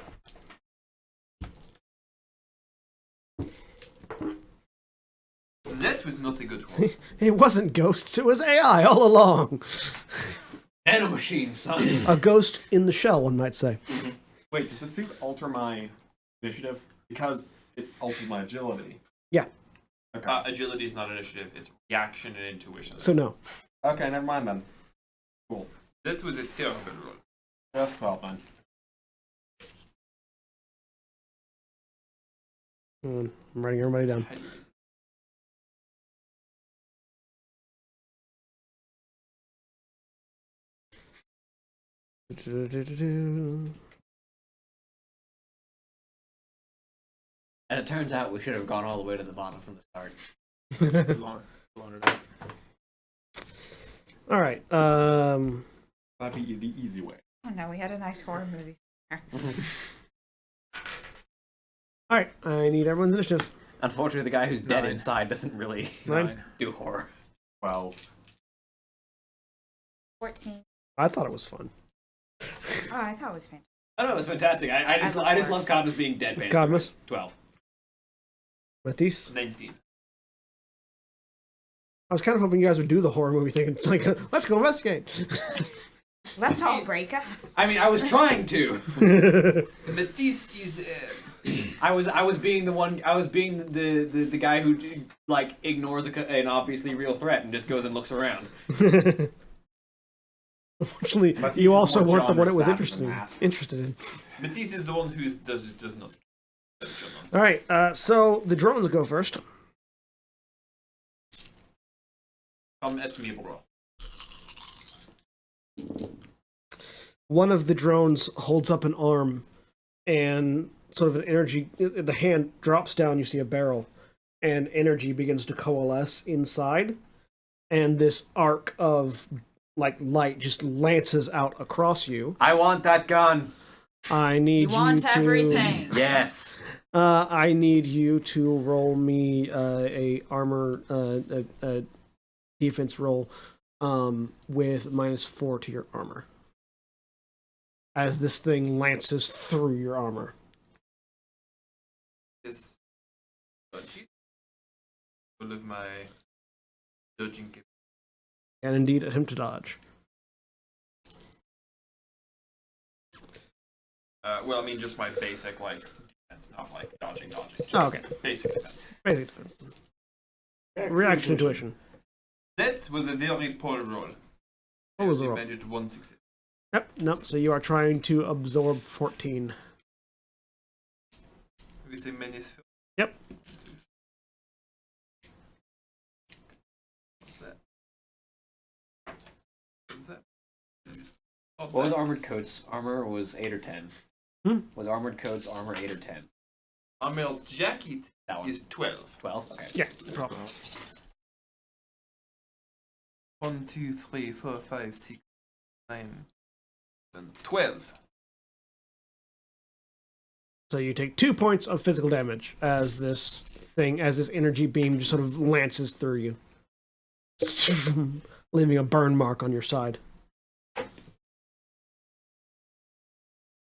That was not a good roll. It wasn't ghosts, it was AI all along. Nanomachine, son. A ghost in the shell, one might say. Wait, does the suit alter my initiative? Because it alters my agility. Yeah. Okay. Agility is not initiative, it's reaction and intuition. So no. Okay, never mind then. Cool. That was a terrible roll. That's 12 then. I'm writing everybody down. And it turns out we should have gone all the way to the bottom from the start. Blown it up. All right. That'd be the easy way. Oh no, we had a nice horror movie. All right. I need everyone's initiative. Unfortunately, the guy who's dead 9. inside doesn't really 9. do horror. 12. 14. I thought it was fun. Oh, I thought it was fantastic. I know it was fantastic. I just love Cadmus being deadpan. Cadmus? 12. Matisse? 19. I was kind of hoping you guys would do the horror movie thing. It's like, let's go investigate. Let's all break up. I mean, I was trying to. Matisse is. I was being the one. I was being the guy who like ignores an obviously real threat and just goes and looks around. Unfortunately, Matisse you is also more weren't the one genre it was savvy interested than in. that. Interested in. Matisse is the one who does not. All right. So the drones go first. Come at me, bro. One of the drones holds up an arm, and sort of an energy. The hand drops down. You see a barrel, and energy begins to coalesce inside, and this arc of like light just lances out across you. I want that gun. I need You want to, everything. Yes. I need you to roll me a armor a defense roll with -4 to your armor. As this thing lances through your armor. It's dodgy. Full of my dodging capability. And indeed attempt to dodge. Well, I mean, just my basic, like, defense, not like dodging. Just Oh, okay. Basic defense. Basic defense. Reaction intuition. That was a very poor roll. What was the roll? Managed 1 success. Yep, nope. So you are trying to absorb 14. We say menace. Yep. What's that? What's that? What was Armored Coat's armor? Was 8 or 10? Was Armored Coat's armor 8 or 10? Armored jacket That one. is 12. 12. Okay. Yeah, no problem. 1, 2, 3, 4, 5, 6, 9, 10, 12. So you take 2 points of physical damage as this energy beam just sort of lances through you, leaving a burn mark on your side.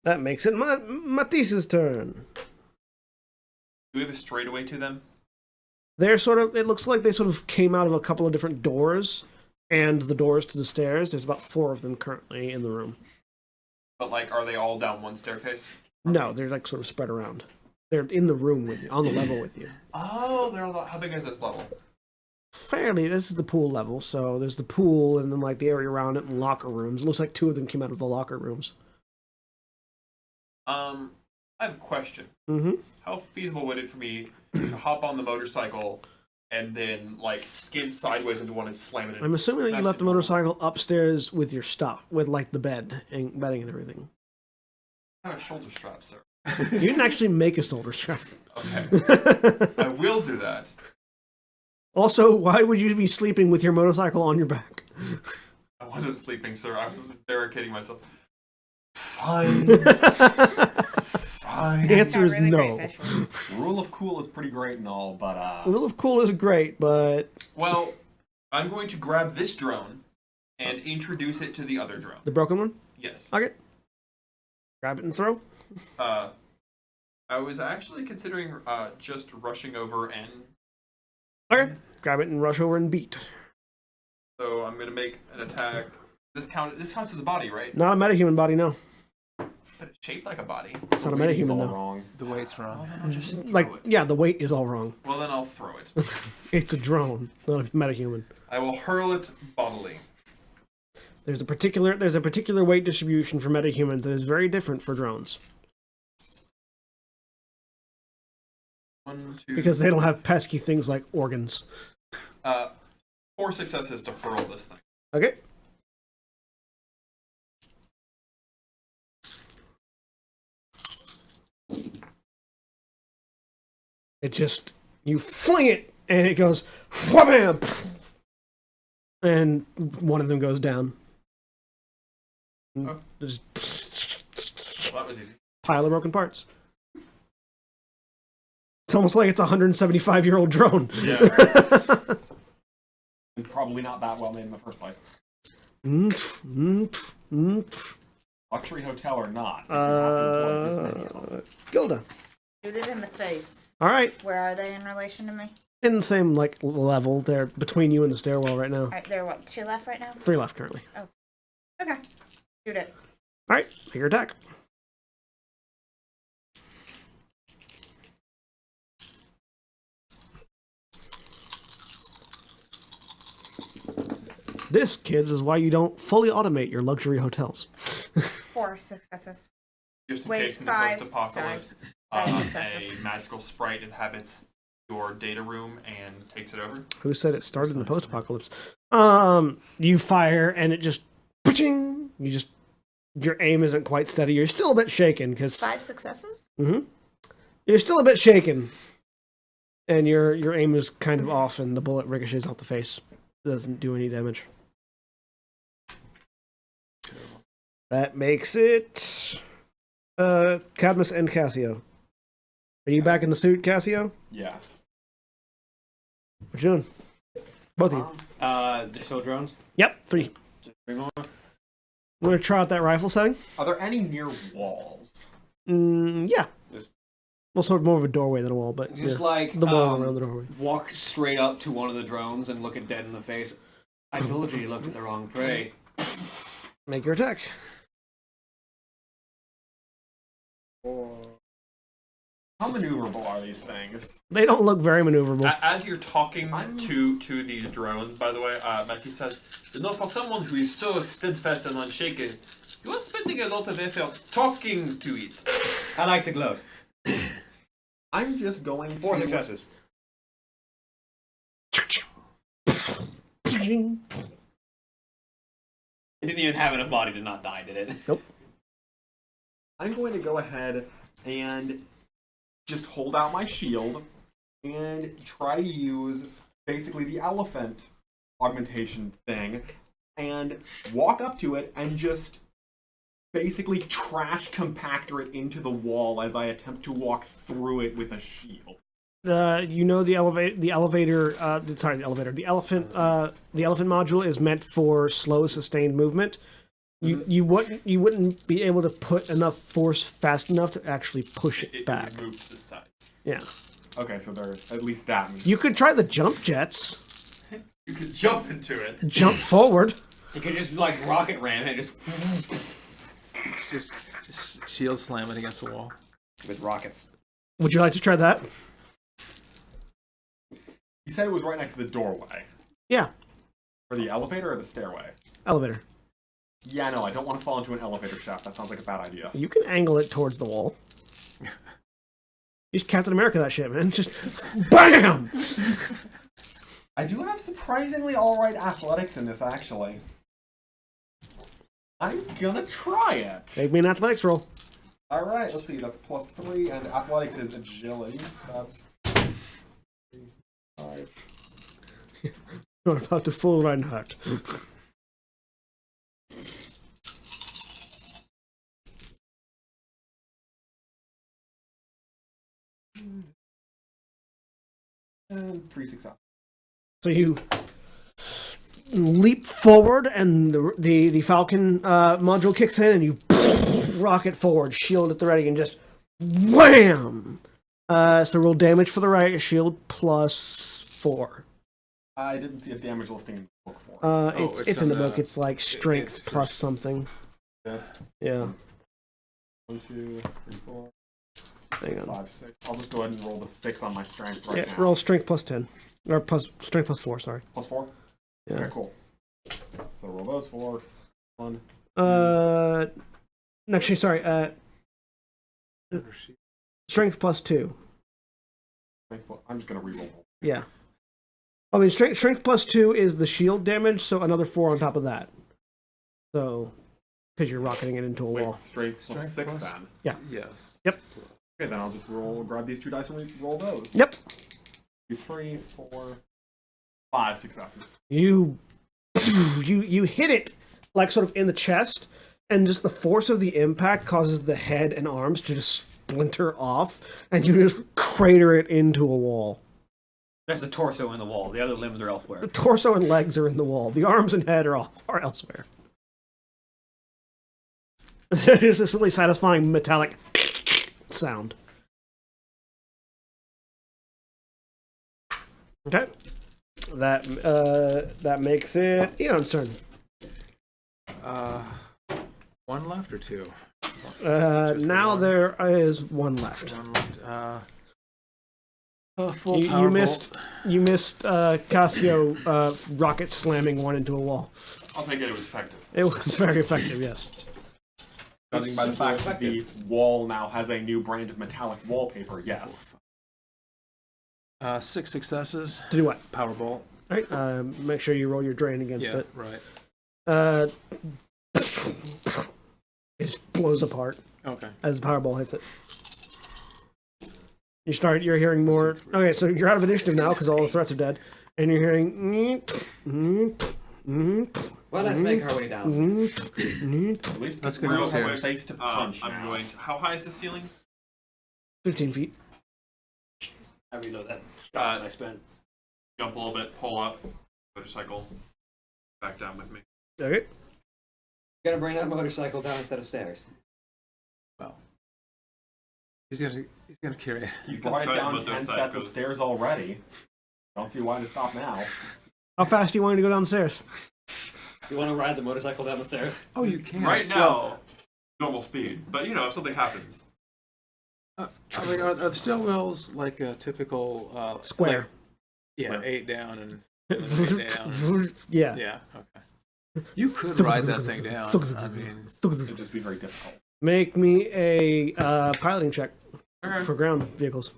That makes it Matisse's turn. Do we have a straightaway to them? They're sort of, it looks like they sort of came out of a couple of different doors, and the doors to the stairs. There's about 4 of them currently in the room. But, like, are they all down one staircase? No, they're like sort of spread around. They're in the room with you, on the level with you. Oh, they're all. How big is this level? Fairly, this is the pool level, so there's the pool and then like the area around it and locker rooms. It looks like 2 of them came out of the locker rooms. I have a question. Mm-hmm. How feasible would it for me to hop on the motorcycle and then, like, skid sideways into one and slam it in? I'm assuming that you smash left the into one? motorcycle upstairs with your stuff, with like the bed and bedding and everything. I have a shoulder strap, sir. You didn't actually make a shoulder strap. Okay. I will do that. Also, why would you be sleeping with your motorcycle on your back? I wasn't sleeping, sir. I was barricading myself. Fine. Fine. The answer is Really no. great visual. Rule of cool is pretty great and all, but Rule of cool is great, but Well, I'm going to grab this drone and introduce it to the other drone. the broken one? Yes. Okay. Grab it and throw. I was actually considering just rushing over and Okay. Grab it and rush over and beat. so I'm gonna make an attack. This counts as a body, right? Not a metahuman body, no. But it's shaped like a body. It's not a reading's metahuman, all though. wrong. The weight's Well, wrong. then I'll just throw Like, it. yeah, the weight is all wrong. Well, then I'll throw it. It's a drone, not a metahuman. I will hurl it bodily. There's a particular weight distribution for metahumans that is very different for drones. 1, 2, Because they don't have pesky things like organs. 4 successes to hurl this thing. Okay. It just, you fling it, and it goes, wham, and one of them goes down. Oh. Just Well, that was easy. pile of broken parts. It's almost like it's a 175-year-old drone. Yeah. And probably not that well made in the first place. Mm. Luxury hotel or not, if you have to employ this many of them. Gilda. Shoot it in the face. All right. Where are they in relation to me? In the same like level. They're between you and the stairwell right now. Alright, there are what, 2 left right now? 3 left currently. Okay. Shoot it. All right. Make your attack. This, kids, is why you don't fully automate your luxury hotels. 4 successes. Just in Wait, case in the 5, post-apocalypse, sorry. 5 a successes. magical sprite inhabits your data room and takes it over. Who said it started in the post-apocalypse? You fire and it just, you just, your aim isn't quite steady. You're still a bit shaken because 5 successes? you're still a bit shaken, and your aim is kind of off, and the bullet ricochets off the face. Doesn't do any damage. That makes it Cadmus and Cassio. Are you back in the suit, Cassio? Yeah. What you doing? Both of you. They're still drones? Yep, 3. Just 3 more? I'm gonna try out that rifle setting. Are there any near walls? Yeah. Just- Well, sort of more of a doorway than a wall, but Just yeah. like, The wall around the doorway. walk straight up to one of the drones and look it dead in the face. I told you looked at the wrong prey. Make your attack. How maneuverable are these things? They don't look very maneuverable. As you're talking to these drones, by the way, Matthew says, you know, for someone who is so steadfast and unshaken, you are spending a lot of effort talking to it. I like to gloat. I'm just going 4 to... successes. It didn't even have enough body to not die, did it? Nope. I'm going to go ahead and just hold out my shield and try to use basically the elephant augmentation thing and walk up to it and just basically trash compactor it into the wall as I attempt to walk through it with a shield. You know the elephant module is meant for slow, sustained movement. You wouldn't be able to put enough force fast enough to actually push it back. It moves to the side. Yeah, Okay, so there's at least that means. you could try the jump jets. You could jump into it. Jump forward. You could just like rocket ram it just Just shield slam it against the wall. with rockets. Would you like to try that? You said it was right next to the doorway. Yeah, For the elevator or the stairway? elevator. Yeah, no, I don't want to fall into an elevator shaft. That sounds like a bad idea. You can angle it towards the wall. Just Captain America that shit, man. Just BAM! I do have surprisingly alright athletics in this, actually. I'm gonna try it. Make me an athletics roll. All right, let's see. That's +3, and athletics is agility. That's 5. You're about to fool Reinhardt. And 3 success. So you leap forward, and the Falcon module kicks in, and you rocket forward, shield at the ready, and just wham! So roll damage for the right shield +4. I didn't see a damage listing in the book for it. It's in the book. It's like strength plus something. Yes. Yeah. 1, 2, 3, 4, Hang on. 5, 6. I'll just go ahead and roll the 6 on my strength right Yeah, now. roll strength +10. Or strength +4, sorry. +4? Yeah. Okay, cool. So roll those 4. 1. Actually, sorry. Strength +2. I'm just gonna reroll. Yeah. I mean, strength +2 is the shield damage, so another 4 on top of that. So, because you're rocketing it into a wall. Wait, strength plus 6 then. Yes. Yep. Okay, then I'll just grab these 2 dice and roll those. Yep. 2, 3, 4, 5 successes. You hit it like sort of in the chest, and just the force of the impact causes the head and arms to just splinter off, and you just crater it into a wall. There's the torso in the wall. The other limbs are elsewhere. The torso and legs are in the wall. The arms and head are elsewhere. It's this really satisfying metallic sound. Okay. That makes it Eon's turn. 1 left or 2? Now one. there is 1 left. 1 left. Full You power missed Cassio rocket slamming one into a wall. I'll take it was effective. It was very effective, yes. Judging by the fact that the wall now has a new brand of metallic wallpaper, yes. 6 successes. To do what? Powerball. All right. Make sure you roll your drain against Yeah, it. right. It just blows apart Okay. as the powerball hits it. You're hearing more. Okay, so you're out of initiative now because all the threats are dead, and you're hearing. Well, let's make our way down. At least Let's it's go real downstairs. face to punch I'm now. going to. How high is the ceiling? 15 feet. I reload that. I spent. Jump a little bit, pull up, motorcycle, back down with me. Okay. Gonna bring that motorcycle down instead of stairs. Well, he's gonna carry it. You can brought it try down to put 10 those sets of psychos. stairs already. Don't see why to stop now. How fast do you want to go downstairs? You want to ride the motorcycle down the stairs? Oh, you can. Right now, normal speed. But you know, if something happens. I mean, are the stair wheels like a typical Square. like- yeah, Square. 8 down and 8 down. Yeah. Yeah. Okay. You could ride that thing down. I mean, It'd just be very difficult. Make me a piloting check Okay. for ground vehicles,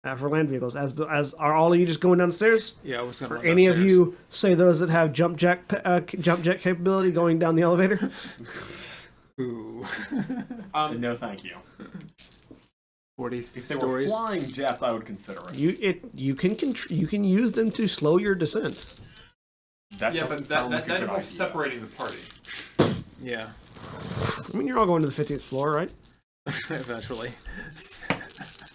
for land vehicles. As are all of you just going downstairs? yeah, I was gonna. Or run any of downstairs. you say those that have jump jet capability going down the elevator? Ooh. No, thank you. 40 If they were stories. flying jets, I would consider it. You can use them to slow your descent. That Yeah, doesn't but sound that like a good involves idea. separating the party. Yeah. I mean, you're all going to the 50th floor, right? Eventually.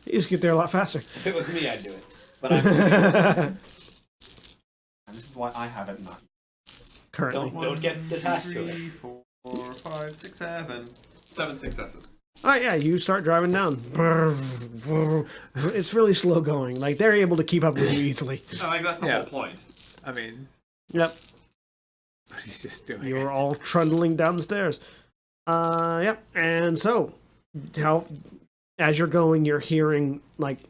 You just get there a lot faster. If it was me, I'd do it. But I'm And this is why I have it not. Currently. don't get detached to it. 3, 4, 5, 6, 7. 7 successes. Oh yeah, you start driving down. It's really slow going. Like they're able to keep up with you easily. No, like that's the Yeah. whole point. I mean, Yep. but he's just doing You're it. all trundling down the stairs. Yep. And so, as you're going, you're hearing like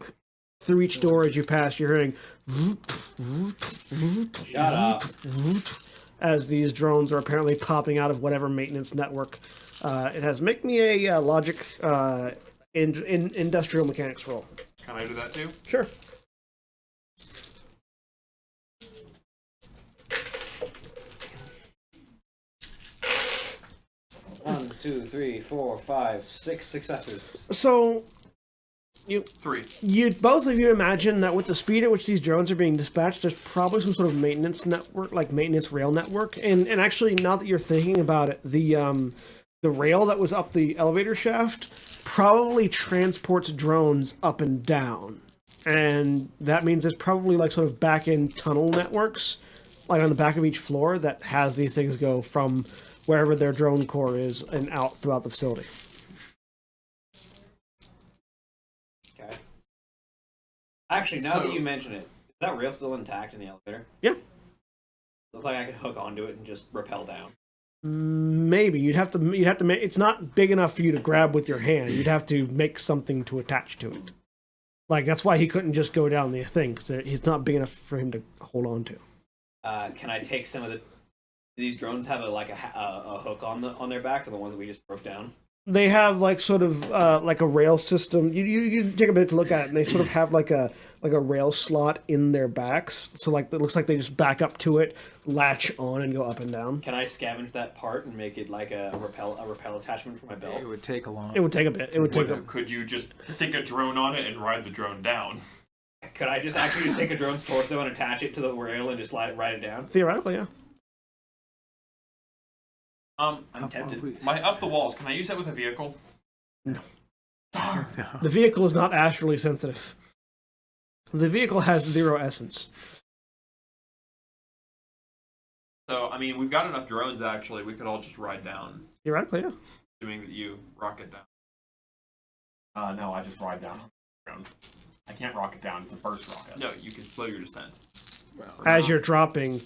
through each door as you pass, you're hearing Shut up. as these drones are apparently popping out of whatever maintenance network it has. Make me a logic in industrial mechanics roll. Can I do that too? Sure. 2, 3, 4, 5, 6 successes. So, 3. both of you imagine that with the speed at which these drones are being dispatched, there's probably some sort of maintenance network, like maintenance rail network. And actually, now that you're thinking about it, the rail that was up the elevator shaft probably transports drones up and down. And that means there's probably like sort of back-end tunnel networks, like on the back of each floor, that has these things go from wherever their drone core is and out throughout the facility. Okay. Actually, now that you mention it, is that rail still intact in the elevator? Yeah. Looks like I could hook onto it and just rappel down. Maybe you'd have to make. It's not big enough for you to grab with your hand. You'd have to make something to attach to it. Like that's why he couldn't just go down the thing, because it's not big enough for him to hold on to. Can I take some of the? Do these drones have a hook on their backs, or the ones that we just broke down? They have like sort of like a rail system. You take a minute to look at it, and they sort of have like a rail slot in their backs. So like it looks like they just back up to it, latch on, and go up and down. Can I scavenge that part and make it like a rappel attachment for my belt? It would take a long. It would take a bit. It would take a. Could you just stick a drone on it and ride the drone down? Could I just actually just take a drone's torso and attach it to the rail and just ride it down? Theoretically, yeah. I'm tempted. My up the walls. Can I use that with a vehicle? No. Darn. The vehicle is not astrally sensitive. The vehicle has 0 essence. So I mean, we've got enough drones. Actually, we could all just ride down, Theoretically, yeah. assuming that you rocket down. No, I just ride down. I can't rocket down. It's a burst rocket. No, you can slow your descent. As you're dropping.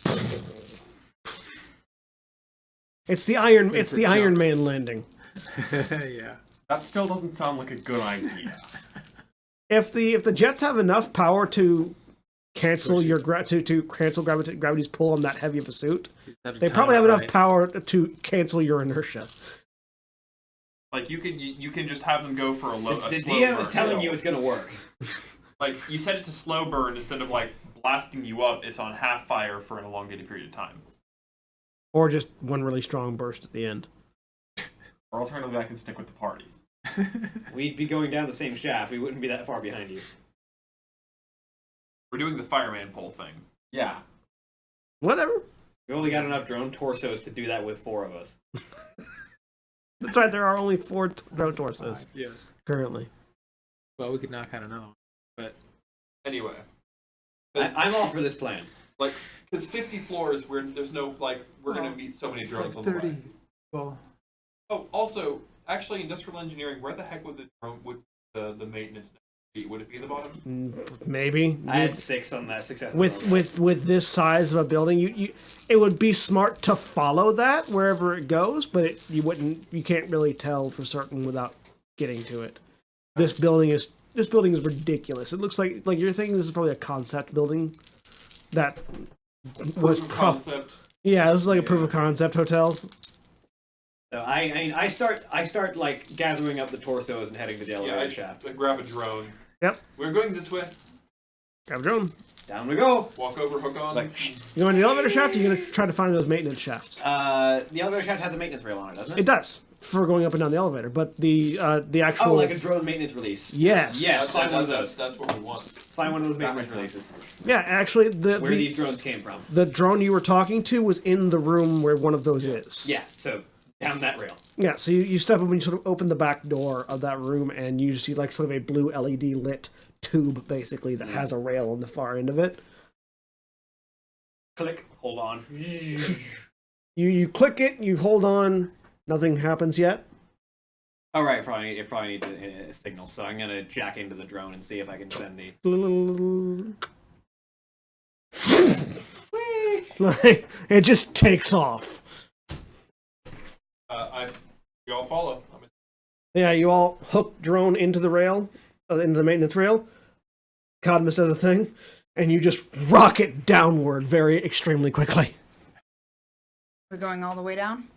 It's the Iron Man landing. Yeah. That still doesn't sound like a good idea. If the jets have enough power to cancel your cancel gravity's pull on that heavy of a suit, they probably have enough power to cancel your inertia. Like you can just have them go for a slow The DM is burn. telling you it's gonna work. Like you set it to slow burn instead of like blasting you up. It's on half fire for an elongated period of time. Or just one really strong burst at the end. Or alternatively, I can stick with the party. We'd be going down the same shaft. We wouldn't be that far behind you. We're doing the fireman pole thing. Yeah. Whatever. We only got enough drone torsos to do that with 4 of us. That's right, there are only 4 drone torsos Yes. currently. Well, we could knock on another one. But Anyway, I'm all for this plan. like because 50 floors, there's no like we're gonna meet so many it's drones like on the 30. way. Well, Oh, also, actually, industrial engineering. Where the heck would the maintenance be? Would it be the bottom? Maybe. I had 6 on that success. With this size of a building, it would be smart to follow that wherever it goes, but you can't really tell for certain without getting to it. This building is ridiculous. It looks like you're thinking this is probably a concept building that was Proof of concept. Yeah, this is like a proof of concept hotel. So I start like gathering up the torsos and heading to the elevator shaft. I grab a drone. Yep. We're going this way. Grab a drone. Down we go. Walk over, hook on. You going to the elevator shaft? Or you're going to try to find those maintenance shafts. The elevator shaft has a maintenance rail on it, doesn't it? It does for going up and down the elevator, but the actual like a drone maintenance release. yes, Yes. Find one of those. That's what we want. Find one of those maintenance releases. yeah. Actually, Where these drones came from. the drone you were talking to was in the room where one of those is. Yeah. So down that rail. Yeah, so you step up and you sort of open the back door of that room and you see like sort of a blue LED lit tube basically that has a rail on the far end of it. Click. Hold on. You click it, you hold on, nothing happens yet. All right. It probably needs a signal. So I'm gonna jack into the drone and see if I can send the. Like, it just takes off. You all follow. Yeah, you all hook drone into the rail, into the maintenance rail. Cadmus does a thing, and you just rocket downward very extremely quickly. We're going all the way down?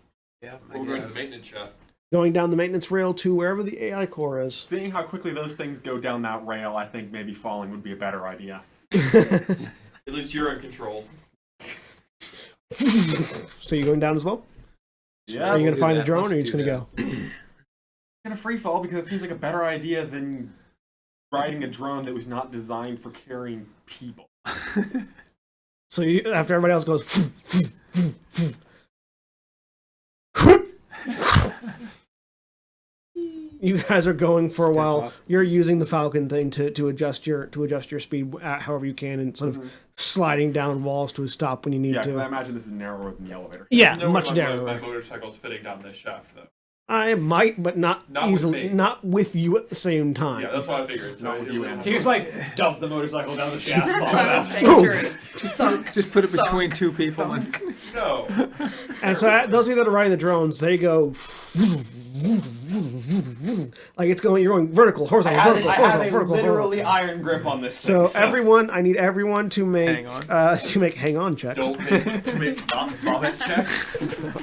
yeah. We're going to the maintenance shaft. Going down the maintenance rail to wherever the AI core is. Seeing how quickly those things go down that rail, I think maybe falling would be a better idea. At least you're in control. So you're going down as well? Yeah, Are you we'll gonna do find that. a drone, Let's or are you just do gonna that. go? gonna free fall because it seems like a better idea than riding a drone that was not designed for carrying people. So you, after everybody else goes, you guys are going for a Step while. off. You're using the Falcon thing to adjust your speed however you can, and sort of sliding down walls to a stop when you need Yeah, because I to. imagine this is narrower than the elevator. Yeah, No, much my narrower. motorcycle's fitting down this shaft, though. I might, but not Not with easily, me. not with you at the same time. Yeah, that's what I figured. So Not with you, it'll- Anna. He just like dump the motorcycle down the shaft. That's fall what I down. was picturing. Thunk. Just put it between two people. And No. And so those of you that are riding the drones, they go like it's going. You're going vertical, horizontal, vertical, I have horizontal, a vertical. literally iron grip on this So thing. everyone, I need everyone to make Hang on. hang on checks. Don't make not vomit checks.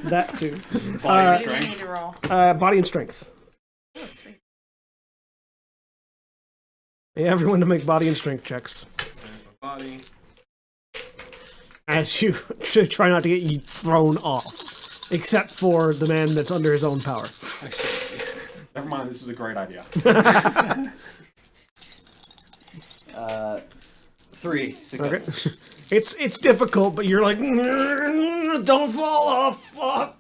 That too. Body You strength. need to roll. Body and strength. Oh, sweet. Yeah, everyone to make body and strength checks. Body. As you try not to get you thrown off, except for the man that's under his own power. Never mind, this was a great idea. 3 Okay. successes. It's difficult, but you're like, don't fall off. Fuck.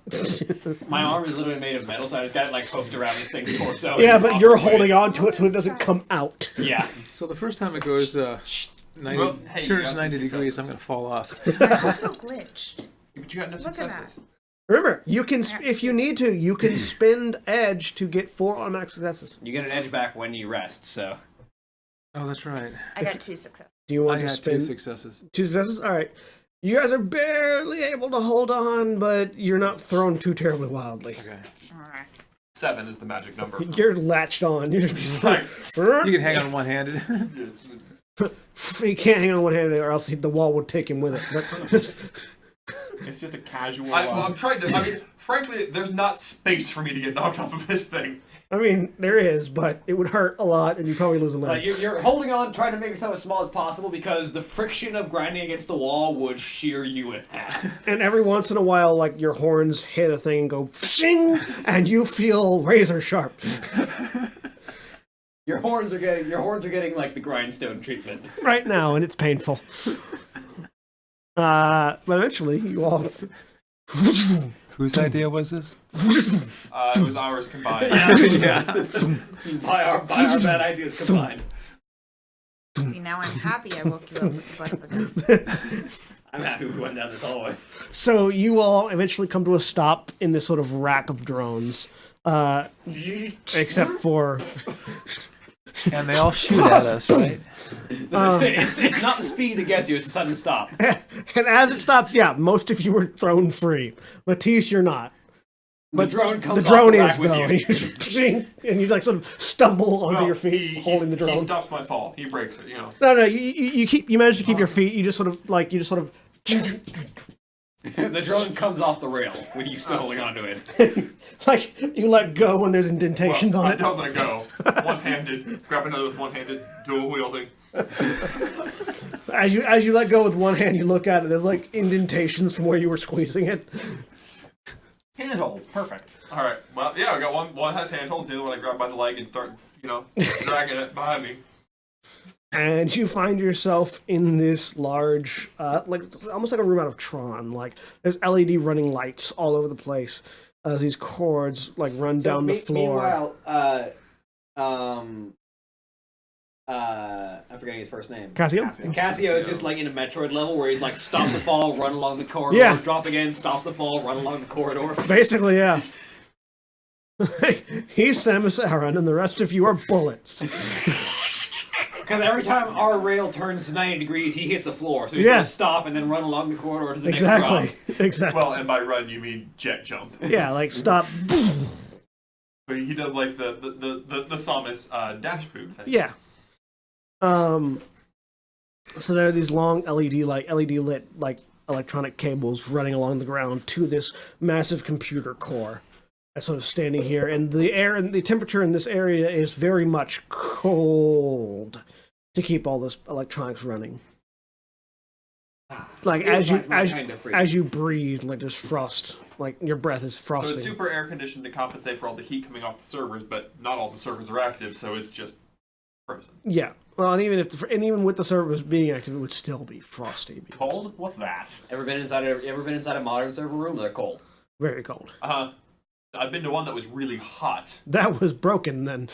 My arm is literally made of metal, so I just got it like hooked around this thing's torso. Yeah, in but awkward you're ways. holding on to it so it doesn't come out. Yeah. So the first time it goes 90, Well, hey, you turns got 90 some degrees, successes. I'm going to fall off. I also glitched. But you got no Look at successes. Remember, you can, if you need to, you can spend edge to get 4 automatic successes. You get an edge back when you rest, so. Oh, that's right. I got 2 successes. Do you I want to had 2 spend successes. 2 successes? All right. You guys are barely able to hold on, but you're not thrown too terribly wildly. Okay. Alright. 7 is the magic number. You're latched on. You're just Right. You can hang on one-handed. He can't hang on one hand, or else the wall would take him with it. But It's just a casual. I'm trying to. I mean, frankly, there's not space for me to get knocked off of this thing. I mean, there is, but it would hurt a lot, and you'd probably lose a leg. You're holding on, trying to make yourself as small as possible because the friction of grinding against the wall would shear you in half. And every once in a while, like your horns hit a thing and go shing, and you feel razor sharp. Your horns are getting like the grindstone treatment. Right now, and it's painful. But eventually, you all. Whose idea was this? It was ours combined. By our bad ideas combined. See, now I'm happy I woke you up with the butt of a gun. I'm happy we went down this hallway. So you all eventually come to a stop in this sort of rack of drones. Except for And they all shoot at us, right? It's not the speed that gets you, it's the sudden stop. and as it stops, yeah, most of you were thrown free. Matisse, you're not. The drone comes The drone off is the rack though, with you. and you like sort of stumble onto Well, your feet, holding the He drone. stops my fall. He breaks it. You know. No, you manage to keep your feet. You just sort of The drone comes off the rail with you still holding onto it. like you let go when there's indentations Well, on I it. don't let go. One-handed. Grab another with one-handed. Dual wielding. As you let go with one hand, you look at it. There's like indentations from where you were squeezing it. handholds, perfect. All right. Well, yeah, I got one. One has handhold. The other one I grab by the leg and start, dragging it behind me. And you find yourself in this large, like almost like a room out of Tron. Like there's LED running lights all over the place as these cords like run down the floor. Meanwhile, I'm forgetting his first name. Cassio? Cassio is just like in a Metroid level where he's like stop the fall, run along the corridor, Yeah. drop again, stop the fall, run along the corridor. Basically, yeah. He's Samus Aran, and the rest of you are bullets. Because every time our rail turns 90 degrees, he hits the floor, so he's Yeah. gonna stop and then run along the corridor to the next Exactly. drop. Exactly. Well, and by run you mean jet jump. Yeah, like stop. But he does like the Samus dash poop thing. Yeah. So there are these long LED lit like electronic cables running along the ground to this massive computer core that's sort of standing here, and the air and the temperature in this area is very much cold to keep all this electronics running. Like Feels as you like my kind of freak. as you breathe, like there's frost like your breath is So frosting. it's super air conditioned to compensate for all the heat coming off the servers, but not all the servers are active, so it's just frozen. Yeah. Well, and even with the servers being active, it would still be frosty. because- Cold? What's that? Ever been inside a modern server room? They're cold. Very cold. I've been to one that was really hot. That was broken then.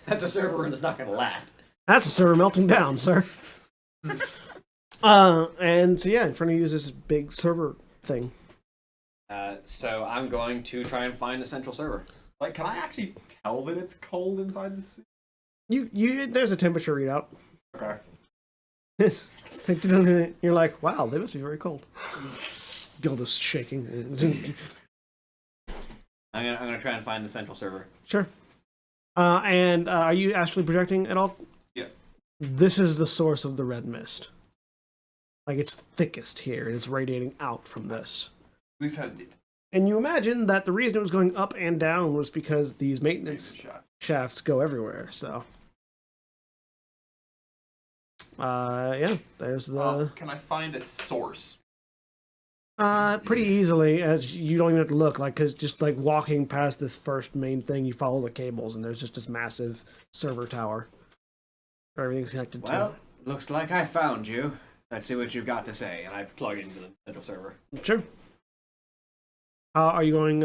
That's a server room that's not going to last. That's a server melting down, sir. And so yeah, in front of you is this big server thing. So I'm going to try and find the central server. Like, can I actually tell that it's cold inside the suit? You there's a temperature readout. Okay. You're like, wow, they must be very cold. Gilda's shaking. I'm gonna try and find the central server. Sure. And are you actually projecting at all? Yes. This is the source of the red mist. Like, it's thickest here. It's radiating out from this. We found it. And you imagine that the reason it was going up and down was because these maintenance shafts go everywhere, so. Yeah, there's the... Can I find a source? Pretty easily, as you don't even have to look, like, because just, like, walking past this first main thing, you follow the cables, and there's just this massive server tower where everything's connected Well, looks like I found you. Let's see what you've got to say, and I plug into the central server. to. Sure. Are you going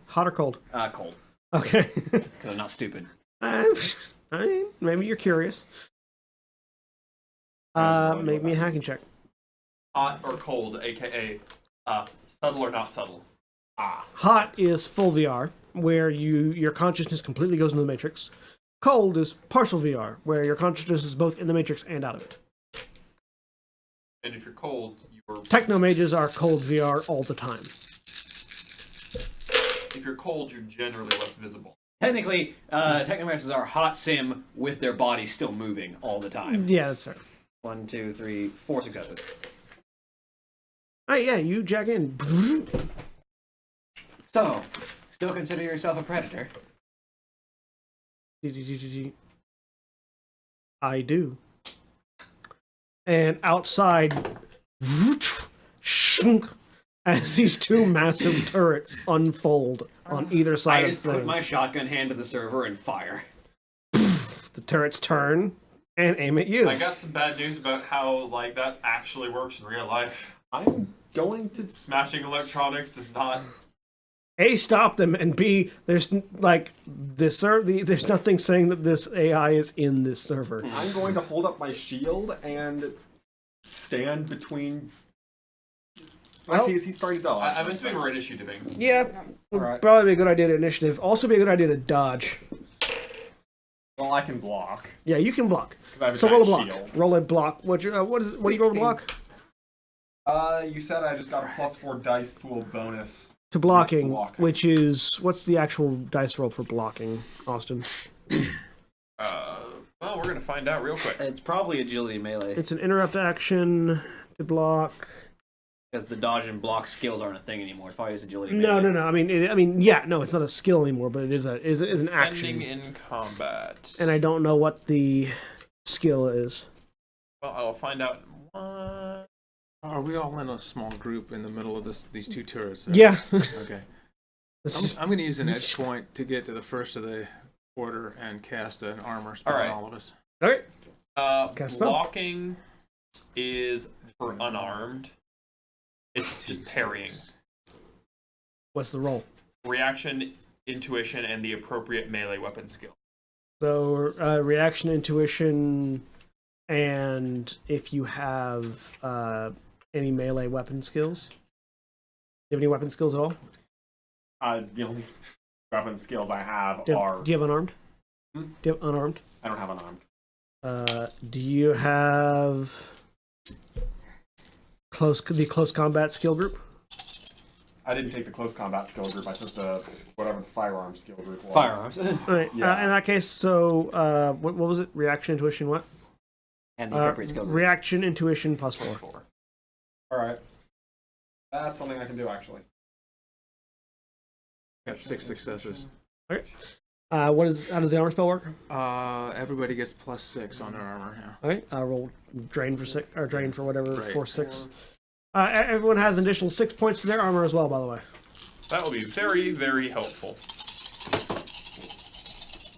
hot or cold? Cold, Okay. because I'm not stupid. I mean, maybe you're curious. Make me a hacking check. Hot or cold, aka subtle or not subtle. Hot is full VR, where your consciousness completely goes into the Matrix. Cold is partial VR, where your consciousness is both in the Matrix and out of it. And if you're cold, you're Techno mages are cold VR all the time. if you're cold, you're generally less visible. Technically, technomancers are hot sim with their body still moving all the time. Yeah, that's fair. 1, 2, 3, 4 successes. Oh yeah, you jack in. So, still consider yourself a predator? I do. And outside, as these two massive turrets unfold on either I side of just the put thing. my shotgun hand to the server and fire. The turrets turn and aim at you. I got some bad news about how like that actually works in real life. I'm going to... Smashing electronics does not. A, stop them, and B, there's like this there's nothing saying that this AI is in this server. I'm going to hold up my shield and stand between... Actually, is he starting to dodge? I'm assuming we're initiating. Yeah, would Alright. probably be a good idea to initiative. Also be a good idea to dodge. Well, I can block. Yeah, you can block. 'Cause I have a So roll a giant block. shield. Roll a block. What do you roll to 16. block? You said I just got a +4 dice pool bonus. To blocking, Block. which is what's the actual dice roll for blocking, Austin? Well, we're gonna find out real quick. It's probably agility melee, It's an interrupt action to block. because the dodge and block skills aren't a thing anymore. It's probably just agility No, melee. no, no. I mean, yeah, no, it's not a skill anymore, but it is an Ending action. in combat. And I don't know what the skill is. Well, I'll find out. One. Are we all in a small group in the middle of these two turrets? Yeah. Okay. I'm going to use an edge point to get to the first of the order and cast an armor spell Alright. on all of us. Okay. Cast spell. Blocking is for unarmed. It's just parrying. What's the roll? Reaction, intuition, and the appropriate melee weapon skill. So reaction, intuition, and if you have any melee weapon skills. Do you have any weapon skills at all? The only weapon skills I have Do are... you have unarmed? Hmm? Do you have unarmed? I don't have unarmed. Do you have the close combat skill group? I didn't take the close combat skill group. I took the whatever the firearm skill group was. Firearms. All right. Yeah. In that case, so what was it? Reaction, intuition, what? And the appropriate skill. Reaction, intuition, +4. All right. That's something I can do actually. Got 6 successes. Okay. How does the armor spell work? Everybody gets +6 on their armor. Yeah. All right. Roll drain for 6 or drain for whatever Right. 4, 6. Everyone has an additional 6 points for their armor as well, by the way. That will be very, very helpful.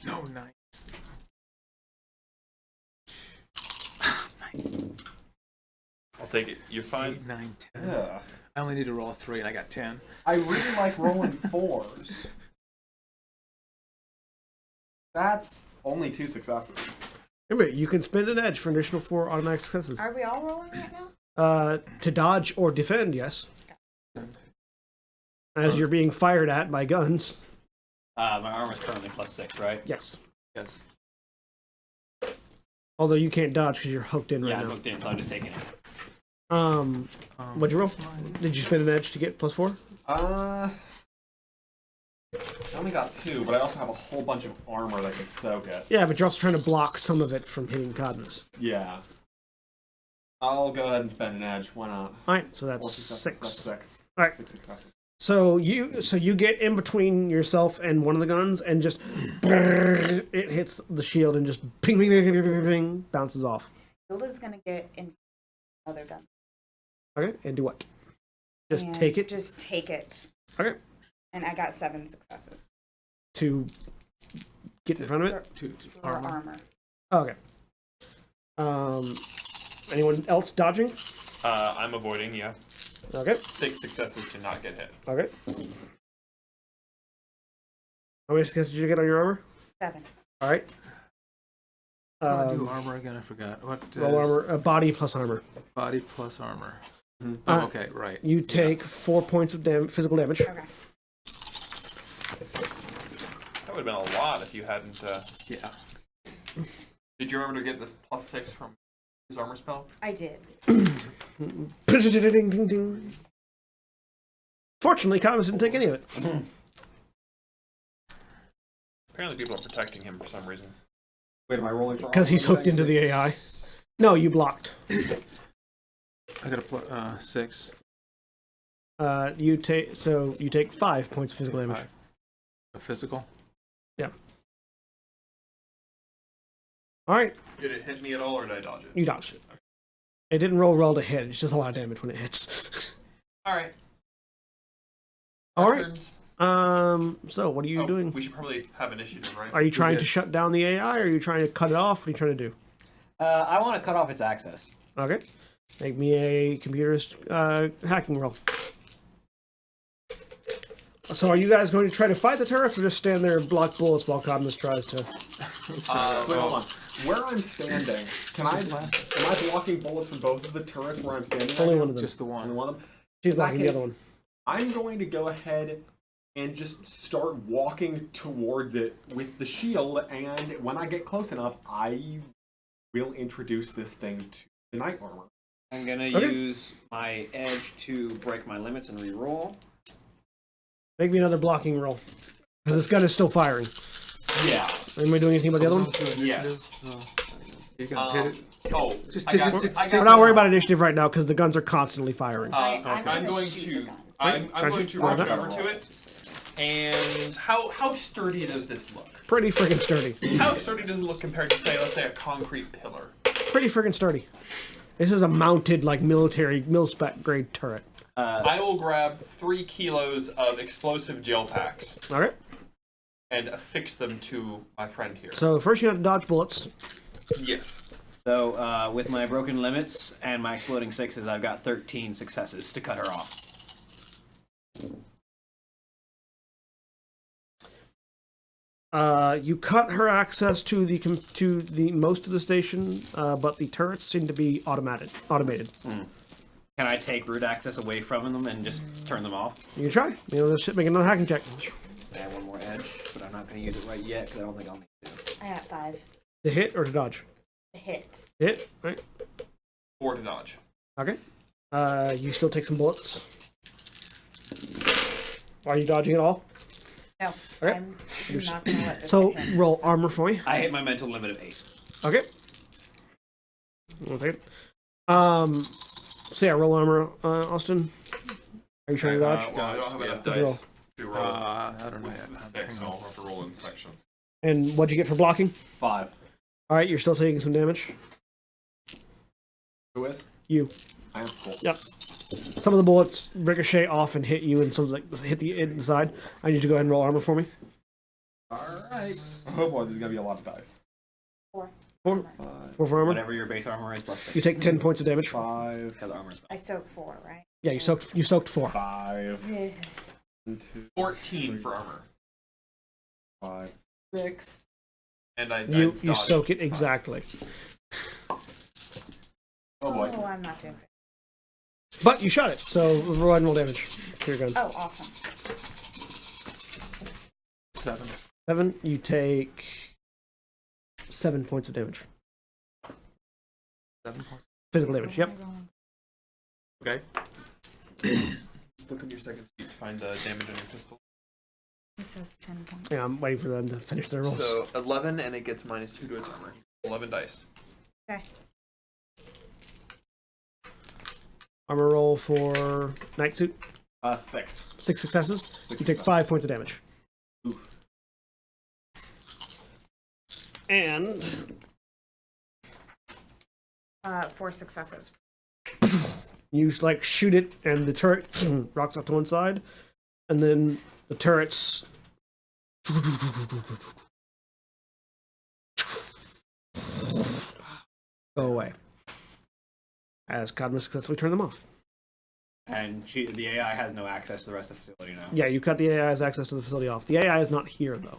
No, 9. I'll take it. You're fine. 8, 9, 10. Ugh. I only need to roll a 3 and I got 10. I really like rolling 4s. That's only 2 successes. Remember, you can spend an edge for an additional 4 automatic successes. Are we all rolling right now? To dodge or defend, yes. As you're being fired at by guns, My armor's currently +6, right? yes. Yes. Although you can't dodge because you're hooked in right Yeah, I'm now. hooked in, so I'm just taking it. What'd you roll? Did you spend an edge to get +4? I only got 2, but I also have a whole bunch of armor that can soak it. Yeah, but you're also trying to block some of it from hitting Cadmus. Yeah. I'll go ahead and spend an edge. Why not? Alright, so 4 that's successes. 6. That's 6. Alright. 6 successes. So you get in between yourself and one of the guns, and just it hits the shield and just ping, ping, ping, ping, ping, ping, bounces off. Hilda's gonna get in other gun. Okay, and do what? Just And take it. Just take it. Okay, And I got 7 successes to get in front of it. for armor. Okay. Anyone else dodging? I'm avoiding, yeah. Okay. 6 successes to not get hit. Okay. How many successes did you get on your armor? 7. All right. Do armor again? I forgot. What Roll is armor, body plus armor. body plus armor? Mhm. Oh, okay, right. You take 4 points of physical damage. Okay. That would have been a lot if you hadn't. Yeah. Did you remember to get this +6 from his armor spell? I did. Fortunately, Cadmus didn't take any of it. Apparently, people are protecting him for some reason. Wait, am I rolling for Because he's armor? hooked into the AI. No, you blocked. I got a 6. You take 5 points of physical damage. 5. A physical. All right, Did it hit me at all, or did I dodge it? you dodged it. It didn't roll well to hit. It's just a lot of damage when it hits. All right. All right. Turns. So what are you doing? We should probably have initiative, right? Are you trying did. to shut down the AI, or are you trying to cut it off? What are you trying to do? I want to cut off its access. Okay. Make me a computer's hacking roll. So are you guys going to try to fight the turrets, or just stand there and block bullets while Cadmus tries to... Wait, hold on. Where I'm standing, am I blocking bullets from both of the turrets where I'm standing? Only right one now? of them. Just the Only one. one of them? She's In that blocking the case, other one. I'm going to go ahead and just start walking towards it with the shield, and when I get close enough, I will introduce this thing to the knight armor. I'm gonna Okay. use my edge to break my limits and re-roll. Make me another blocking roll. Because this gun is still firing. Yeah. Anybody doing anything about the other one? Yes. You can hit it. Oh, Just I take got, it- I take got We're not worried about initiative right now because the guns are constantly firing. I'm I'm gonna going shoot to. the gun. I'm Try going to to roll rush that. over to it. And how sturdy does this look? Pretty freaking sturdy. How sturdy does it look compared to, say, let's say, a concrete pillar? Pretty freaking sturdy. This is a mounted, like, military, mil-spec grade turret. I will grab 3 kilos of explosive gel packs Okay. and affix them to my friend here. So first you have to dodge bullets. Yes. So, with my broken limits and my exploding 6s, I've got 13 successes to cut her off. You cut her access to the most of the station, but the turrets seem to be automated. Can I take root access away from them and just turn them off? You can try. You know, just make another hacking check. I have one more edge, but I'm not going to use it right yet because I don't think I'll need to. I got 5 To hit or to dodge? to hit. Hit. Right. 4 to dodge. Okay. You still take some bullets. Are you dodging at all? No, Okay. I'm not gonna let this So hit him. roll armor for me. I hit my mental limit of 8. Okay. One second. So yeah, roll armor, Austin. Are you trying to dodge? Well, I don't have enough What'd you dice to roll I don't know yet. with the stick, so I'll have to roll in sections. And what'd you get for blocking? 5. All right, you're still taking some damage. Who is? You. I am cool. Yep. Some of the bullets ricochet off and hit you, and some like hit the inside. I need you to go ahead and roll armor for me. Alright. Oh boy, there's gonna be a lot of dice. 4. 4 5, for armor. Whatever your base armor is plus 6. You take 10 points of damage. 5, Because armor is I soak 4, right? Yeah, you soaked 4. 5, Yeah. 2, 14 for armor. 5, 6. And I You dodged. soak it exactly. Oh boy. Oh, I'm not doing good. But you shot it, so roll and roll damage to your guns. Oh, awesome. 7. 7, you take 7 points of damage. 7 points. Physical damage, yep. Okay. Look on your second sheet to find the damage on your pistol. This says 10 points. Yeah, I'm waiting for them to finish their rolls. So 11, and it gets -2 to its armor. 11 dice. Okay. Armor roll for Night Suit. 6. 6 successes. You take 5 points of damage. Oof. And 4 successes. you like shoot it, and the turret rocks off to one side, and then the turrets go away as Cadmus successfully turned them off. And the AI has no access to the rest of the facility now. Yeah, you cut the AI's access to the facility off. The AI is not here though.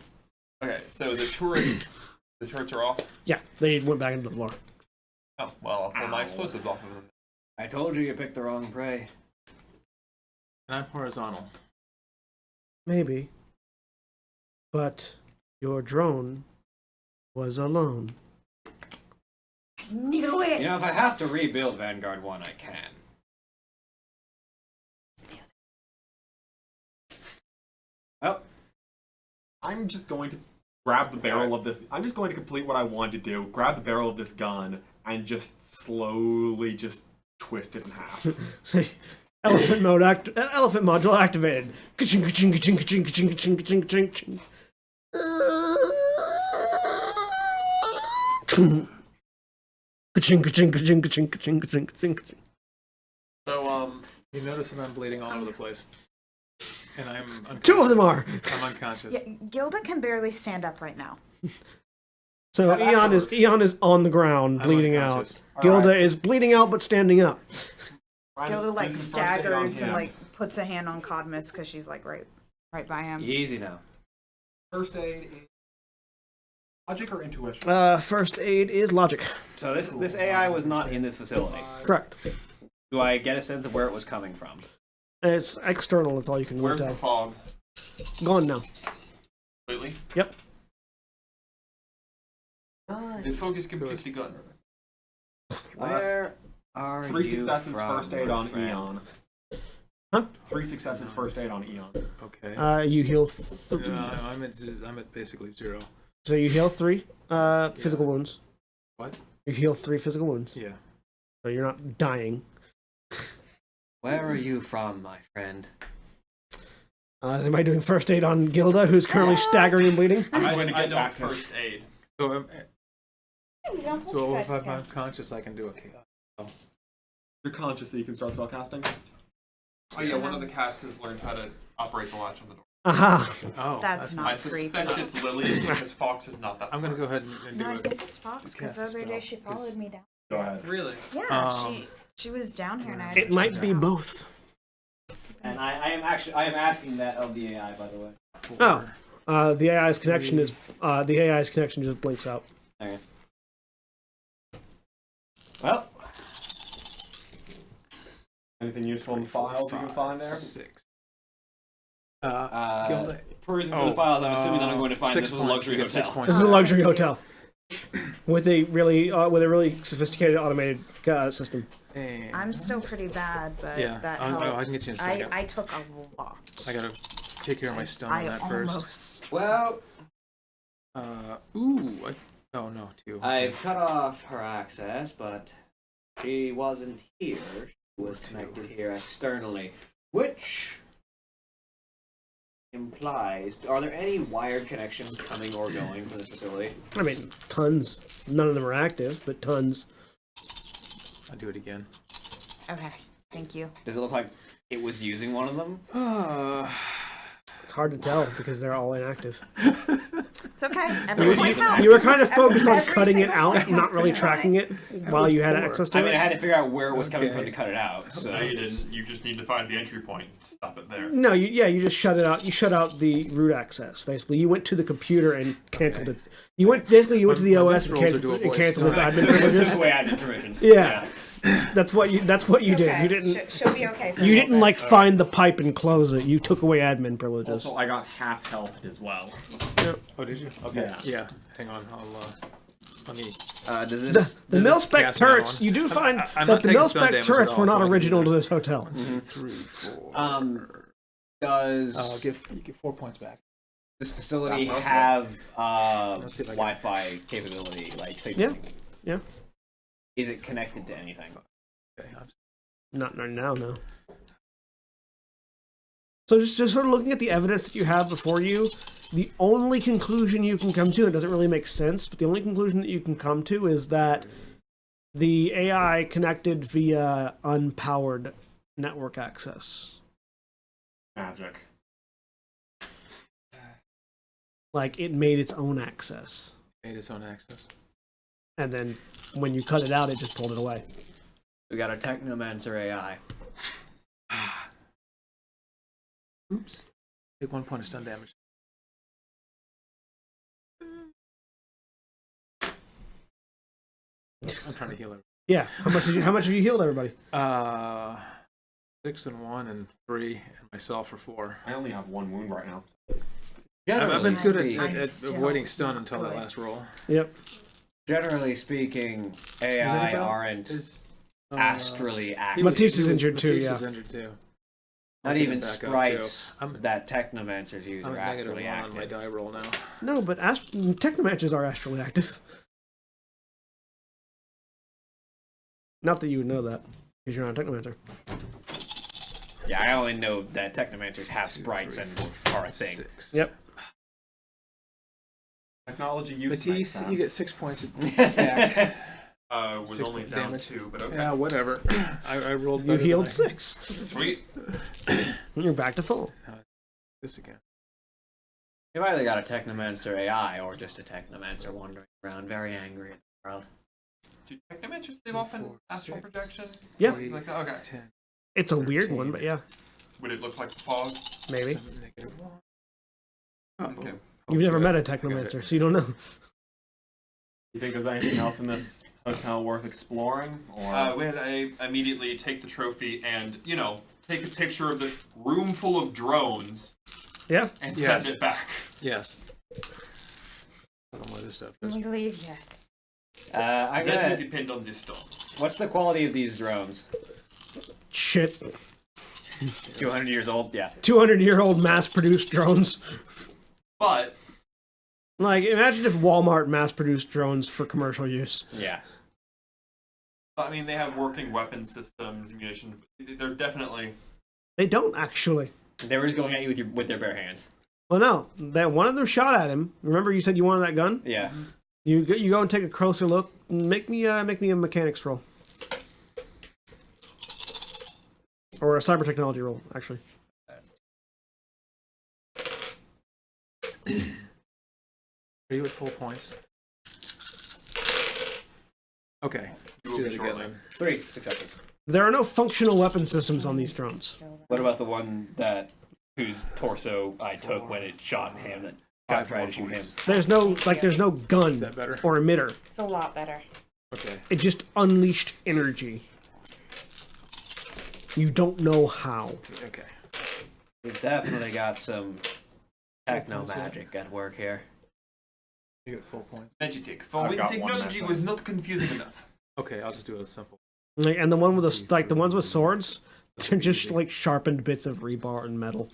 Okay, so the turrets are off. Yeah, they went back into the floor. Oh, well, I'll pull my explosives off of them. I told you picked the wrong prey. And I'm horizontal. Maybe. But your drone was alone. Knew it! You know, if I have to rebuild Vanguard 1, I can. Oh, I'm just going to grab the barrel of this. I'm just going to complete what I want to do. Grab the barrel of this gun and just slowly just twist it in half. Elephant module activated. Ka-ching, ka-ching, ka-ching, ka-ching, ka-ching, ka-ching, ka-ching, ka-ching, ka-ching. Ka-ching, ka-ching, ka-ching, ka-ching, ka-ching, ka-ching, ka-ching, ka-ching. So, You notice that I'm bleeding all over the place. And I'm unconscious. 2 of them are. I'm unconscious. Yeah, Gilda can barely stand up right now. So Eon is on the ground, I'm bleeding out. unconscious. Gilda is bleeding out but standing up. Gilda like This is first aid on staggers and him. like puts a hand on Cadmus because she's like right by him. easy now. First aid is logic or intuition? First aid is logic. So this AI was not in this facility. Correct. Do I get a sense of where it was coming from? It's external. That's all you can where's look the at. fog? Gone now. Completely? Yep. The fog is completely gone. Where are 3 you successes from, first aid my on friend? Eon. Huh? 3 successes first aid on Eon. Okay. You heal. I'm at basically 0. So you heal 3 physical wounds. What? You heal 3 physical wounds. Yeah. So you're not dying. Where are you from, my friend? Is anybody doing first aid on Gilda, who's currently staggering and bleeding? I'm going to I get don't back to first aid. So, You don't put so you if guys I'm together. conscious, I can do okay. You're conscious, so you can start spellcasting. Oh yeah, one of the cats has learned how to operate the latch on the door. Aha! Oh, That's not I creepy. suspect it's Lily because Fox is not that I'm gonna smart. go ahead and do No, I it. think it's Fox because Cast the a other day spell, she followed me down. Go ahead. Really? Yeah, she was down here and I. It might be both. And I am asking that of the AI, by the way. Oh, the AI's connection is the AI's connection just blinks out. Okay. Well, Anything useful in the files you can find there? 6. Gilda, perusing through Oh, the files, I'm assuming that I'm going to find 6 this was a points. luxury You get 6 hotel. points. This is a luxury hotel with a really sophisticated automated system. And I'm still pretty bad, but Yeah, that I helps. can get you in a second. I took a lot. I gotta take care of my stun on I that first. almost. Well, Oh no, 2. I've cut off her access, but she wasn't here. She was connected here externally, which implies, are there any wired connections coming or going from this facility? I mean, tons. None of them are active, but tons. I'll do it again. Okay. Thank you. Does it look like it was using one of them? It's hard to tell because they're all inactive. It's okay. You, Every point counts. you were kind of focused on Every cutting it single out, point not counts. really It's tracking fine. it while you had access to I mean, I it. had to figure out where it was coming Okay. from to cut it out. So No, you didn't. You just need to find the entry point. Stop it there. No, you just shut it out. You shut out the root access. Basically, you went to the computer and canceled it. You went to the My OS and mental rolls are canceled, dual voice. its Right. admin So it privileges. took away admin permissions. Yeah. That's what you It's did. okay. You didn't. She'll be okay. For a You little didn't bit. like find the pipe and close it. You took away admin privileges. Also, I got half health as well. Oh, did you? Okay. Yeah. Yeah. Hang on. Let me. Does this? The Does mil this spec cast me on turrets, one? you do find I'm that not the taking mil stun spec damage turrets at were all, not so I can do original to this. this hotel. 3, 4. Does You get 4 points back. this facility That's have Let's see if I can- Wi-Fi capability? Like, say, Yeah. Yeah. Is it connected to anything? Okay. Not right now, no. So just sort of looking at the evidence that you have before you, the only conclusion you can come to, it doesn't really make sense, but the only conclusion that you can come to is that the AI connected via unpowered network access. Magic. Like, it made its own access. Made its own access. And then when you cut it out, it just pulled it away. We got our Technomancer AI. Oops. Take 1 point of stun damage. I'm trying to heal her. Yeah. How much have you healed everybody? 6 and 1 and 3, and myself for 4. I only have 1 wound right now. I've been good I'm at still avoiding stun not until that good. last roll. Yep. Generally speaking, AI aren't astrally active. Matisse is injured too, Matisse yeah. is injured too. Not I'll get even him back up, too. sprites I'm- that Technomancers use I'm are at -1 astrally on my active. die roll now. No, but Technomancers are astrally active. Not that you would know that, because you're not a Technomancer. Yeah, I only know that Technomancers have sprites and are a thing. 6. Yep. Technology use makes Matisse, sense. you get 6 points back. Was 6 only point down damage. 2, but okay. Yeah, whatever. I rolled You better than healed I- 6. Sweet. You're back to full. This again. You've either got a Technomancer AI or just a Technomancer wandering around very angry at the world. Do Technomancers live off in 4, astral 6, projection? Yeah. 8, Like, okay. 10, It's a weird 13. one, but yeah, Would it look like the fog? maybe. 7, -1. Okay. You've never good. met a I got it. Technomancer, so you don't know. You think there's anything else in this hotel worth exploring? Or Well, I immediately take the trophy and, take a picture of the room full of drones Yeah. and Yes. send it back. Yes. I don't know what this stuff Can is. we leave yet? I'm That will gonna. depend on the storm. What's the quality of these drones? Shit. 200 years old? Yeah. 200-year-old mass-produced drones. But Like, imagine if Walmart mass-produced drones for commercial use. Yeah. I mean, they have working weapon systems, munitions. They're definitely. They don't, actually. They were just going at you with their bare hands. Well, no. That one of them shot at him. Remember you said you wanted that gun? Yeah. You go and take a closer look. Make me a mechanics roll. Or a cyber technology roll, actually. Are you at full points? Okay. You Let's will do be that again shortly. then. 3 successes. There are no functional weapon systems on these drones. What about the one whose torso I took when it shot him that got 5 tried more to shoot him? points. There's no gun Is that better? or emitter. It's a lot better. Okay. It just unleashed energy. You don't know how. Okay. We've definitely got some techno magic at work here. You get full points. Magic. For I've when got one technology myself. was not confusing enough. Okay, I'll just do it simple. Like, and the one with the ones with swords, they're just like sharpened bits of rebar and metal.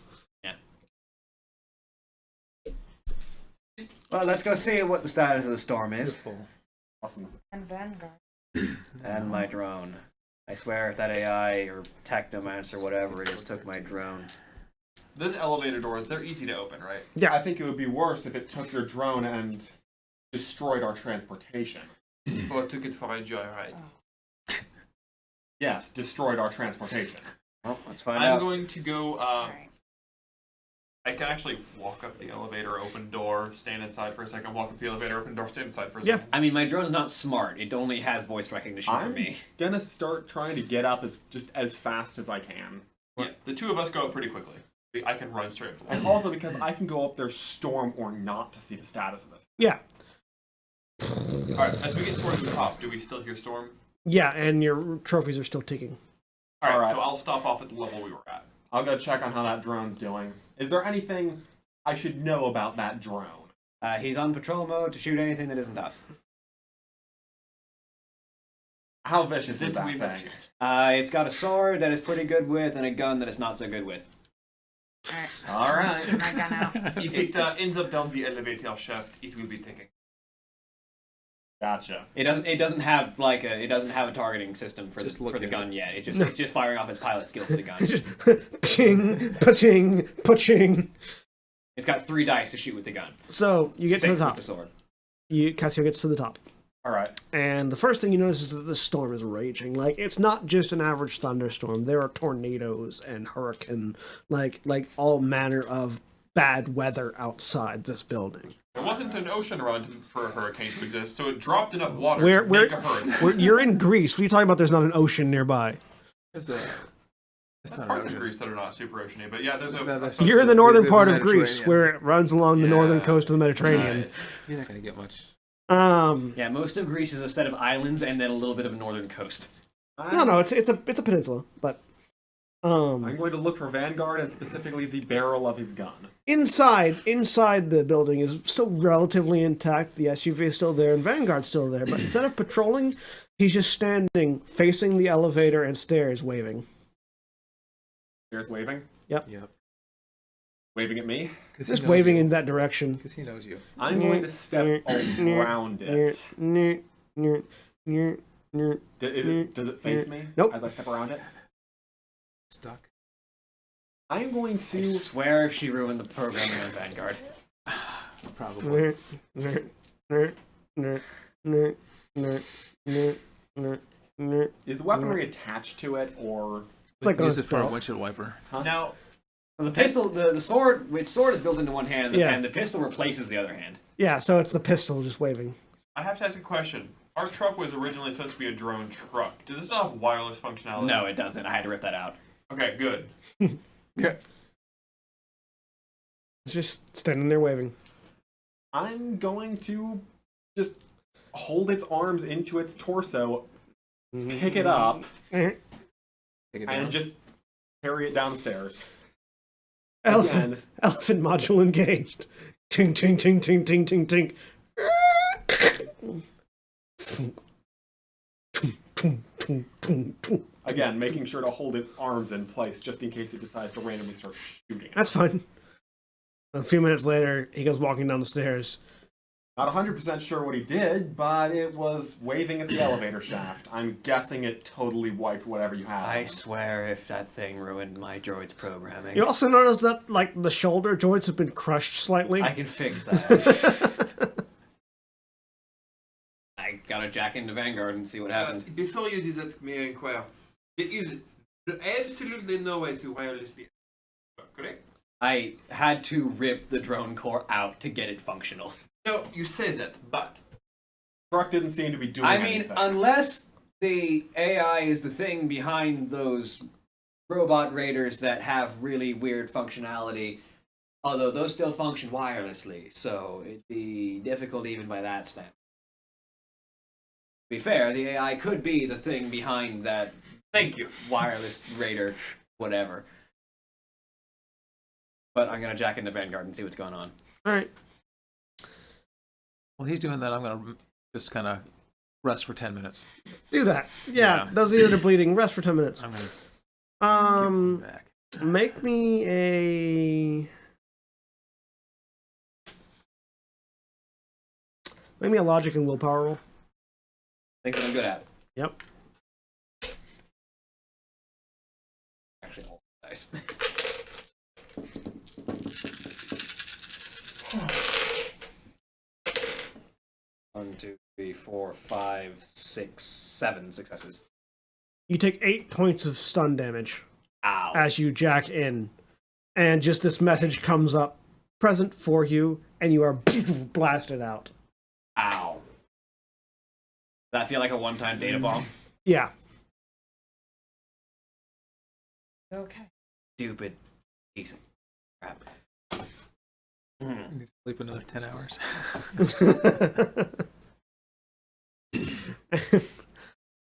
Well, let's go see what the status of the storm is. Full. awesome. And Vanguard. And my drone. I swear if that AI or Technomancer or whatever it is took my drone. Those elevator doors, they're easy to open, right? Yeah. I think it would be worse if it took your drone and destroyed our transportation. Or took it for a joyride. Yes, destroyed our transportation. Well, let's find I'm out. going to go. Alright. I can actually walk up the elevator, open door, stand inside for a second. Walk up the elevator, open door, stand inside for a Yeah. second. I mean, my drone's not smart. It only has voice recognition for I'm me. gonna start trying to get up as fast as I can. Yeah, the two of us go up pretty quickly. I can run straight up the And wall. also because I can go up there storm or not to see the status of this. Yeah. Alright, as we get towards the top, do we still hear Storm? Yeah, and your trophies are still ticking. Alright, Alright. so I'll stop off at the level we were at. I'll go check on how that drone's doing. Is there anything I should know about that drone? He's on patrol mode to shoot anything that isn't us. How vicious is Since that we've had thing? changed. It's got a sword that is pretty good with, and a gun that it's not so good with. Alright. All right. Keep my gun out. If it ends up down the elevator shaft, it will be ticking. Gotcha. It doesn't have like it doesn't have a targeting system for Just the looking at gun yet. It's No. just firing off its pilot skill for the gun. Paching, paching, paching. It's got 3 dice to shoot with the gun. So you get to Six the top. with the sword. Cassio gets to the top. All right. And the first thing you notice is that the storm is raging. Like, it's not just an average thunderstorm. There are tornadoes and hurricane, like all manner of bad weather outside this building. There wasn't an ocean around for a hurricane to exist, so it dropped enough water Where- to make a hurricane. You're in Greece. What are you talking about? There's not an ocean nearby. There's a. There's It's not an parts of ocean. Greece that are not super oceany, but yeah, there's a. That's- You're in the northern the part of Greece, Mediterranean. where it runs along the northern Yeah. coast of the Mediterranean. Nice. You're not gonna get much. Yeah, most of Greece is a set of islands and then a little bit of a northern coast. No, it's a peninsula, but I'm going to look for Vanguard and specifically the barrel of his gun. inside the building is still relatively intact. The SUV is still there, and Vanguard's still there. But instead of patrolling, he's just standing facing the elevator and stairs, waving. There's waving. Yep. Waving at me. Just waving in that direction. Because he knows you. I'm going to step around it. Does it face me Nope. as I step around it? Stuck. I'm going I to. swear she ruined the programming on Vanguard. Probably. Is the weaponry attached to it, or It's like on Use a it for a belt. windshield wiper. Now, Well, the pistol, the sword, its sword is built into one hand, Yeah. and the pistol replaces the other hand. Yeah, so it's the pistol just waving. I have to ask a question. Our truck was originally supposed to be a drone truck. Does this not have wireless functionality? No, it doesn't. I had to rip that out. Okay, good. Yeah. It's just standing there waving. I'm going to just hold its arms into its torso, pick it up, Take it down. and just carry it downstairs. Elephant, Again. elephant module engaged. Ting, ting, ting, ting, ting, ting, ting. Again, making sure to hold its arms in place just in case it decides to randomly start shooting. That's fine. A few minutes later, he goes walking down the stairs. Not 100% sure what he did, but it was waving at the elevator shaft. I'm guessing it totally wiped whatever you had. I swear if that thing ruined my droid's programming. You also notice that, like, the shoulder joints have been crushed slightly. I can fix that. I gotta jack into Vanguard and see what happens. Before you do that, may I inquire? There is absolutely no way to wirelessly. Correct? I had to rip the drone core out to get it functional. No, you say that, but Truck didn't seem to be doing I mean, anything. unless the AI is the thing behind those robot raiders that have really weird functionality, although those still function wirelessly, so it'd be difficult even by that standard. To be fair, the AI could be the thing behind that thank you. wireless raider, whatever. But I'm gonna jack into Vanguard and see what's going on. Alright. While he's doing that, I'm gonna just kind of rest for 10 minutes. Do that. Yeah, Yeah. those of you that are bleeding, rest for 10 minutes. I'm gonna give him back. Make me a logic and willpower roll. Things that I'm good at. Yep. Actually, all nice. One, two, three, four, five, six, 7 successes. You take 8 points of stun damage Ow. as you jack in, and just this message comes up, present for you, and you are blasted out. Ow. Does that feel like a one-time data bomb? Yeah. Okay. Stupid piece of crap. I need to sleep another 10 hours.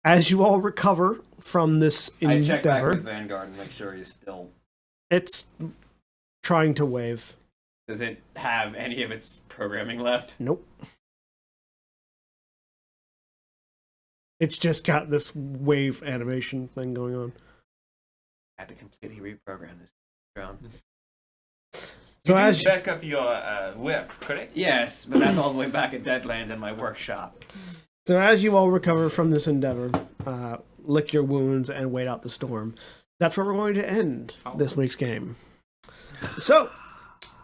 As you all recover from this I check back with endeavor, Vanguard and make sure he's still... it's trying to wave. Does it have any of its programming left? Nope. It's just got this wave animation thing going on. I have to completely reprogram this drone. So you as do back up your whip, correct? Yes, but that's all the way back at Deadlands in my workshop. So as you all recover from this endeavor, lick your wounds and wait out the storm. That's where we're going to end this week's game. So,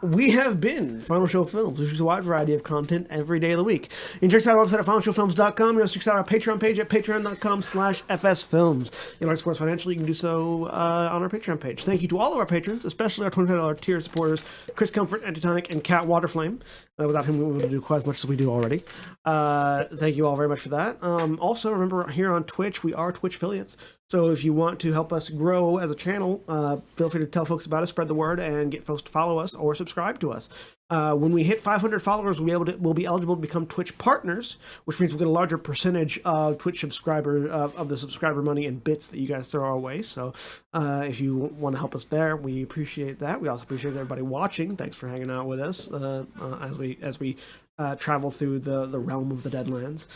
we have been Final Show Films, which is a wide variety of content every day of the week. You can check us out on our website at finalshowfilms.com. You can also check us out on our Patreon page at patreon.com/fsfilms. If you'd like to support us financially, you can do so on our Patreon page. Thank you to all of our patrons, especially our $25 tier supporters, Chris Comfort, Antitonic, and Cat Waterflame. Without him, we wouldn't do quite as much as we do already. Thank you all very much for that. Also, remember, here on Twitch, we are Twitch affiliates. So if you want to help us grow as a channel, feel free to tell folks about us, spread the word, and get folks to follow us or subscribe to us. When we hit 500 followers, we'll be eligible to become Twitch partners, which means we'll get a larger percentage of Twitch subscriber of the subscriber money and bits that you guys throw our way. So if you want to help us there, we appreciate that. We also appreciate everybody watching. Thanks for hanging out with us as we travel through the realm of the Deadlands.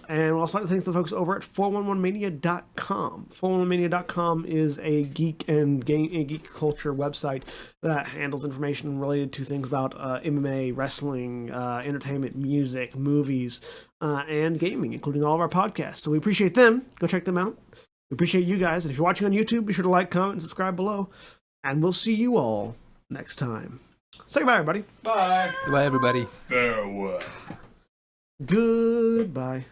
And we'll also like to thank the folks over at 411mania.com. 411mania.com is a geek and geek culture website that handles information related to things about MMA, wrestling, entertainment, music, movies, and gaming, including all of our podcasts. So we appreciate them. Go check them out. We appreciate you guys. And if you're watching on YouTube, be sure to like, comment, and subscribe below. And we'll see you all next time. Say goodbye, everybody. Bye. Goodbye, everybody. Farewell. Goodbye.